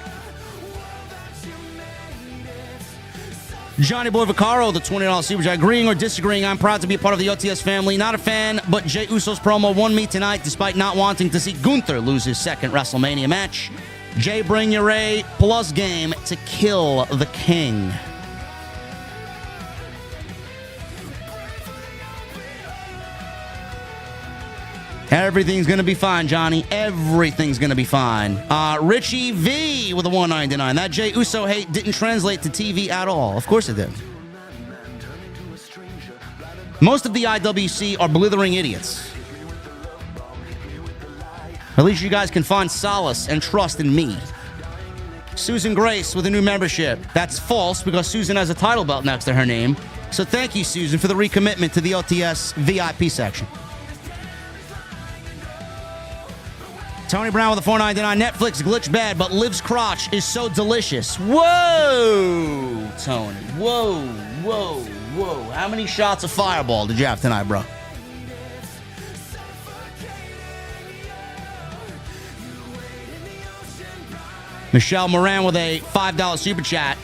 Johnny Boy Vaccaro, the $20 super chat. Agreeing or disagreeing, I'm proud to be a part of the OTS family. Not a fan, but Jey Uso's promo won me tonight despite not wanting to see Gunther lose his second WrestleMania match. Jay, bring your A plus game to kill the king. Everything's going to be fine, Johnny. Everything's going to be fine. Richie V with a $1.99. That Jey Uso hate didn't translate to TV at all. Of course it did. Most of the IWC are blithering idiots. At least you guys can find solace and trust in me. Susan Grace with a new membership. That's false because Susan has a title belt next to her name. So thank you, Susan, for the recommitment to the OTS VIP section. Tony Brown with a $4.99. Netflix glitch bad, but Liv's crotch is so delicious. Whoa, Tony. Whoa, whoa, whoa. How many shots of Fireball did you have tonight, bro? Michelle Moran with a $5 super chat.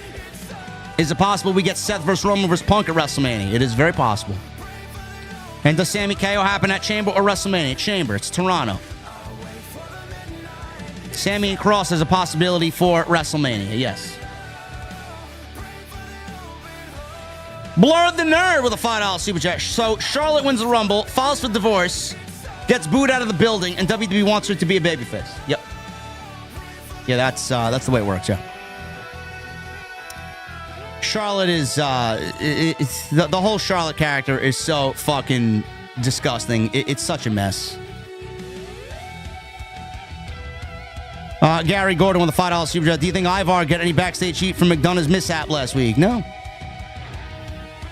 Is it possible we get Seth versus Roman versus Punk at WrestleMania? It is very possible. And does Sami KO happen at Chamber or WrestleMania? Chamber. It's Toronto. Sami and Cross is a possibility for WrestleMania. Yes. Blurred the Nerd with a $5 super chat. So Charlotte wins the Rumble, files for divorce, gets booed out of the building, and WWE wants her to be a babyface. Yep. Yeah, that's the way it works. Yeah. Charlotte is the whole Charlotte character is so fucking disgusting. It's such a mess. Gary Gordon with a $5 super chat. Do you think Ivar get any backstage heat from McDonough's mishap last week? No.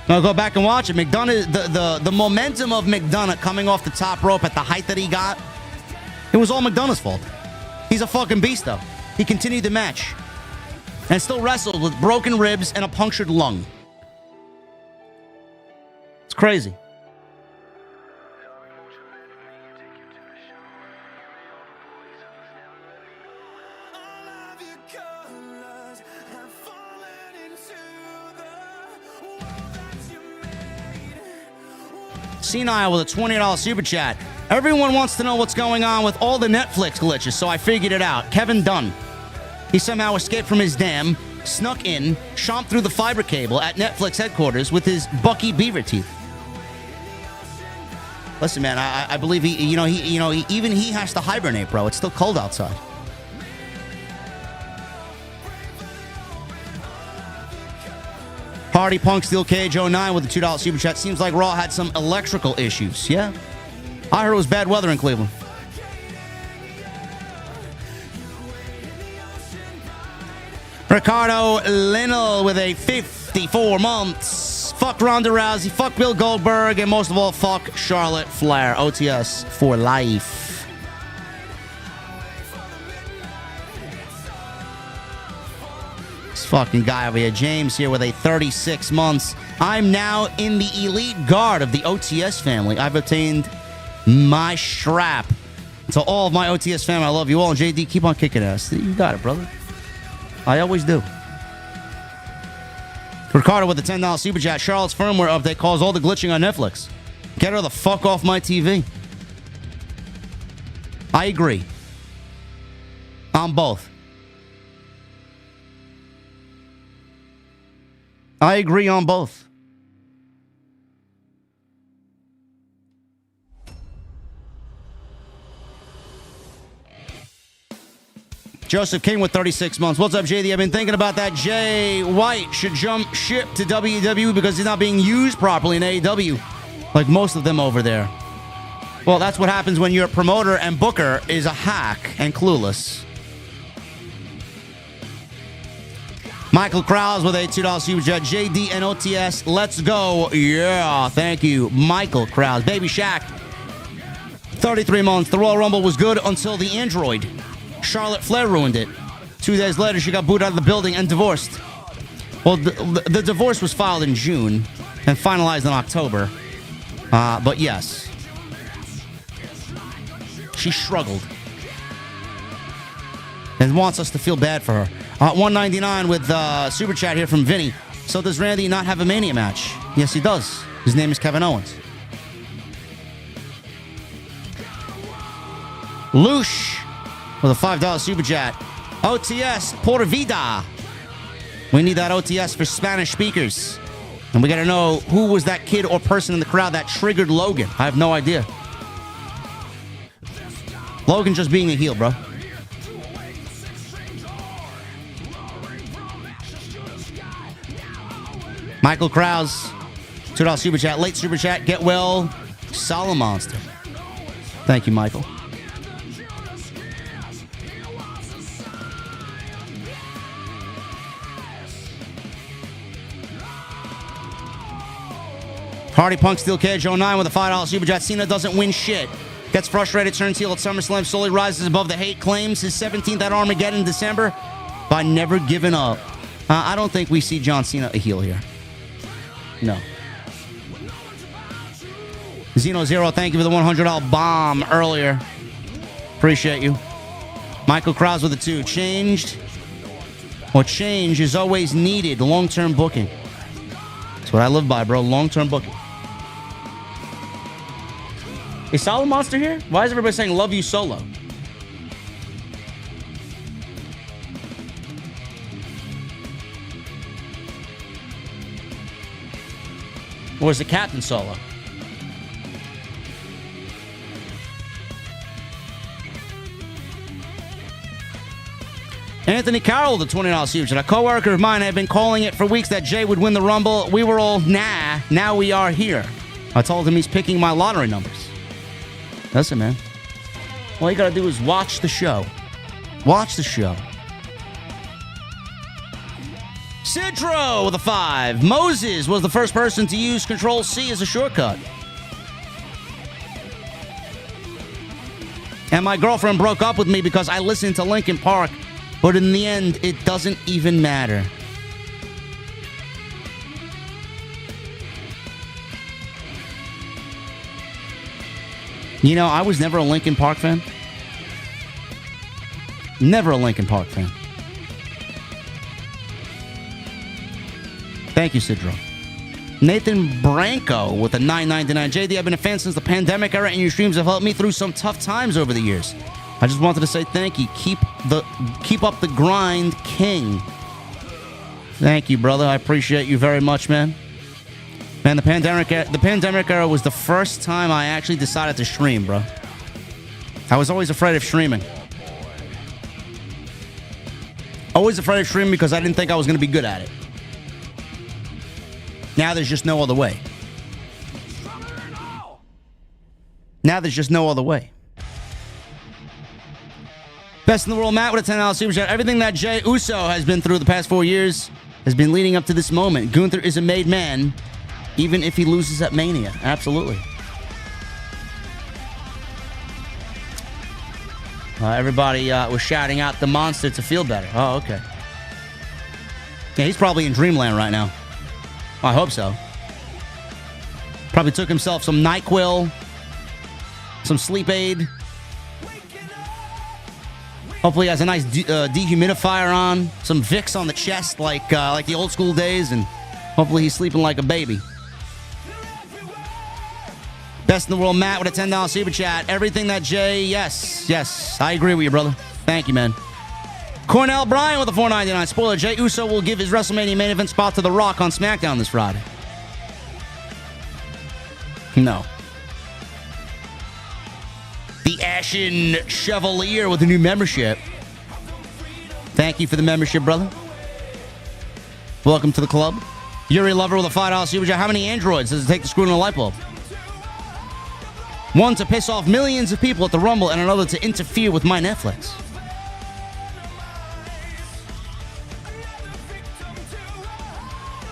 No, go back and watch it. McDonough, the momentum of McDonough coming off the top rope at the height that he got, it was all McDonough's fault. He's a fucking beast, though. He continued the match and still wrestled with broken ribs and a punctured lung. It's crazy. Senile with a $20 super chat. Everyone wants to know what's going on with all the Netflix glitches, so I figured it out. Kevin Dunn. He somehow escaped from his dam, snuck in, chomped through the fiber cable at Netflix headquarters with his Bucky Beaver teeth. Listen, man, I believe even he has to hibernate, bro. It's still cold outside. Party Punk Steel Cage 09 with a $2 super chat. Seems like Raw had some electrical issues. Yeah. I heard it was bad weather in Cleveland. Ricardo Linnell with a 54 months. Fuck Ronda Rousey, fuck Bill Goldberg, and most of all, fuck Charlotte Flair. OTS for life. This fucking guy over here, James here with a 36 months. I'm now in the elite guard of the OTS family. I've obtained my strap. To all of my OTS family, I love you all. And JD, keep on kicking ass. You got it, brother. I always do. Ricardo with the $10 super chat. Charlotte's firmware update caused all the glitching on Netflix. Get her the fuck off my TV. I agree. On both. I agree on both. Joseph King with 36 months. What's up, JD? I've been thinking about that. Jay White should jump ship to WWE because he's not being used properly in AEW, like most of them over there. Well, that's what happens when your promoter and booker is a hack and clueless. Michael Krause with a $2 super chat. JD and OTS, let's go. Yeah, thank you, Michael Krause. Baby Shaq, 33 months. The Royal Rumble was good until the Android. Charlotte Flair ruined it. 2 days later, she got booed out of the building and divorced. Well, the divorce was filed in June and finalized in October. But yes, she struggled and wants us to feel bad for her. 199 with super chat here from Vinny. So does Randy not have a Mania match? Yes, he does. His name is Kevin Owens. Loosh with a $5 super chat. OTS Por Vida. We need that OTS for Spanish speakers. And we got to know who was that kid or person in the crowd that triggered Logan. I have no idea. Logan just being a heel, bro. Michael Krause, $2 super chat. Late super chat. Get well, Solid Monster. Thank you, Michael. Party Punk Steel Cage 09 with a $5 super chat. Cena doesn't win shit. Gets frustrated, turns heel at SummerSlam, slowly rises above the hate, claims his 17th at Armageddon in December by never giving up. I don't think we see John Cena a heel here. No. Xeno Zero, thank you for the $100 bomb earlier. Appreciate you. Michael Krause with a 2. Changed or change is always needed. Long-term booking. That's what I live by, bro. Long-term booking. Is Solid Monster here? Why is everybody saying love you solo? Or is the captain solo? Anthony Carroll, the $20 super. A coworker of mine had been calling it for weeks that Jey would win the Rumble. We were all, nah, now we are here. I told him he's picking my lottery numbers. Listen, man. All you gotta do is watch the show. Watch the show. Sidro with a 5. Moses was the first person to use Control-C as a shortcut. And my girlfriend broke up with me because I listened to Linkin Park. But in the end, it doesn't even matter. You know, I was never a Linkin Park fan. Never a Linkin Park fan. Thank you, Sidro. Nathan Branco with a $9.99. JD, I've been a fan since the pandemic era, and your streams have helped me through some tough times over the years. I just wanted to say thank you. Keep up the grind, King. Thank you, brother. I appreciate you very much, man. Man, the pandemic era was the first time I actually decided to stream, bro. I was always afraid of streaming. Always afraid of streaming because I didn't think I was going to be good at it. Now there's just no other way. Now there's just no other way. Best in the world, Matt, with a $10 super chat. Everything that Jey Uso has been through the past 4 years has been leading up to this moment. Gunther is a made man, even if he loses at Mania. Absolutely. Everybody was shouting out the monster to feel better. Oh, okay. Yeah, he's probably in dreamland right now. I hope so. Probably took himself some NyQuil, some sleep aid. Hopefully he has a nice dehumidifier on, some Vicks on the chest like the old school days, and hopefully he's sleeping like a baby. Best in the world, Matt, with a $10 super chat. Everything that Jey, yes, I agree with you, brother. Thank you, man. Cornell Bryan with a $4.99. Spoiler, Jey Uso will give his WrestleMania main event spot to The Rock on SmackDown this Friday. No. The Ashen Chevalier with a new membership. Thank you for the membership, brother. Welcome to the club. Yuri Lover with a $5 super chat. How many androids does it take to screw in a light bulb? One to piss off millions of people at the Rumble, and another to interfere with my Netflix.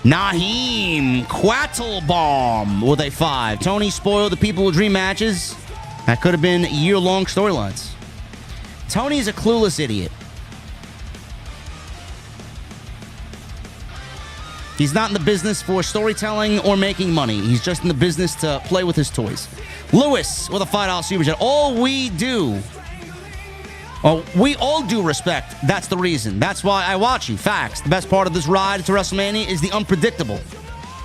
Naheem Quattlebaum with a 5. Tony spoiled the people with dream matches. That could have been year-long storylines. Tony's a clueless idiot. He's not in the business for storytelling or making money. He's just in the business to play with his toys. Lewis with a $5 super chat. We all do respect. That's the reason. That's why I watch you. Facts. The best part of this ride to WrestleMania is the unpredictable.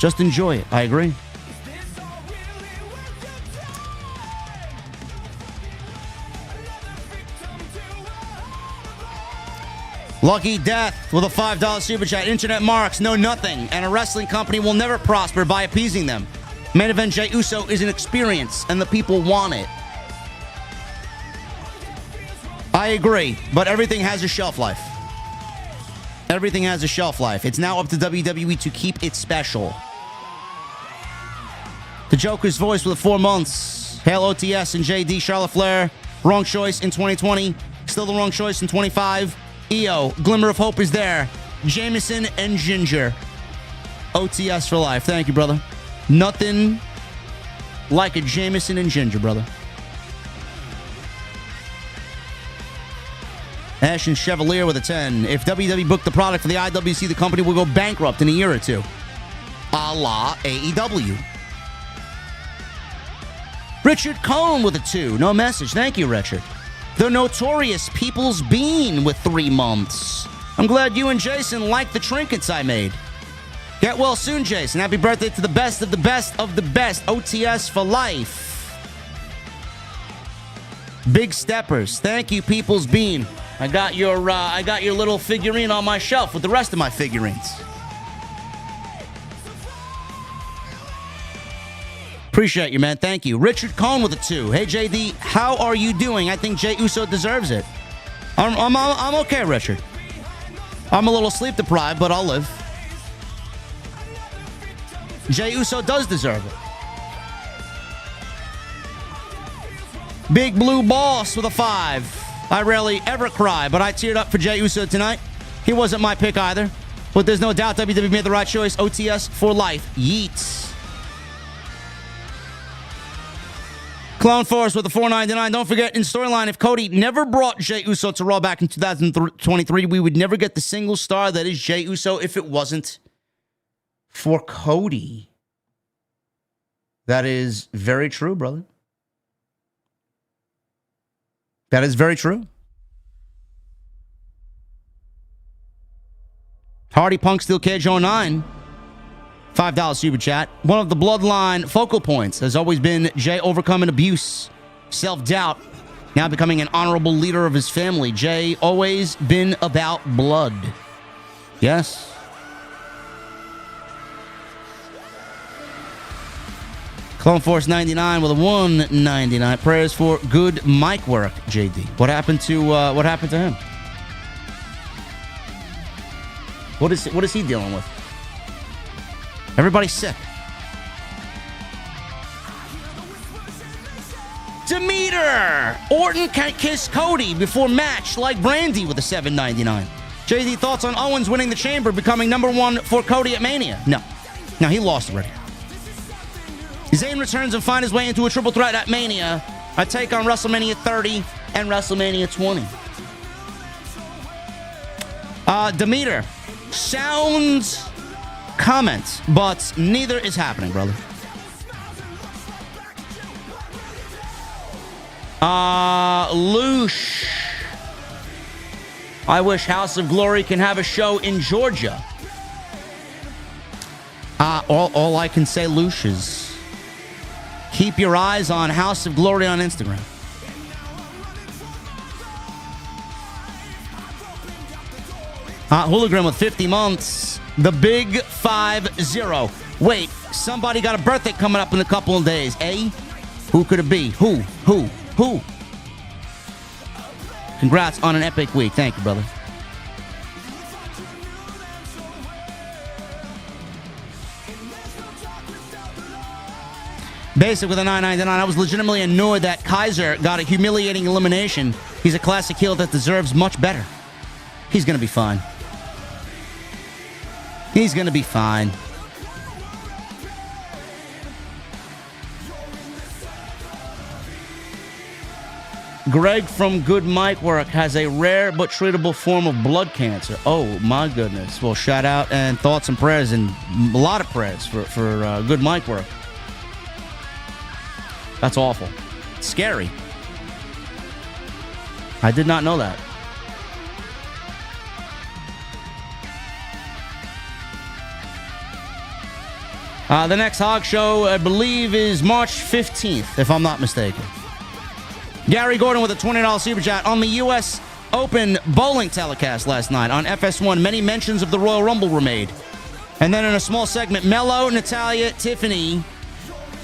Just enjoy it. I agree. Lucky Death with a $5 super chat. Internet marks know nothing, and a wrestling company will never prosper by appeasing them. Main event Jey Uso is an experience, and the people want it. I agree, but everything has a shelf life. Everything has a shelf life. It's now up to WWE to keep it special. The Joker's voice with 4 months. Hail OTS and JD. Charlotte Flair. Wrong choice in 2020. Still the wrong choice in 25. Iyo. Glimmer of hope is there. Jameson and Ginger. OTS for life. Thank you, brother. Nothing like a Jameson and Ginger, brother. Ashen Chevalier with a 10. If WWE booked the product for the IWC, the company will go bankrupt in a year or two. A la AEW. Richard Cohn with a 2. No message. Thank you, Richard. The Notorious People's Bean with 3 months. I'm glad you and Jason like the trinkets I made. Get well soon, Jason. Happy birthday to the best of the best of the best. OTS for life. Big steppers. Thank you, People's Bean. I got your little figurine on my shelf with the rest of my figurines. Appreciate you, man. Thank you. Richard Cohn with a 2. Hey, JD, how are you doing? I think Jey Uso deserves it. I'm okay, Richard. I'm a little sleep deprived, but I'll live. Jey Uso does deserve it. Big Blue Boss with a 5. I rarely ever cry, but I teared up for Jey Uso tonight. He wasn't my pick either, but there's no doubt WWE made the right choice. OTS for life. Yeets. Clone Force with a $4.99. Don't forget, in storyline, if Cody never brought Jey Uso to Raw back in 2023, we would never get the single star that is Jey Uso if it wasn't for Cody. That is very true, brother. That is very true. Hardy Punk Steel Cage 09. $5 super chat. One of the Bloodline focal points has always been Jey overcoming abuse, self-doubt, now becoming an honorable leader of his family. Jey always been about blood. Yes. Clone Force 99 with a $1.99. Prayers for good mic work, JD. What happened to him? What is he dealing with? Everybody's sick. Demeter! Orton can't kiss Cody before match like Brandy with a $7.99. JD, thoughts on Owens winning the Chamber, becoming #1 for Cody at Mania? No, he lost already. Zayn returns and finds his way into a triple threat at Mania. A take on WrestleMania 30 and WrestleMania 20. Demeter, sounds comments, but neither is happening, brother. Loosh. I wish House of Glory can have a show in Georgia. All I can say, Loosh, is keep your eyes on House of Glory on Instagram. Hooligan with 50 months. The Big 5-0. Wait, somebody got a birthday coming up in a couple of days, eh? Who could it be? Who? Congrats on an epic week. Thank you, brother. Basic with a $9.99. I was legitimately annoyed that Kaiser got a humiliating elimination. He's a classic heel that deserves much better. He's going to be fine. He's going to be fine. Greg from Good Mic Work has a rare but treatable form of blood cancer. Oh, my goodness. Well, shout out and thoughts and prayers, and a lot of prayers for Good Mic Work. That's awful. It's scary. I did not know that. The next Hog Show, I believe, is March 15th, if I'm not mistaken. Gary Gordon with a $20 super chat. On the U.S. Open bowling telecast last night on FS1, many mentions of the Royal Rumble were made. And then in a small segment, Mello, Natalia, Tiffany,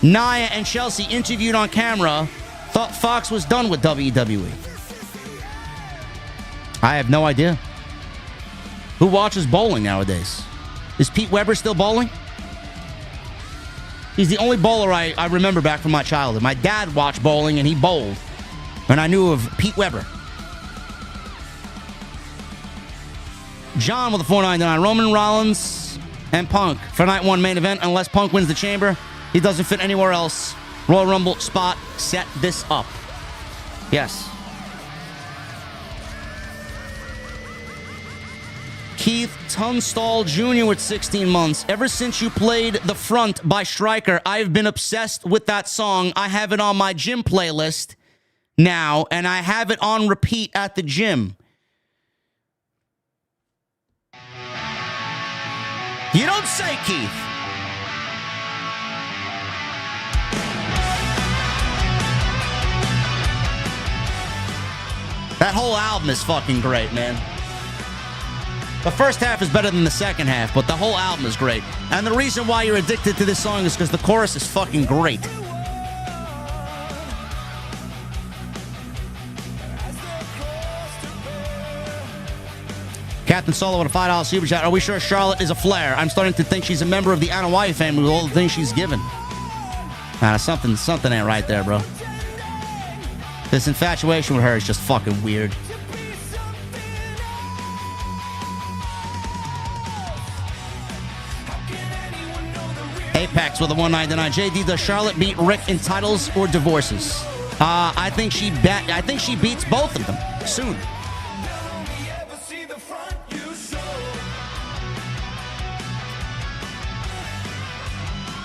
Nia, and Chelsea interviewed on camera thought Fox was done with WWE. I have no idea. Who watches bowling nowadays? Is Pete Weber still bowling? He's the only bowler I remember back from my childhood. My dad watched bowling and he bowled. And I knew of Pete Weber. John with a $4.99. Roman Rollins and Punk for night one main event. Unless Punk wins the Chamber, he doesn't fit anywhere else. Royal Rumble spot. Set this up. Yes. Keith Tunstall Jr. with 16 months. Ever since you played The Front by Stryker, I've been obsessed with that song. I have it on my gym playlist now, and I have it on repeat at the gym. You don't say, Keith. That whole album is fucking great, man. The first half is better than the second half, but the whole album is great. And the reason why you're addicted to this song is because the chorus is fucking great. Captain Solo with a $5 super chat. Are we sure Charlotte is a Flair? I'm starting to think she's a member of the Anoa'i family with all the things she's given. Something ain't right there, bro. This infatuation with her is just fucking weird. Apex with a $1.99. JD, does Charlotte beat Rick in titles or divorces? I think she beats both of them soon.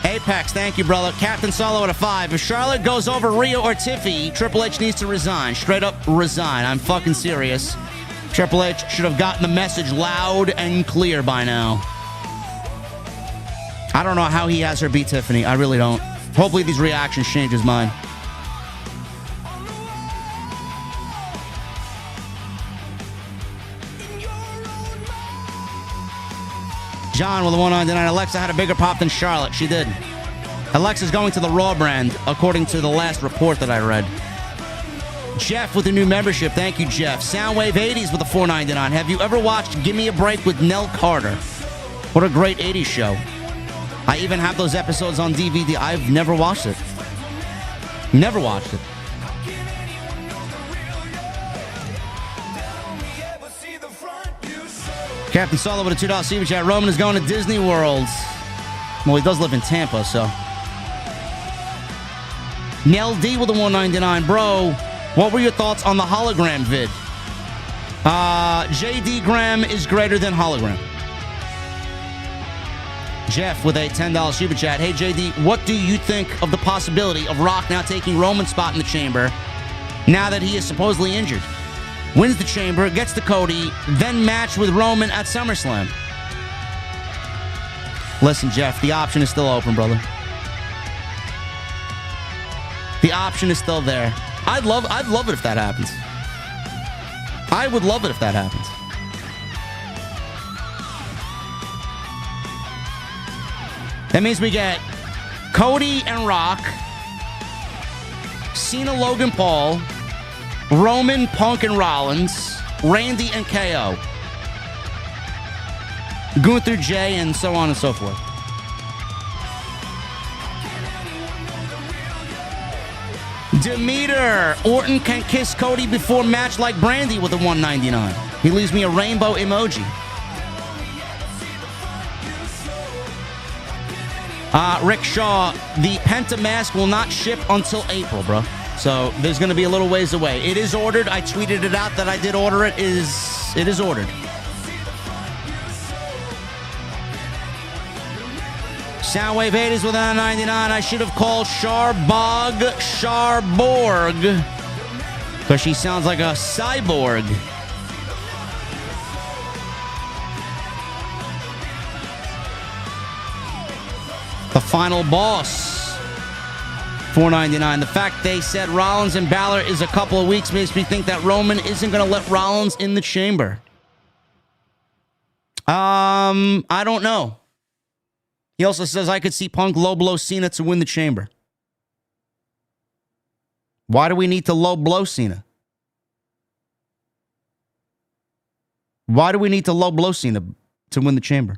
Apex, thank you, brother. Captain Solo at a 5. If Charlotte goes over Rhea or Tiffy, Triple H needs to resign. Straight up resign. I'm fucking serious. Triple H should have gotten the message loud and clear by now. I don't know how he has her beat Tiffany. I really don't. Hopefully these reactions change his mind. John with a $1.99. Alexa had a bigger pop than Charlotte. She did. Alexa's going to the Raw brand, according to the last report that I read. Jeff with a new membership. Thank you, Jeff. Soundwave 80s with a $4.99. Have you ever watched Gimme a Break with Nell Carter? What a great 80s show. I even have those episodes on DVD. I've never watched it. Never watched it. Captain Solo with a $2 super chat. Roman is going to Disney World. Well, he does live in Tampa, so. Nell D with a $1.99. Bro, what were your thoughts on the hologram vid? JD Graham is greater than hologram. Jeff with a $10 super chat. Hey, JD, what do you think of the possibility of Rock now taking Roman's spot in the Chamber now that he is supposedly injured? Wins the Chamber, gets to Cody, then match with Roman at SummerSlam. Listen, Jeff, the option is still open, brother. The option is still there. I'd love it if that happens. I would love it if that happens. That means we get Cody and Rock, Cena, Logan Paul, Roman, Punk, and Rollins, Randy, and KO, Gunther, Jey, and so on and so forth. Demeter, Orton can kiss Cody before match like Brandy with a $1.99. He leaves me a rainbow emoji. Rick Shaw, the Penta mask will not ship until April, bro. So there's going to be a little ways away. It is ordered. I tweeted it out that I did order it. It is ordered. Soundwave 80s with a $99. I should have called Charbog Charborg because she sounds like a cyborg. The final boss, $4.99. The fact they said Rollins and Balor is a couple of weeks makes me think that Roman isn't going to let Rollins in the Chamber. I don't know. He also says I could see Punk low blow Cena to win the Chamber. Why do we need to low blow Cena? Why do we need to low blow Cena to win the Chamber?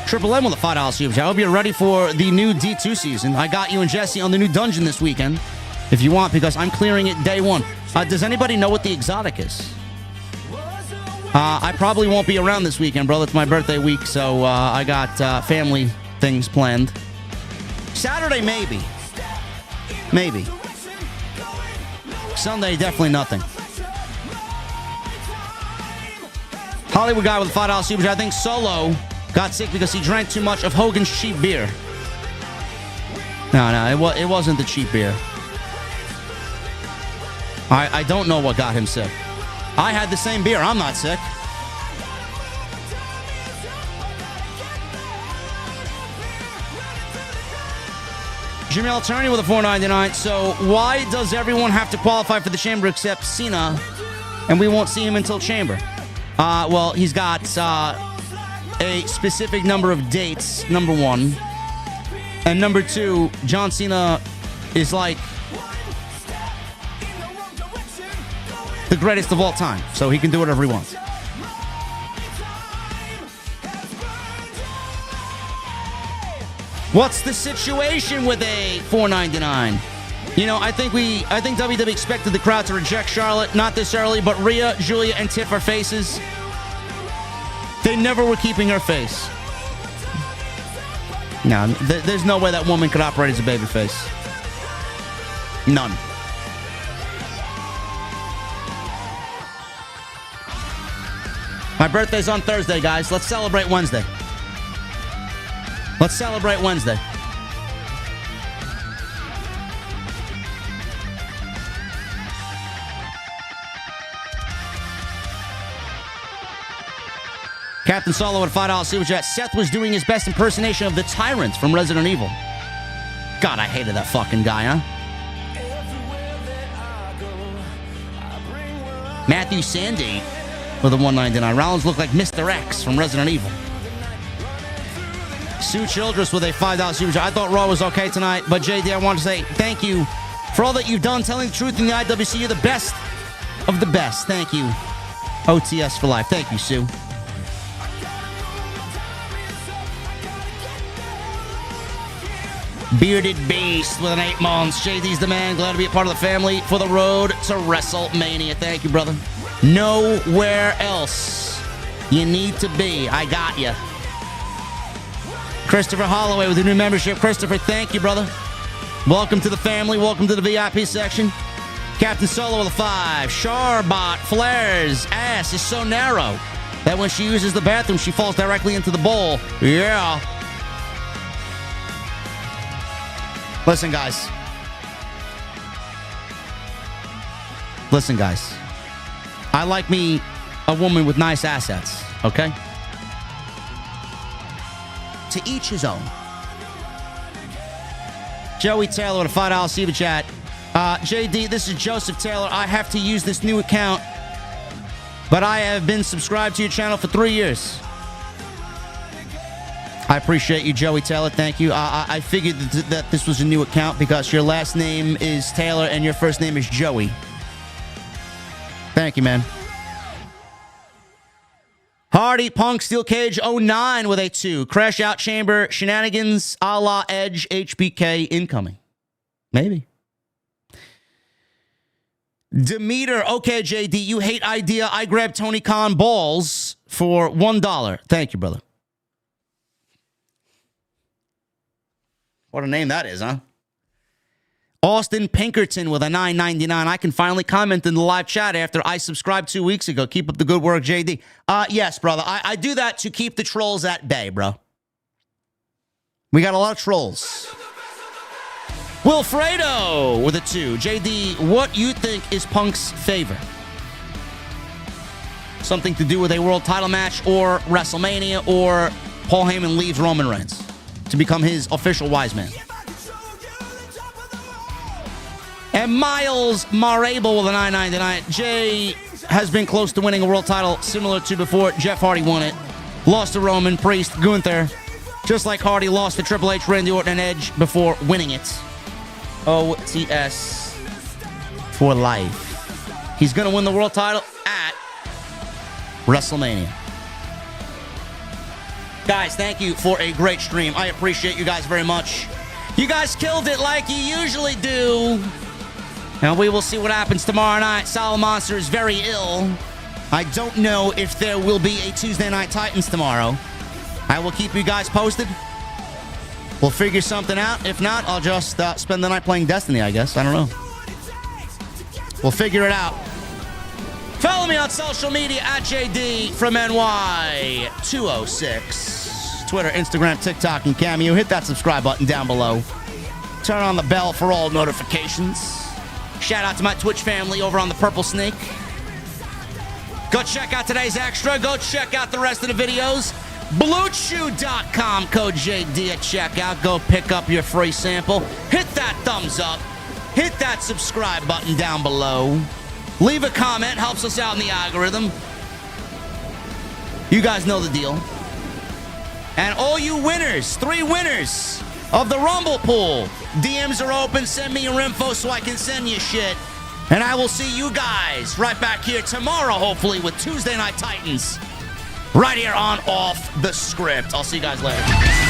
Triple M with a $5 super chat. I hope you're ready for the new D2 season. I got you and Jesse on the new dungeon this weekend, if you want, because I'm clearing it day one. Does anybody know what the exotic is? I probably won't be around this weekend, brother. It's my birthday week, so I got family things planned. Saturday, maybe. Maybe. Sunday, definitely nothing. Hollywood guy with a $5 super chat. I think Solo got sick because he drank too much of Hogan's cheap beer. No, it wasn't the cheap beer. I don't know what got him sick. I had the same beer. I'm not sick. Jamel Turney with a $4.99. So why does everyone have to qualify for the Chamber except Cena, and we won't see him until Chamber? Well, he's got a specific number of dates, number one. And number two, John Cena is like the greatest of all time, so he can do whatever he wants. What's the situation with a $4.99? You know, I think WWE expected the crowd to reject Charlotte, not this early, but Rhea, Julia, and Tiff are faces. They never were keeping her face. No, there's no way that woman could operate as a babyface. None. My birthday's on Thursday, guys. Let's celebrate Wednesday. Let's celebrate Wednesday. Captain Solo at $5 super chat. Seth was doing his best impersonation of the Tyrant from Resident Evil. God, I hated that fucking guy, huh? Matthew Sandy with a $1.99. Rollins looked like Mr. X from Resident Evil. Sue Childress with a $5 super chat. I thought Raw was okay tonight, but JD, I want to say thank you for all that you've done, telling the truth in the IWC. You're the best of the best. Thank you. OTS for life. Thank you, Sue. Bearded Beast with an 8 months. JD's the man. Glad to be a part of the family for the road to WrestleMania. Thank you, brother. Nowhere else you need to be. I got you. Christopher Holloway with a new membership. Christopher, thank you, brother. Welcome to the family. Welcome to the VIP section. Captain Solo with a 5. Charbot Flair's ass is so narrow that when she uses the bathroom, she falls directly into the bowl. Yeah. Listen, guys. Listen, guys. I like me a woman with nice assets, okay? To each his own. Joey Taylor with a $5 super chat. JD, this is Joseph Taylor. I have to use this new account, but I have been subscribed to your channel for 3 years. I appreciate you, Joey Taylor. Thank you. I figured that this was a new account because your last name is Taylor and your first name is Joey. Thank you, man. Hardy Punk Steel Cage 09 with a 2. Crash Out Chamber Shenanigans a la Edge HBK incoming. Maybe. Demeter, okay, JD, you hate idea. I grabbed Tony Khan balls for $1. Thank you, brother. What a name that is, huh? Austin Pinkerton with a $9.99. I can finally comment in the live chat after I subscribed 2 weeks ago. Keep up the good work, JD. Yes, brother. I do that to keep the trolls at bay, bro. We got a lot of trolls. Wilfredo with a 2. JD, what you think is Punk's favor? Something to do with a world title match or WrestleMania, or Paul Heyman leaves Roman Reigns to become his official wise man. And Miles Marable with a $9.99. Jay has been close to winning a world title similar to before Jeff Hardy won it. Lost to Roman, Priest, Gunther. Just like Hardy lost to Triple H, Randy Orton, and Edge before winning it. OTS for life. He's going to win the world title at WrestleMania. Guys, thank you for a great stream. I appreciate you guys very much. You guys killed it like you usually do. Now we will see what happens tomorrow night. Solid Monster is very ill. I don't know if there will be a Tuesday Night Titans tomorrow. I will keep you guys posted. We'll figure something out. If not, I'll just spend the night playing Destiny, I guess. I don't know. We'll figure it out. Follow me on social media at JD from NY206. Twitter, Instagram, TikTok, and Cameo. Hit that subscribe button down below. Turn on the bell for all notifications. Shout out to my Twitch family over on the Purple Snake. Go check out today's extra. Go check out the rest of the videos. BlueChew.com, code JD at checkout. Go pick up your free sample. Hit that thumbs up. Hit that subscribe button down below. Leave a comment. Helps us out in the algorithm. You guys know the deal. And all you winners, 3 winners of the Rumble pool. DMs are open. Send me your info so I can send you shit. And I will see you guys right back here tomorrow, hopefully, with Tuesday Night Titans. Right here on Off the Script. I'll see you guys later.